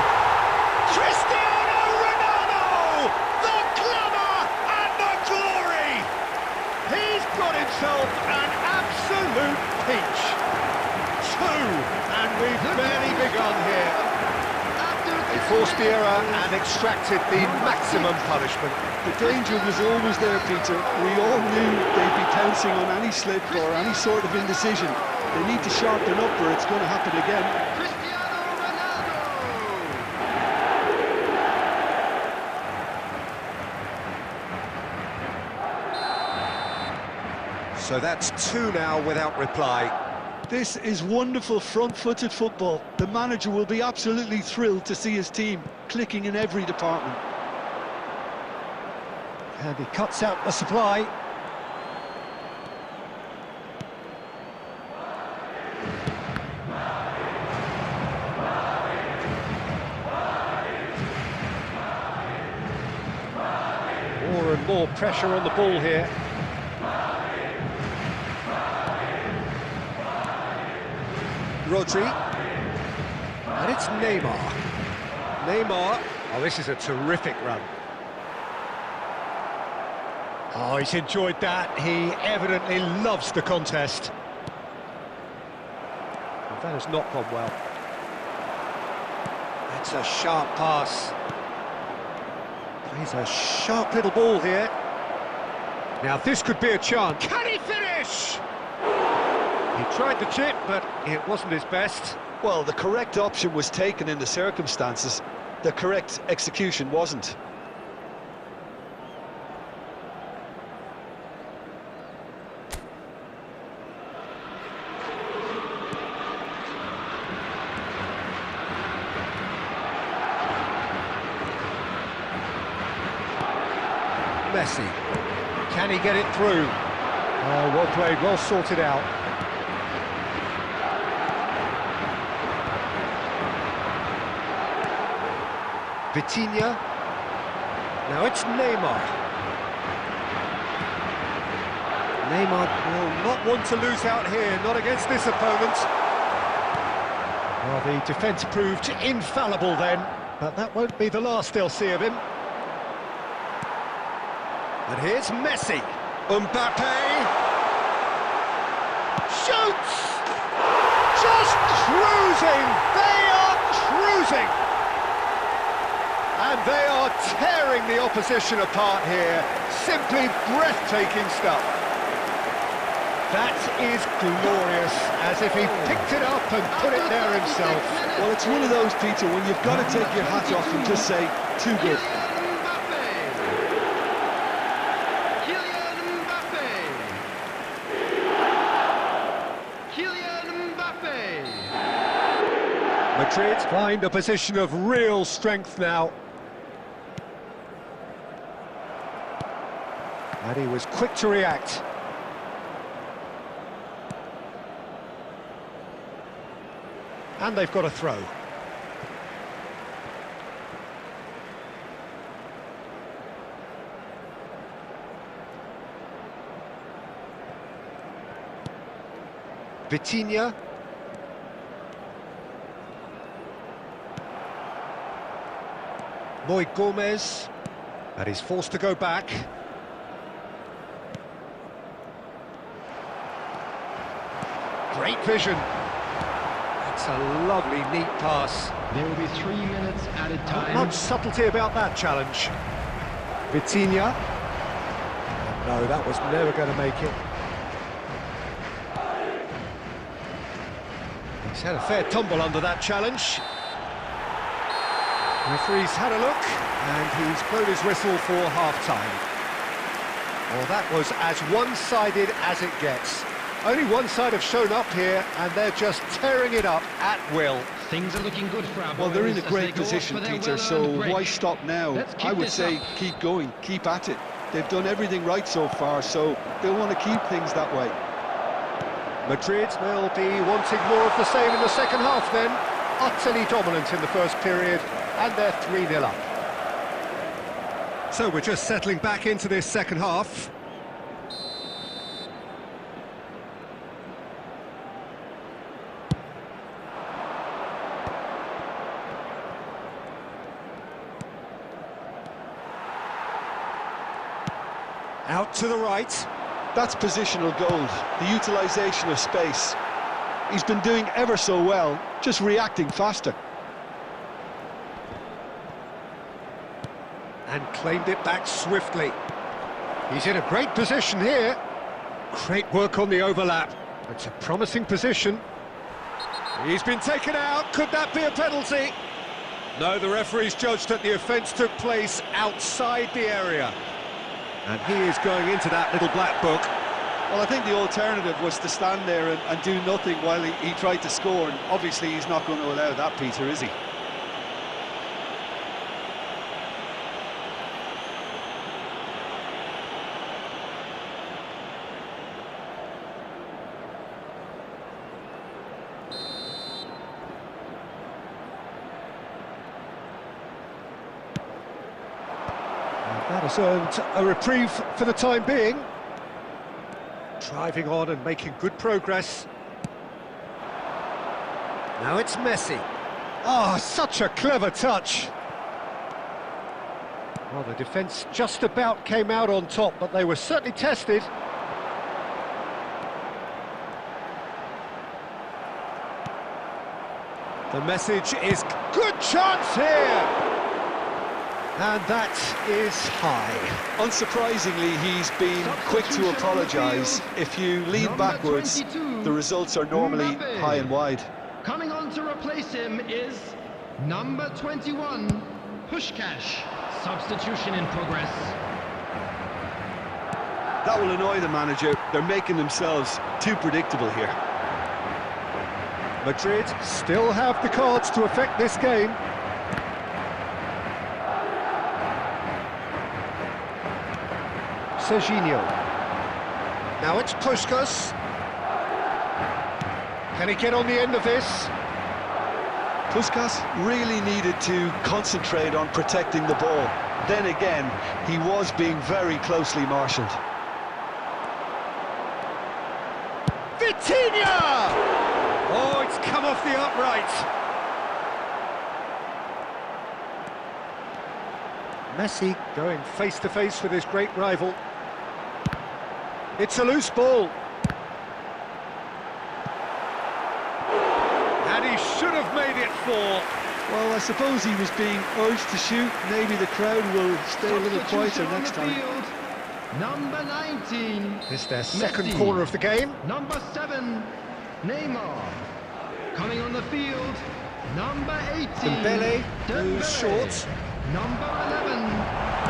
A: Cristiano Ronaldo! The glamour and the glory! He's got himself an absolute peach. 2, and we've barely begun here. They forced the error and extracted the maximum punishment.
B: The danger was always there, Peter. We all knew they'd be pouncing on any slip or any sort of indecision. They need to sharpen up or it's going to happen again.
A: So that's 2 now without reply.
B: This is wonderful front-footed football. The manager will be absolutely thrilled to see his team clicking in every department.
A: And he cuts out the supply. More and more pressure on the ball here. Rodri, and it's Neymar. Neymar, oh, this is a terrific run. Oh, he's enjoyed that. He evidently loves the contest. Well, that has not gone well. That's a sharp pass. Plays a sharp little ball here. Now this could be a chance. Can he finish? He tried the chip, but it wasn't his best.
B: Well, the correct option was taken in the circumstances. The correct execution wasn't.
A: Messi. Can he get it through? Oh, well played, well sorted out. Vitinha. Now it's Neymar. Neymar will not want to lose out here, not against this opponent. Well, the defence proved infallible then, but that won't be the last they'll see of him. And here's Messi. Mbappe. Shoots! Just cruising! They are cruising! And they are tearing the opposition apart here. Simply breathtaking stuff. That is glorious, as if he picked it up and put it there himself.
B: Well, it's one of those, Peter, when you've got to take your hat off and just say, too good.
A: Madrid find a position of real strength now. And he was quick to react. And they've got a throw. Vitinha. Boy Gomez, and he's forced to go back. Great vision. It's a lovely, neat pass.
C: There will be 3 minutes added time.
A: Not much subtlety about that challenge. Vitinha. No, that was never going to make it. He's had a fair tumble under that challenge. Referee's had a look, and he's blown his whistle for half-time. Well, that was as one-sided as it gets. Only one side have shown up here, and they're just tearing it up at will.
C: Things are looking good for our boys.
B: Well, they're in a
C: as
B: great
C: they go
B: position,
C: for their
B: Peter,
C: well-earned
B: so
C: break.
B: why stop now?
C: Let's keep
B: I would
C: this
B: say
C: up.
B: keep going, keep at it. They've done everything right so far, so they'll want to keep things that way.
A: Madrid will be wanting more of the same in the second half then. Utterly dominant in the first period, and they're 3-0 up. So we're just settling back into this second half. Out to the right.
B: That's positional gold, the utilisation of space. He's been doing ever so well, just reacting faster.
A: And claimed it back swiftly. He's in a great position here. Great work on the overlap. It's a promising position. He's been taken out. Could that be a penalty? No, the referee's judged that the offence took place outside the area. And he is going into that little black book.
B: Well, I think the alternative was to stand there and do nothing while he tried to score, and obviously he's not going to allow that, Peter, is he?
A: That has earned a reprieve for the time being. Driving on and making good progress. Now it's Messi. Oh, such a clever touch. Well, the defence just about came out on top, but they were certainly tested. The message is good chance here. And that is high.
B: Unsurprisingly, he's been quick to apologise. If you lean backwards, the results are normally high and wide.
C: Coming on to replace him is number 21, Pushkash. Substitution in progress.
B: That will annoy the manager. They're making themselves too predictable here.
A: Madrid still have the cards to affect this game. Serginho. Now it's Puskás. Can he get on the end of this?
B: Puskás really needed to concentrate on protecting the ball. Then again, he was being very closely marshalled.
A: Vitinha! Oh, it's come off the upright. Messi going face-to-face with his great rival. It's a loose ball. And he should have made it 4.
B: Well, I suppose he was being urged to shoot. Maybe the crowd will stay a little quieter next time.
C: Number 19.
A: It's their second
C: Messi.
A: corner of the game.
C: Number 7, Neymar. Coming on the field, number 18.
A: Dembele, who's short.
C: Number 11.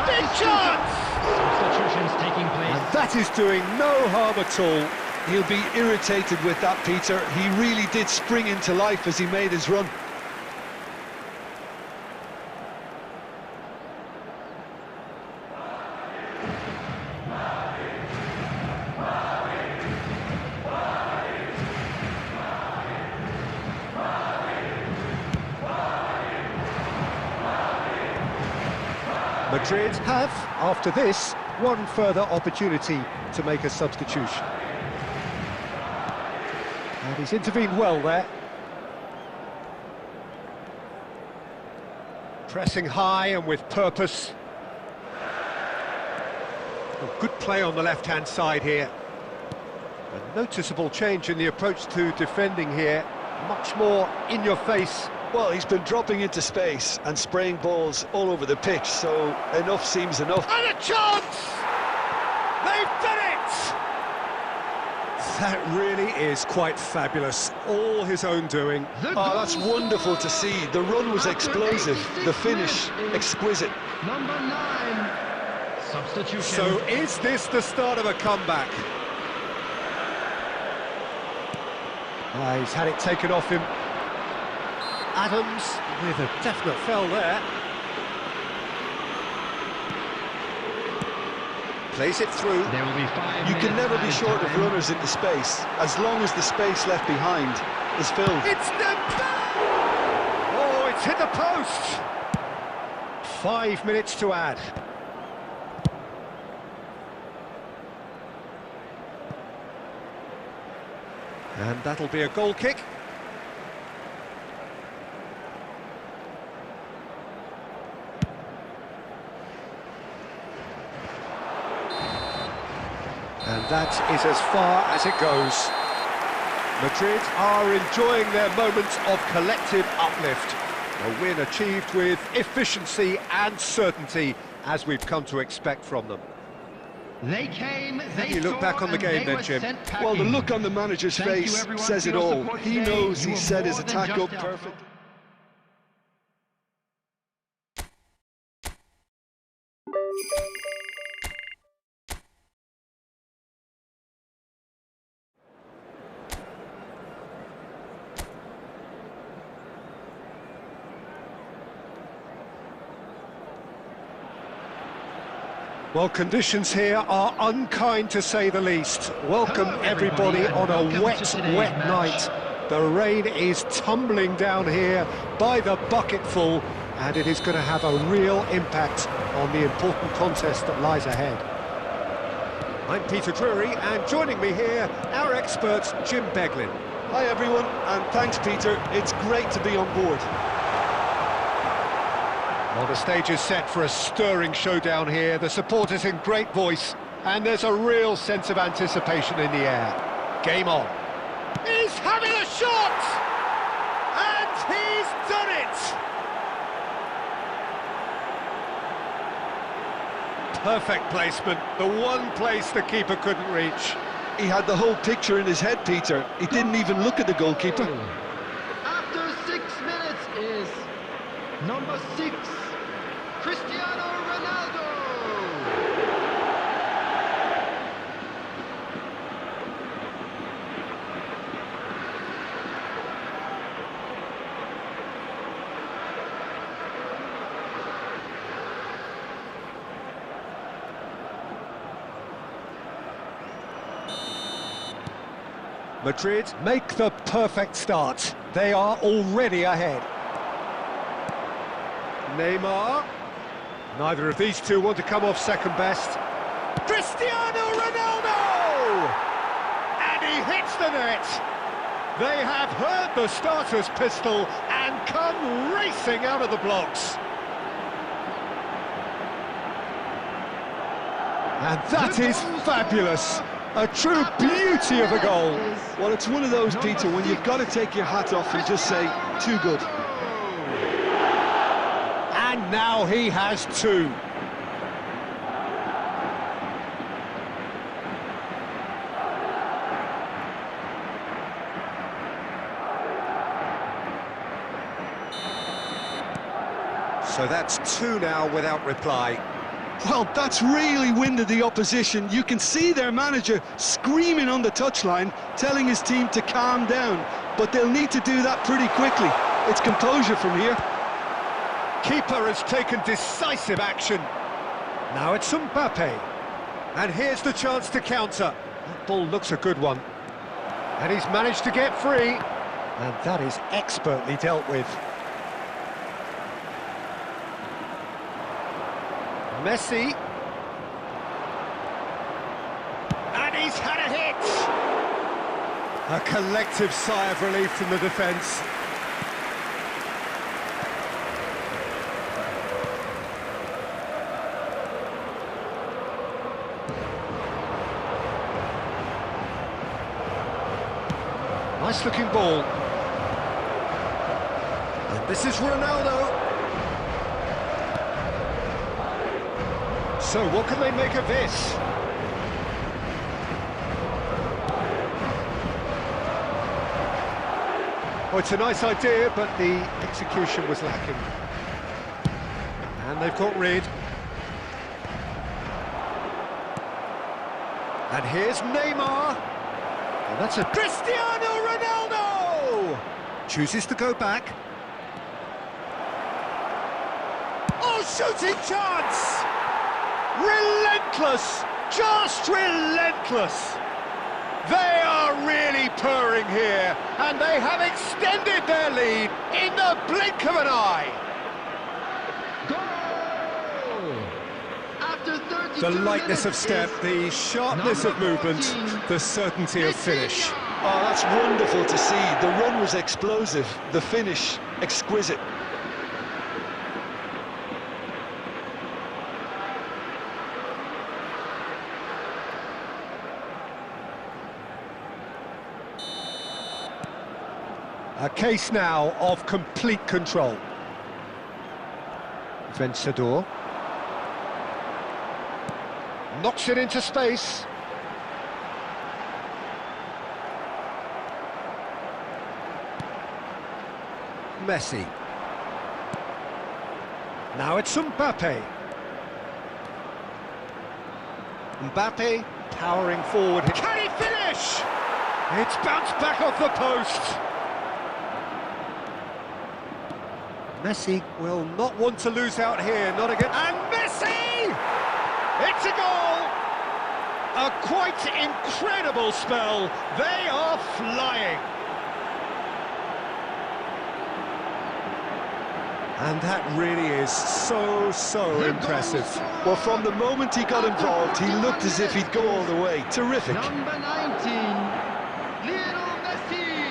A: Big chance!
C: Substitutions taking place.
A: And that is doing no harm at all.
B: He'll be irritated with that, Peter. He really did spring into life as he made his run.
A: Madrid have, after this, one further opportunity to make a substitution. And he's intervened well there. Pressing high and with purpose. Oh, good play on the left-hand side here. A noticeable change in the approach to defending here. Much more in your face.
B: Well, he's been dropping into space and spraying balls all over the pitch, so enough seems enough.
A: And a chance! They've done it! That really is quite fabulous. All his own doing.
B: Oh, that's wonderful to see. The run was explosive, the finish exquisite.
C: Number 9, substitution.
A: So is this the start of a comeback? He's had it taken off him. Adams with a definite foul there. Plays it through.
C: There will be 5
B: You can
C: minutes
B: never be
C: added
B: short of
C: time.
B: runners into space, as long as the space left behind is filled.
A: It's oh, it's hit the post. 5 minutes to add. And that'll be a goal kick. And that is as far as it goes. Madrid are enjoying their moments of collective uplift. A win achieved with efficiency and certainty, as we've come to expect from them.
C: They came, they
A: You look
C: saw,
A: back on the
C: and
A: game
C: they
A: then,
C: were
A: Jim.
C: sent
B: Well, the
C: packing.
B: look on the manager's
C: Thank you,
B: face
C: everyone,
B: says
C: for
B: it
C: your
B: all.
C: support
B: He
C: today.
B: knows
C: You
B: he
C: were
B: set his
C: more than
B: attack
C: just
B: up
C: helpful.
B: perfect.
A: Well, conditions here are unkind to say the least. Welcome
C: Hello,
A: everybody
C: everybody,
A: on
C: and
A: a
C: welcome to today's
A: wet
C: match.
A: night. The rain is tumbling down here by the bucketful, and it is going to have a real impact on the important contest that lies ahead. I'm Peter Drury, and joining me here, our expert, Jim Beglin.
B: Hi everyone, and thanks Peter. It's great to be on board.
A: Well, the stage is set for a stirring showdown here. The supporters in great voice, and there's a real sense of anticipation in the air. Game on. He's having a shot! And he's done it! Perfect placement, the one place the keeper couldn't reach.
B: He had the whole picture in his head, Peter. He didn't even look at the goalkeeper.
C: After 6 minutes is number 6, Cristiano Ronaldo.
A: Madrid make the perfect start. They are already ahead. Neymar. Neither of these two want to come off second best. Cristiano Ronaldo! And he hits the net. They have heard the starter's pistol and come racing out of the blocks. And that is fabulous. A true beauty of a goal.
B: Well, it's one of those, Peter, when you've got to take your hat off and just say, too good.
A: And now he has two. So that's two now without reply.
B: Well, that's really winded the opposition. You can see their manager screaming on the touchline, telling his team to calm down. But they'll need to do that pretty quickly. It's composure from here.
A: Keeper has taken decisive action. Now it's Mbappe. And here's the chance to counter. That ball looks a good one. And he's managed to get free. And that is expertly dealt with. Messi. And he's had a hit. A collective sigh of relief from the defence. Nice looking ball. And this is Ronaldo. So what can they make of this? Oh, it's a nice idea, but the execution was lacking. And they've got rid. And here's Neymar. And that's a Cristiano Ronaldo! Chooses to go back. Oh, shooting chance! Relentless! Just relentless! They are really purring here, and they have extended their lead in the blink of an eye.
C: Goal! After 32
A: The lightness of
C: minutes
A: step,
C: is
A: the sharpness of
C: number
A: movement,
C: 14,
A: the certainty of finish.
B: Oh, that's wonderful to see. The run was explosive, the finish exquisite.
A: A case now of complete control. Vencedor. Knocks it into space. Messi. Now it's Mbappe. Mbappe powering forward. Can he finish? It's bounced back off the post. Messi will not want to lose out here, not again. And Messi! It's a goal! A quite incredible spell. They are flying. And that really is so impressive.
B: Well, from the moment he got involved, he looked as if he'd go all the way. Terrific.
C: Number 19, Lionel Messi.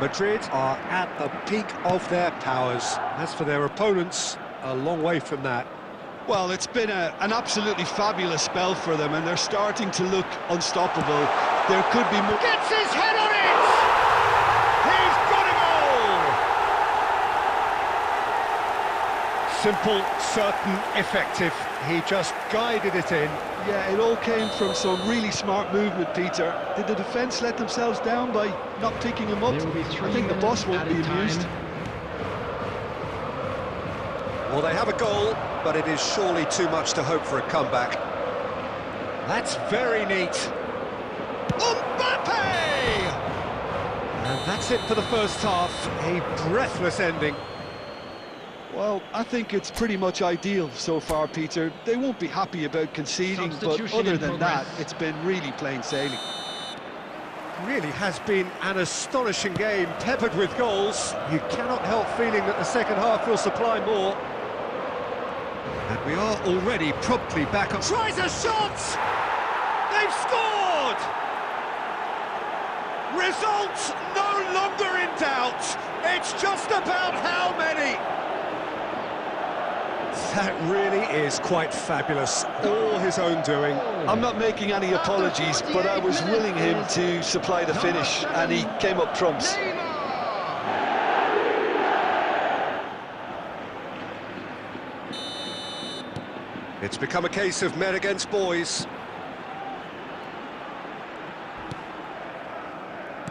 A: Madrid are at the peak of their powers. As for their opponents, a long way from that.
B: Well, it's been an absolutely fabulous spell for them, and they're starting to look unstoppable. There could be more.
A: Gets his head on it! He's got a goal! Simple, certain, effective. He just guided it in.
B: Yeah, it all came from some really smart movement, Peter. Did the defence let themselves down by not picking him up?
C: There will be
B: I think the boss won't be amused.
A: Well, they have a goal, but it is surely too much to hope for a comeback. That's very neat. Mbappe! And that's it for the first half. A breathless ending.
B: Well, I think it's pretty much ideal so far, Peter. They won't be happy about conceding, but
C: Substitution
B: other
C: in
B: than that,
C: progress.
B: it's been really plain sailing.
A: Really has been an astonishing game, peppered with goals. You cannot help feeling that the second half will supply more. And we are already promptly back on. Tries a shot! They've scored! Result no longer in doubt. It's just about how many. That really is quite fabulous. All his own doing.
B: I'm not making any apologies, but I was willing him to supply the finish, and he came up trumps.
A: It's become a case of men against boys.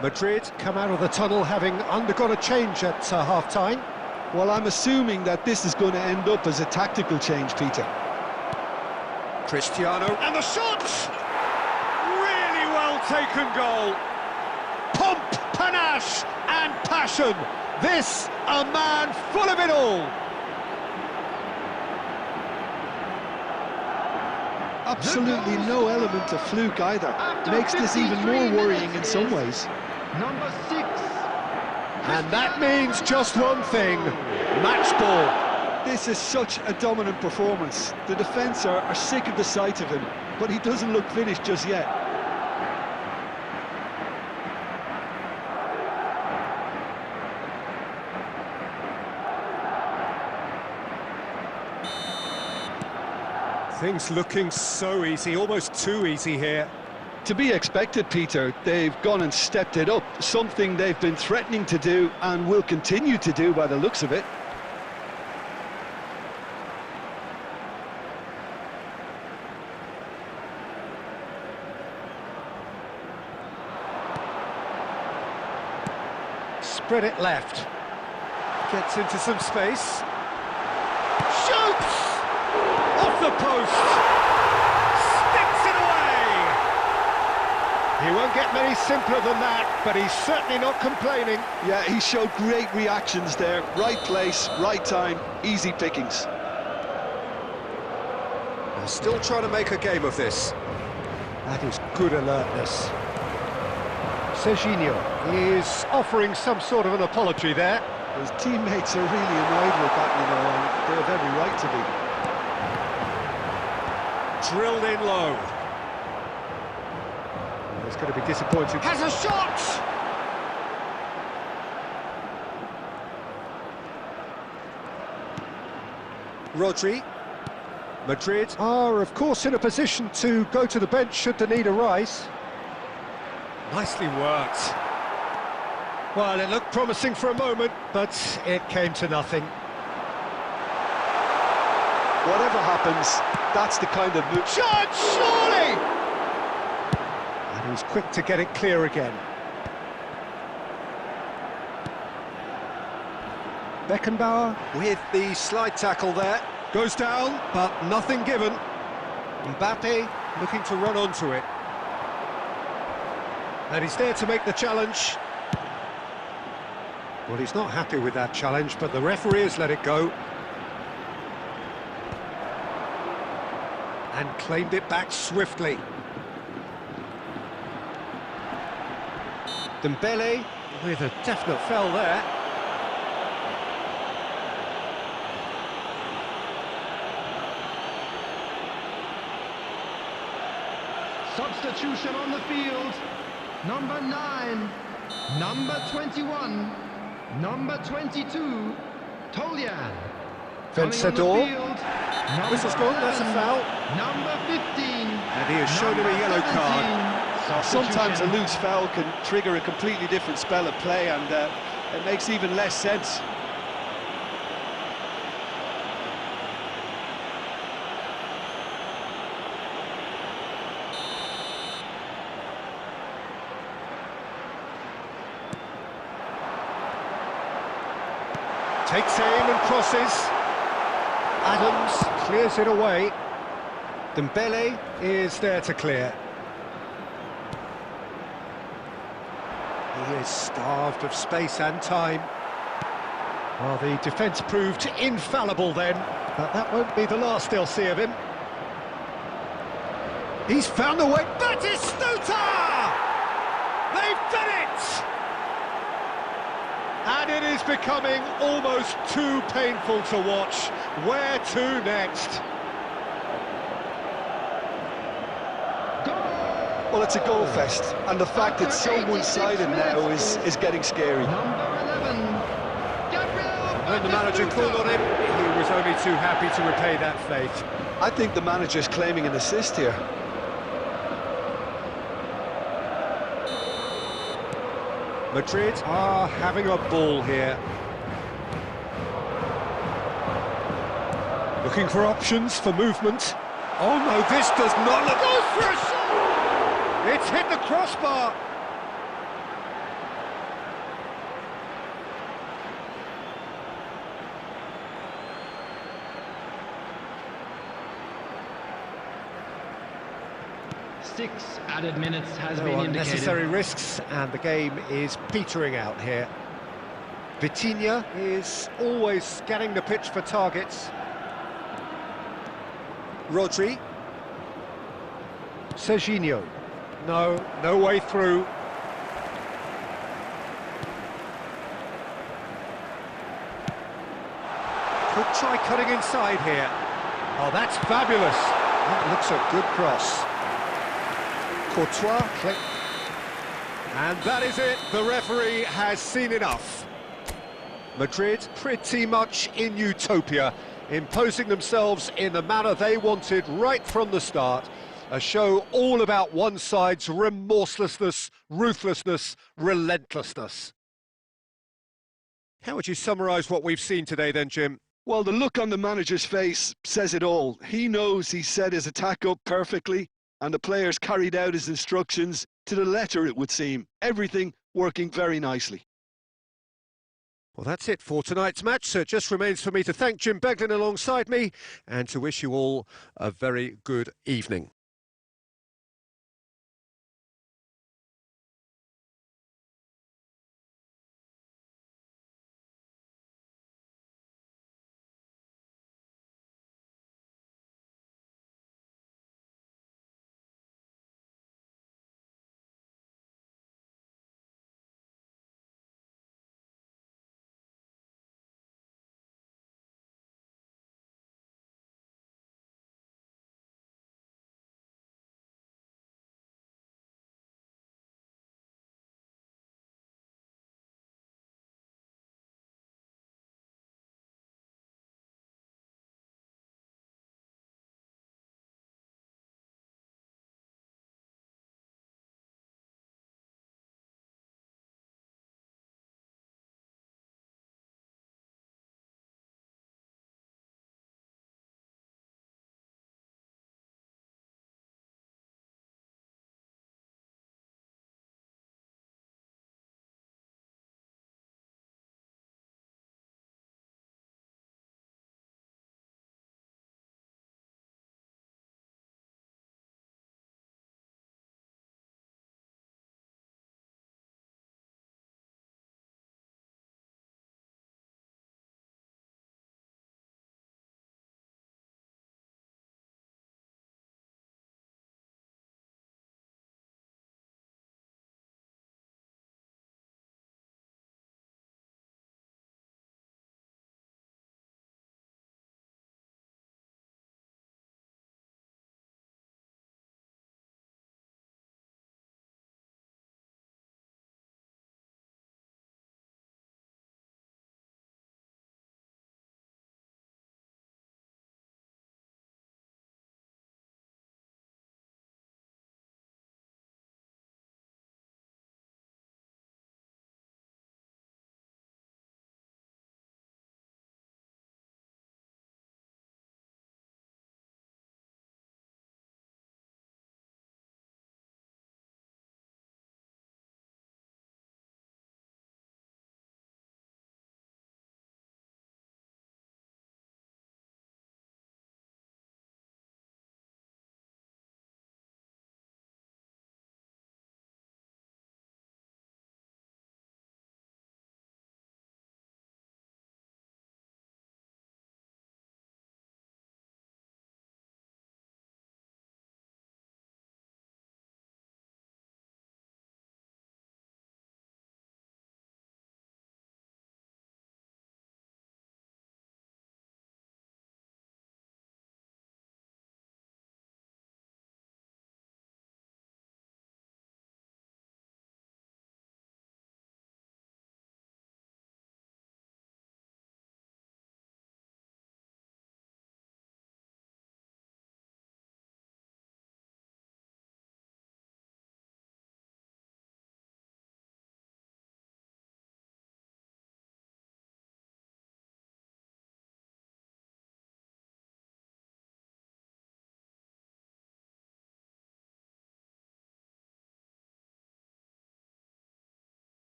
A: Madrid come out of the tunnel having undergone a change at half-time.
B: Well, I'm assuming that this is going to end up as a tactical change, Peter.
A: Cristiano, and the shot! Really well taken goal. Pomp, panache, and passion. This, a man full of it all.
B: Absolutely no element of fluke either. Makes this even more worrying in some ways.
C: Number 6.
A: And that means just one thing, match ball.
B: This is such a dominant performance. The defence are sick of the sight of him, but he doesn't look finished just yet.
A: Things looking so easy, almost too easy here.
B: To be expected, Peter. They've gone and stepped it up, something they've been threatening to do and will continue to do by the looks of it.
A: Spread it left. Gets into some space. Shoots! Off the post! Sticks it away! He won't get many simpler than that, but he's certainly not complaining.
B: Yeah, he showed great reactions there. Right place, right time, easy pickings.
A: They're still trying to make a game of this. That is good alertness. Serginho is offering some sort of an apology there.
B: His teammates are really annoyed with that, you know, and they have every right to be.
A: Drilled in low. He's going to be disappointed. Has a shot! Rodri. Madrid are, of course, in a position to go to the bench should the need arise. Nicely worked. Well, it looked promising for a moment, but it came to nothing.
B: Whatever happens, that's the kind of move.
A: Shot, surely! And he's quick to get it clear again. Beckenbauer with the slide tackle there. Goes down, but nothing given. Mbappe looking to run onto it. And he's there to make the challenge. Well, he's not happy with that challenge, but the referee has let it go. And claimed it back swiftly. Dembele with a definite foul there.
C: Substitution on the field. Number 9, number 21, number 22, Tolian.
A: Vencedor. Whistle's gone, that's a foul.
C: Number 15.
A: And he has shown him a yellow card.
B: Sometimes a loose foul can trigger a completely different spell of play, and it makes even less sense.
A: Takes aim and crosses. Adams clears it away. Dembele is there to clear. He is starved of space and time. Well, the defence proved infallible then, but that won't be the last they'll see of him. He's found a way. Batistuta! They've done it! And it is becoming almost too painful to watch. Where to next?
B: Well, it's a goal fest, and the fact it's so one-sided now is getting scary.
C: Number 11, Gabriel.
A: When the manager called on him, he was only too happy to repay that faith.
B: I think the manager's claiming an assist here.
A: Madrid are having a ball here. Looking for options for movement. Oh no, this does not look... Goes for a shot! It's hit the crossbar!
C: Six added minutes has
A: No
C: been indicated.
A: unnecessary risks, and the game is petering out here. Vitinha is always scanning the pitch for targets. Rodri. Serginho. No way through. Could try cutting inside here. Oh, that's fabulous. That looks a good cross. Courtois, click. And that is it. The referee has seen enough. Madrid pretty much in utopia. imposing themselves in the manner they wanted right from the start. A show all about one side's remorselessness, ruthlessness, relentlessness. How would you summarise what we've seen today then, Jim?
B: Well, the look on the manager's face says it all. He knows he set his attack up perfectly, and the players carried out his instructions to the letter, it would seem. Everything working very nicely.
A: Well, that's it for tonight's match, so it just remains for me to thank Jim Beglin alongside me and to wish you all a very good evening.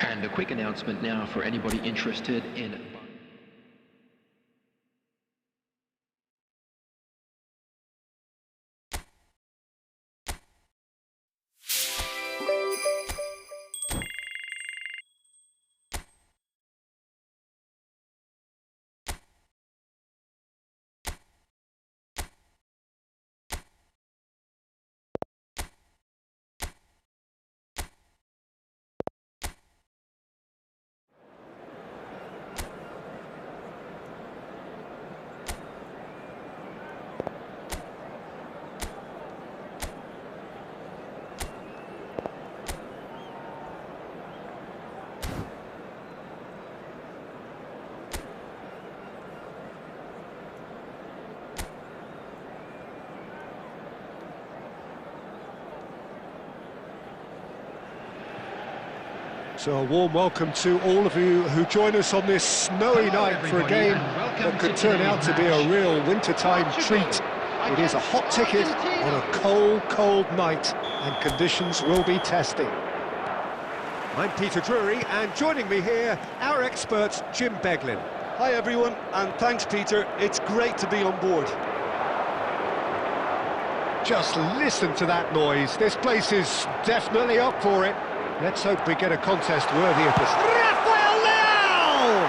D: And a quick announcement now for anybody interested in
A: So a warm welcome to all of you who join us on this snowy night for a game that could turn out to be a real wintertime treat. It is a hot ticket on a cold, cold night, and conditions will be testing. I'm Peter Drury, and joining me here, our expert, Jim Beglin.
B: Hi everyone, and thanks Peter, it's great to be on board.
A: Just listen to that noise, this place is definitely up for it. Let's hope we get a contest worthy of this. Rafael Leao!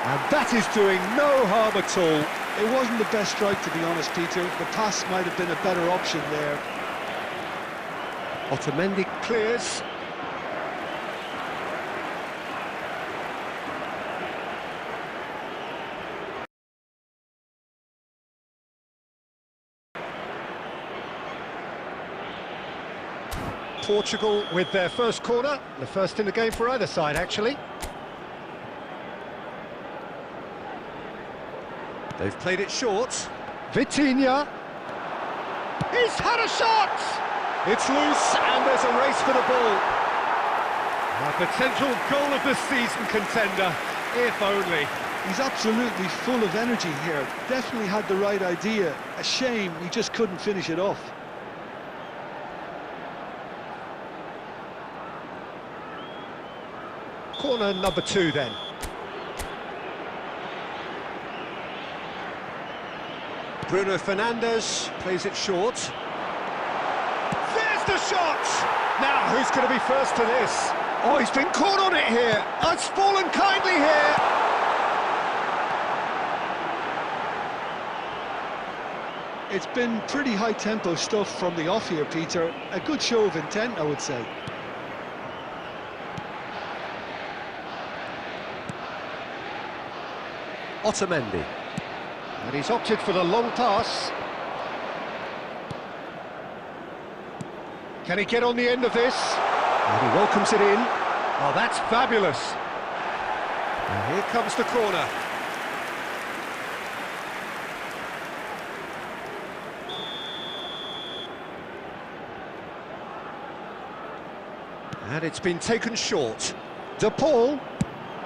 A: And that is doing no harm at all.
B: It wasn't the best strike, to be honest, Peter. The pass might have been a better option there.
A: Otamendi clears. Portugal with their first corner, the first in the game for either side, actually. They've played it short. Vitinha. He's had a shot! It's loose, and there's a race for the ball. A potential goal of the season contender, if only.
B: He's absolutely full of energy here. Definitely had the right idea. A shame he just couldn't finish it off.
A: Corner number 2 then. Bruno Fernandes plays it short. There's the shot! Now, who's going to be first to this? Oh, he's been caught on it here. Oh, it's fallen kindly here.
B: It's been pretty high-tempo stuff from the off here, Peter. A good show of intent, I would say.
A: Otamendi. And he's opted for the long pass. Can he get on the end of this? And he welcomes it in. Oh, that's fabulous. And here comes the corner. And it's been taken short. De Paul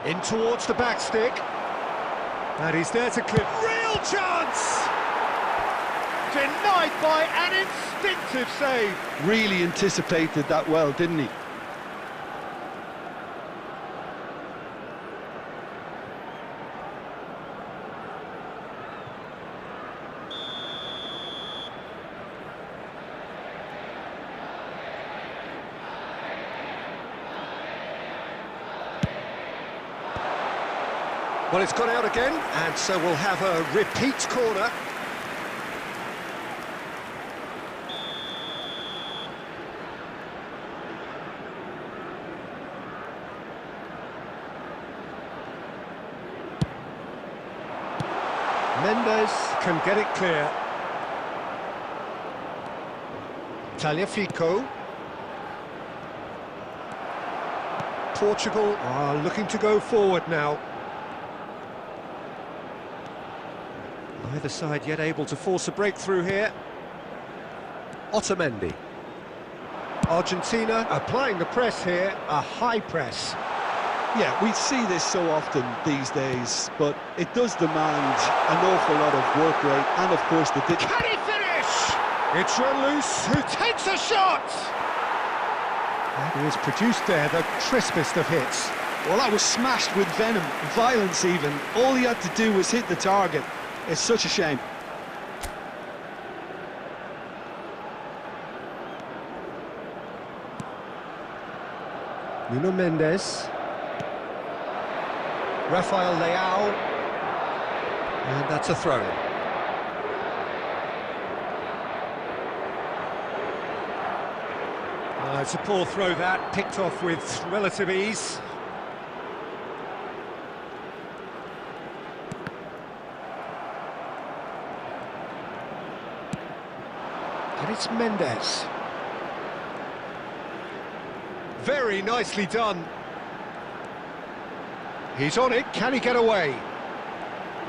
A: in towards the back stick. And he's there to clip. Real chance! Denied by an instinctive save.
B: Really anticipated that well, didn't he?
A: Well, it's gone out again, and so we'll have a repeat corner. Mendes can get it clear. Tagliafico. Portugal are looking to go forward now. Neither side yet able to force a breakthrough here. Otamendi. Argentina applying the press here, a high press.
B: Yeah, we see this so often these days, but it does demand an awful lot of work rate and, of course, the...
A: Can he finish? It's run loose, who takes a shot! And he has produced there the crispest of hits.
B: Well, that was smashed with venom, violence even. All he had to do was hit the target. It's such a shame.
A: Nuno Mendes. Rafael Leao. And that's a throw. It's a poor throw that, picked off with relative ease. And it's Mendes. Very nicely done. He's on it, can he get away?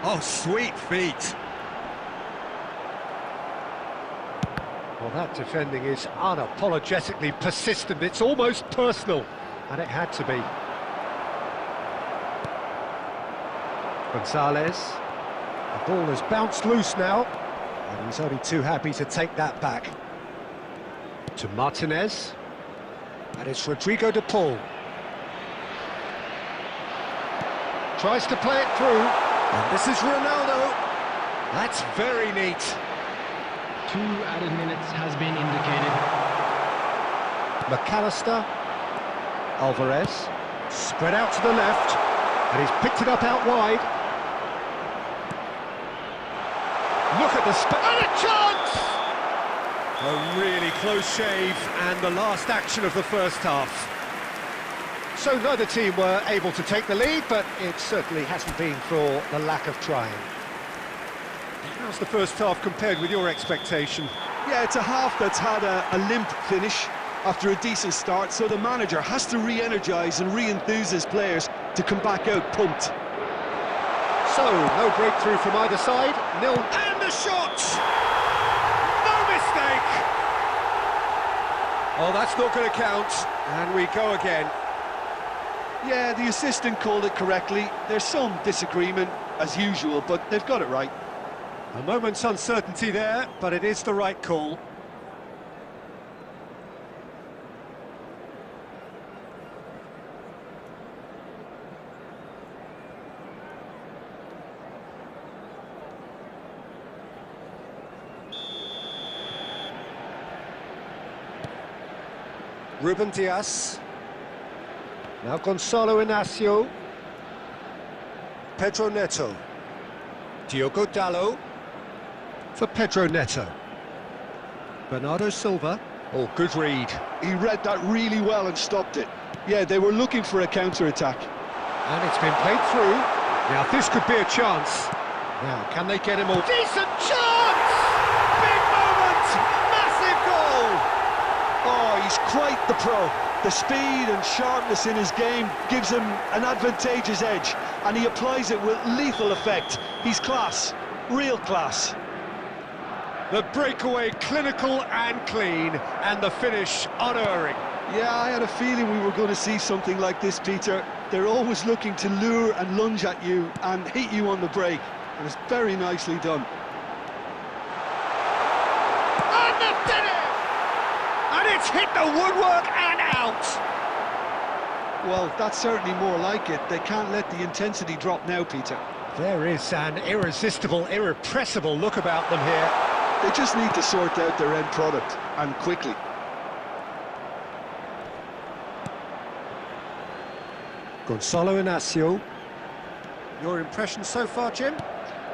A: Oh, sweet feet. Well, that defending is unapologetically persistent, it's almost personal. And it had to be. Gonzalez. The ball has bounced loose now, and he's only too happy to take that back. To Martinez. And it's Rodrigo de Paul. Tries to play it through. And this is Ronaldo. That's very neat.
C: 2 added minutes has been indicated.
A: McAllister. Alvarez. Spread out to the left. And he's picked it up out wide. Look at the and a chance! A really close shave, and the last action of the first half. So neither team were able to take the lead, but it certainly hasn't been for the lack of trying. How's the first half compared with your expectation?
B: Yeah, it's a half that's had a limp finish after a decent start, so the manager has to re-energise and re-enthuse his players to come back out pumped.
A: So, no breakthrough from either side, nil, and the shot! No mistake! Oh, that's not going to count, and we go again.
B: Yeah, the assistant called it correctly. There's some disagreement, as usual, but they've got it right.
A: A moment's uncertainty there, but it is the right call. Ruben Dias. Now Gonzalo Inacio. Pedro Neto. Diogo Dalot for Pedro Neto. Bernardo Silva. Oh, good read.
B: He read that really well and stopped it. Yeah, they were looking for a counter-attack.
A: And it's been played through. Now, this could be a chance. Now, can they get him all? Decent chance! Big moment! Massive goal!
B: Oh, he's quite the pro. The speed and sharpness in his game gives him an advantageous edge, and he applies it with lethal effect. He's class, real class.
A: The breakaway clinical and clean, and the finish unerring.
B: Yeah, I had a feeling we were going to see something like this, Peter. They're always looking to lure and lunge at you and hit you on the break, and it's very nicely done.
A: And the finish! And it's hit the woodwork and out!
B: Well, that's certainly more like it. They can't let the intensity drop now, Peter.
A: There is an irresistible, irrepressible look about them here.
B: They just need to sort out their end product, and quickly.
A: Gonzalo Inacio. Your impression so far, Jim?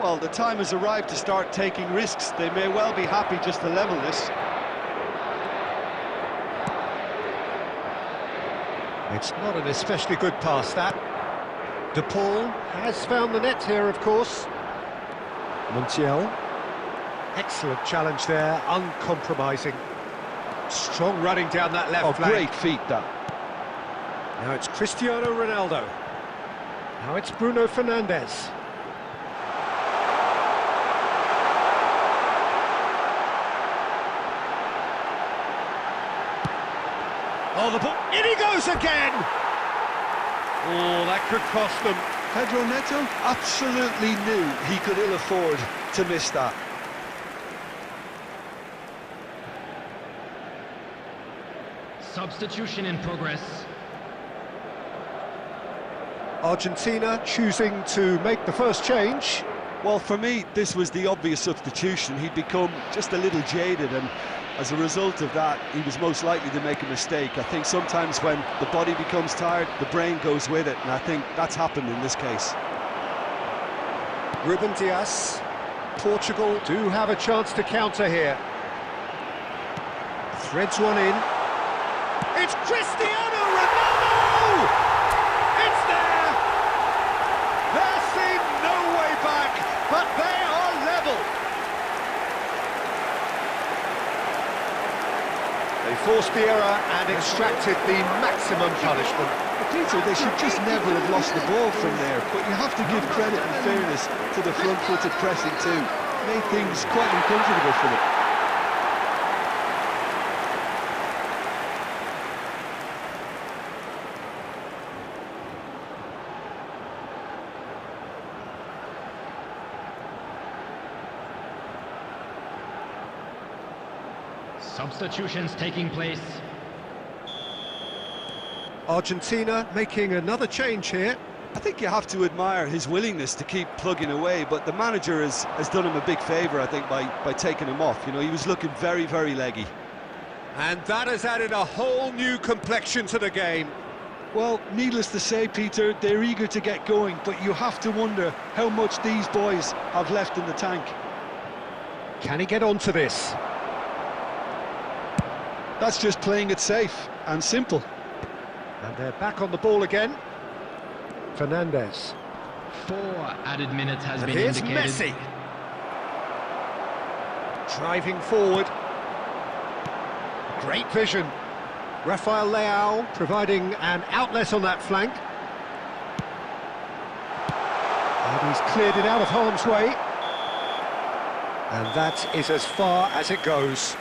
B: Well, the time has arrived to start taking risks. They may well be happy just to level this.
A: It's not an especially good pass, that. De Paul has found the net here, of course. Montiel. Excellent challenge there, uncompromising. Strong running down that left flank.
B: Great feat, that.
A: Now it's Cristiano Ronaldo. Now it's Bruno Fernandes. Oh, the ball, in he goes again! Oh, that could cost them.
B: Pedro Neto absolutely knew he could ill afford to miss that.
C: Substitution in progress.
A: Argentina choosing to make the first change.
B: Well, for me, this was the obvious substitution. He'd become just a little jaded, and as a result of that, he was most likely to make a mistake. I think sometimes when the body becomes tired, the brain goes with it, and I think that's happened in this case.
A: Ruben Dias. Portugal do have a chance to counter here. Threads one in. It's Cristiano Ronaldo! It's there! There seemed no way back, but they are level. They forced the error and extracted the maximum punishment.
B: Peter, they should just never have lost the ball from there, but you have to give credit and fairness to the front-footed pressing too. Made things quite uncomfortable for them.
C: Substitutions taking place.
A: Argentina making another change here.
B: I think you have to admire his willingness to keep plugging away, but the manager has done him a big favour, I think, by taking him off. You know, he was looking very, very leggy.
A: And that has added a whole new complexion to the game.
B: Well, needless to say, Peter, they're eager to get going, but you have to wonder how much these boys have left in the tank.
A: Can he get onto this?
B: That's just playing it safe and simple.
A: And they're back on the ball again. Fernandez.
C: 4 added minutes has
A: And
C: been
A: here's
C: indicated.
A: Messi. Driving forward. Great vision. Rafael Leao providing an outlet on that flank. And he's cleared it out of harm's way. And that is as far as it goes.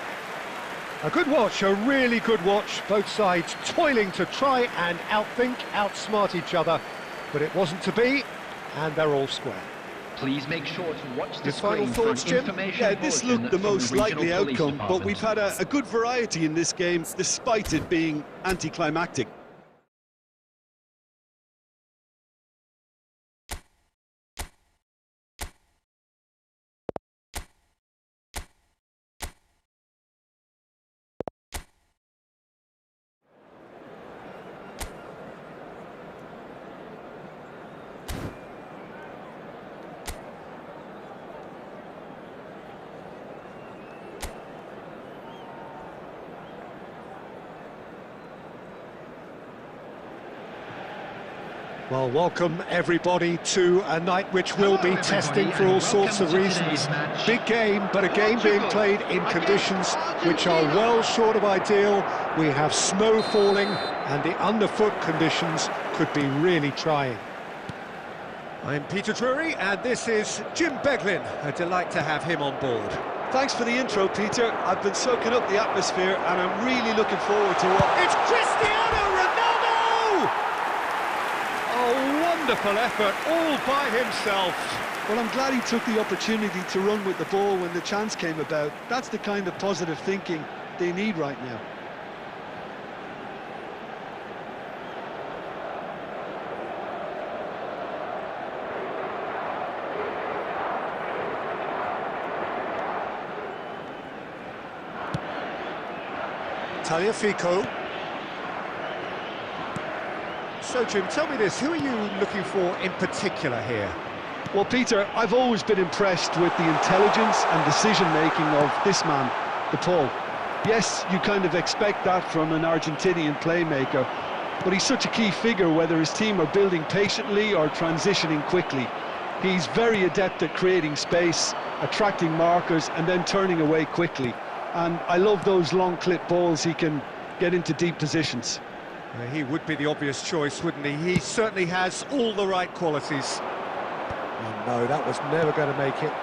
A: A good watch, a really good watch. Both sides toiling to try and outthink, outsmart each other. But it wasn't to be, and they're all square.
D: Please make sure to watch the
A: Your final
D: screen for
A: thoughts,
D: an
A: Jim?
D: information
B: Yeah, this
D: bulletin
B: looked the
D: from
B: most
D: regional
B: likely
D: police
B: outcome, but we've
D: department.
B: had a good variety in this game, despite it being anticlimactic.
A: Well, welcome everybody to a night which will be testing for all sorts of reasons. Big game, but a game being played in conditions which are well short of ideal. We have snow falling, and the underfoot conditions could be really trying. I'm Peter Drury, and this is Jim Beglin. A delight to have him on board.
B: Thanks for the intro, Peter. I've been soaking up the atmosphere, and I'm really looking forward to what...
A: It's Cristiano Ronaldo! A wonderful effort, all by himself.
B: Well, I'm glad he took the opportunity to run with the ball when the chance came about. That's the kind of positive thinking they need right now.
A: Tagliafico. So, Jim, tell me this, who are you looking for in particular here?
B: Well, Peter, I've always been impressed with the intelligence and decision-making of this man, De Paul. Yes, you kind of expect that from an Argentinian playmaker, but he's such a key figure whether his team are building patiently or transitioning quickly. He's very adept at creating space, attracting markers, and then turning away quickly. And I love those long clip balls he can get into deep positions.
A: He would be the obvious choice, wouldn't he? He certainly has all the right qualities. Oh, no, that was never going to make it.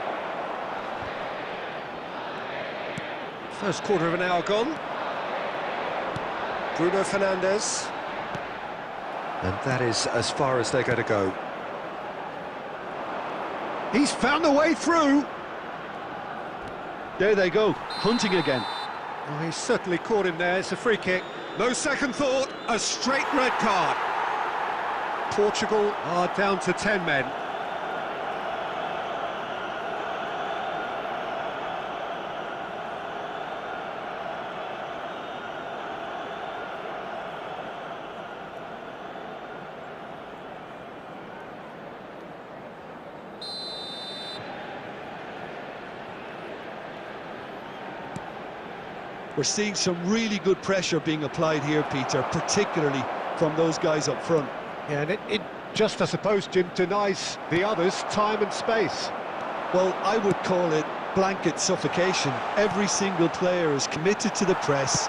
A: First quarter of an hour gone. Bruno Fernandes. And that is as far as they're going to go. He's found a way through.
B: There they go, hunting again.
A: Oh, he certainly caught him there. It's a free kick. No second thought, a straight red card. Portugal are down to 10 men.
B: We're seeing some really good pressure being applied here, Peter, particularly from those guys up front.
A: Yeah, and it just, I suppose, Jim, denies the others time and space.
B: Well, I would call it blanket suffocation. Every single player is committed to the press,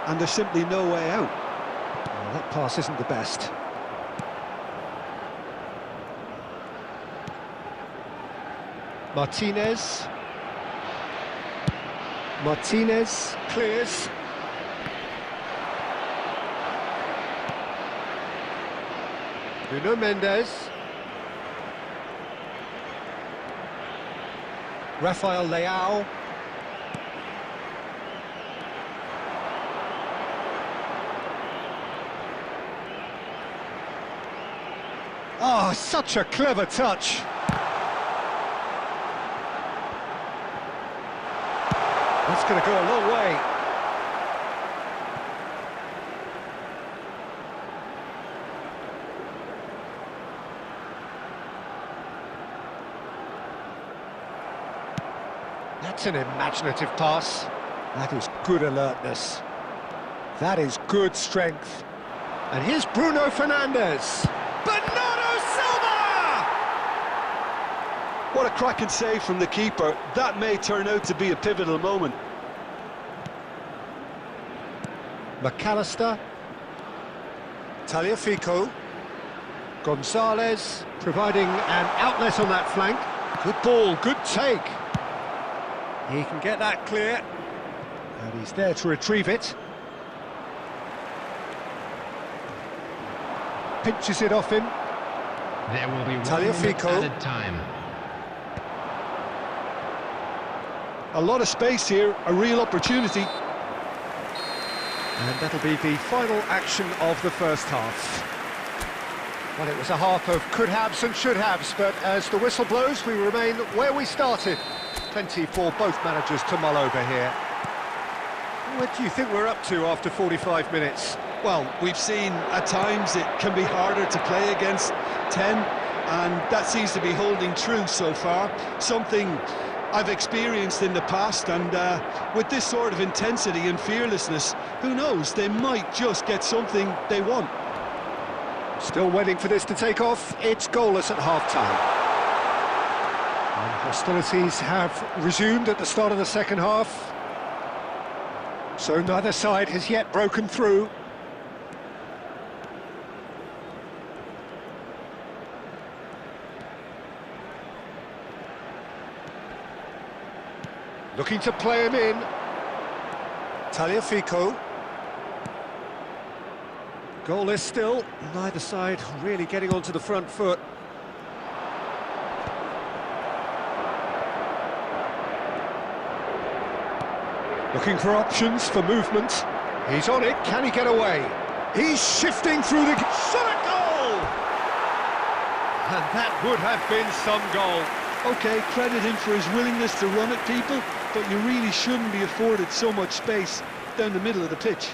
B: and there's simply no way out.
A: Well, that pass isn't the best. Martinez. Martinez clears. Nuno Mendes. Rafael Leao. Oh, such a clever touch. That's going to go a long way. That's an imaginative pass. That is good alertness. That is good strength. And here's Bruno Fernandes. Bernardo Silva!
B: What a cracking save from the keeper. That may turn out to be a pivotal moment.
A: McAllister. Tagliafico. Gonzalez providing an outlet on that flank. Good ball, good take. He can get that clear. And he's there to retrieve it. Pinches it off him.
C: There will be 1
A: Tagliafico.
C: minute added time.
B: A lot of space here, a real opportunity.
A: And that'll be the final action of the first half. Well, it was a half of could-haves and should-haves, but as the whistle blows, we remain where we started. Plenty for both managers to mull over here. What do you think we're up to after 45 minutes?
B: Well, we've seen at times it can be harder to play against 10, and that seems to be holding true so far. Something I've experienced in the past, and with this sort of intensity and fearlessness, who knows, they might just get something they want.
A: Still waiting for this to take off. It's goalless at half-time. And hostilities have resumed at the start of the second half. So neither side has yet broken through. Looking to play him in. Tagliafico. Goalless still, neither side really getting onto the front foot. Looking for options for movement. He's on it, can he get away? He's shifting through the... Shot at goal! And that would have been some goal.
B: Okay, credit him for his willingness to run at people, but you really shouldn't be afforded so much space down the middle of the pitch.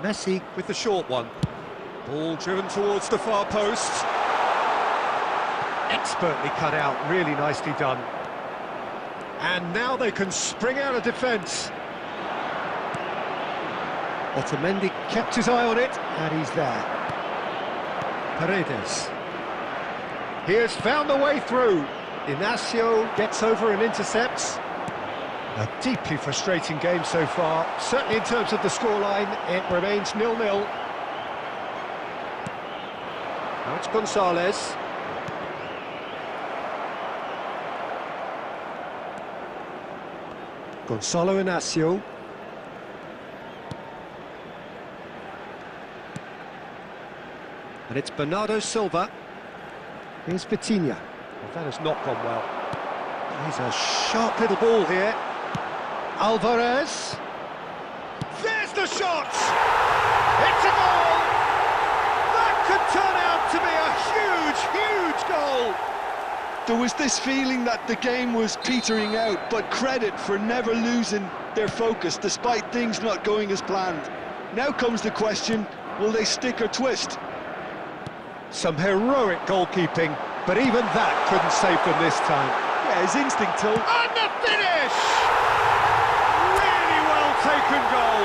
A: Messi with the short one. Ball driven towards the far post. Expertly cut out, really nicely done. And now they can spring out of defence. Otamendi kept his eye on it, and he's there. Paredes. He has found the way through. Inacio gets over and intercepts. A deeply frustrating game so far. Certainly in terms of the scoreline, it remains 0-0. Now it's Gonzalez. Gonzalo Inacio. And it's Bernardo Silva. Here's Vitinha. Well, that has not gone well. He's a sharp little ball here. Alvarez. There's the shot! It's a goal! That could turn out to be a huge, huge goal!
B: There was this feeling that the game was petering out, but credit for never losing their focus despite things not going as planned. Now comes the question, will they stick or twist?
A: Some heroic goalkeeping, but even that couldn't save them this time.
B: Yeah, his instinct told...
A: And the finish! Really well taken goal.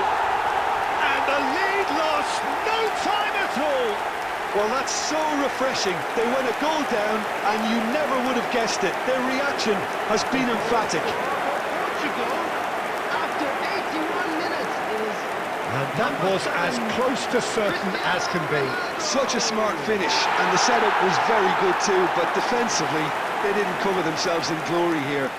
A: And the lead lost no time at all.
B: Well, that's so refreshing. They went a goal down, and you never would have guessed it. Their reaction has been emphatic.
C: Portugal, after 81 minutes, is...
A: And that was as close to certain as can be.
B: Such a smart finish, and the setup was very good too, but defensively, they didn't cover themselves in glory here.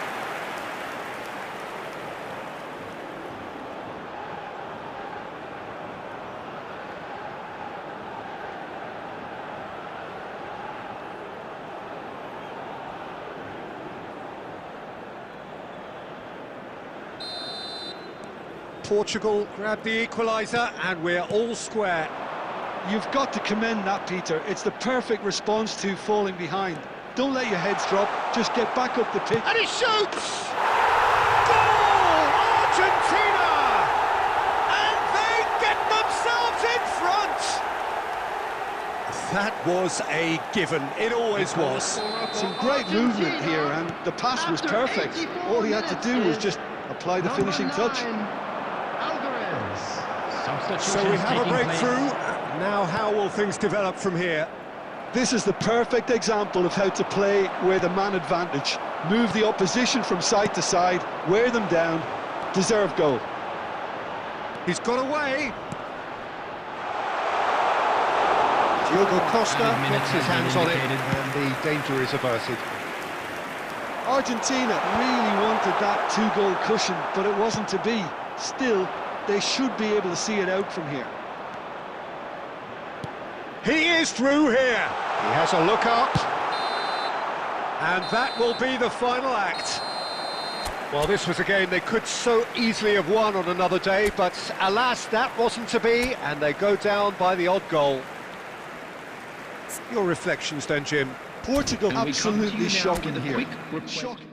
A: Portugal grab the equaliser, and we're all square.
B: You've got to commend that, Peter. It's the perfect response to falling behind. Don't let your heads drop, just get back up the pitch.
A: And he shoots! Goal! Argentina! And they get themselves in front! That was a given, it always was.
B: Some great movement here, and the pass was perfect. All he had to do was just apply the finishing touch.
A: So we have a breakthrough. Now how will things develop from here?
B: This is the perfect example of how to play with a man advantage. Move the opposition from side to side, wear them down, deserve goal.
A: He's got away. Diogo Costa gets his hands on it, and the danger is averted.
B: Argentina really wanted that two-goal cushion, but it wasn't to be. Still, they should be able to see it out from here.
A: He is through here. He has a look up. And that will be the final act. Well, this was a game they could so easily have won on another day, but alas, that wasn't to be, and they go down by the odd goal. Your reflections then, Jim?
B: Portugal absolutely shocking here.
D: Shocking.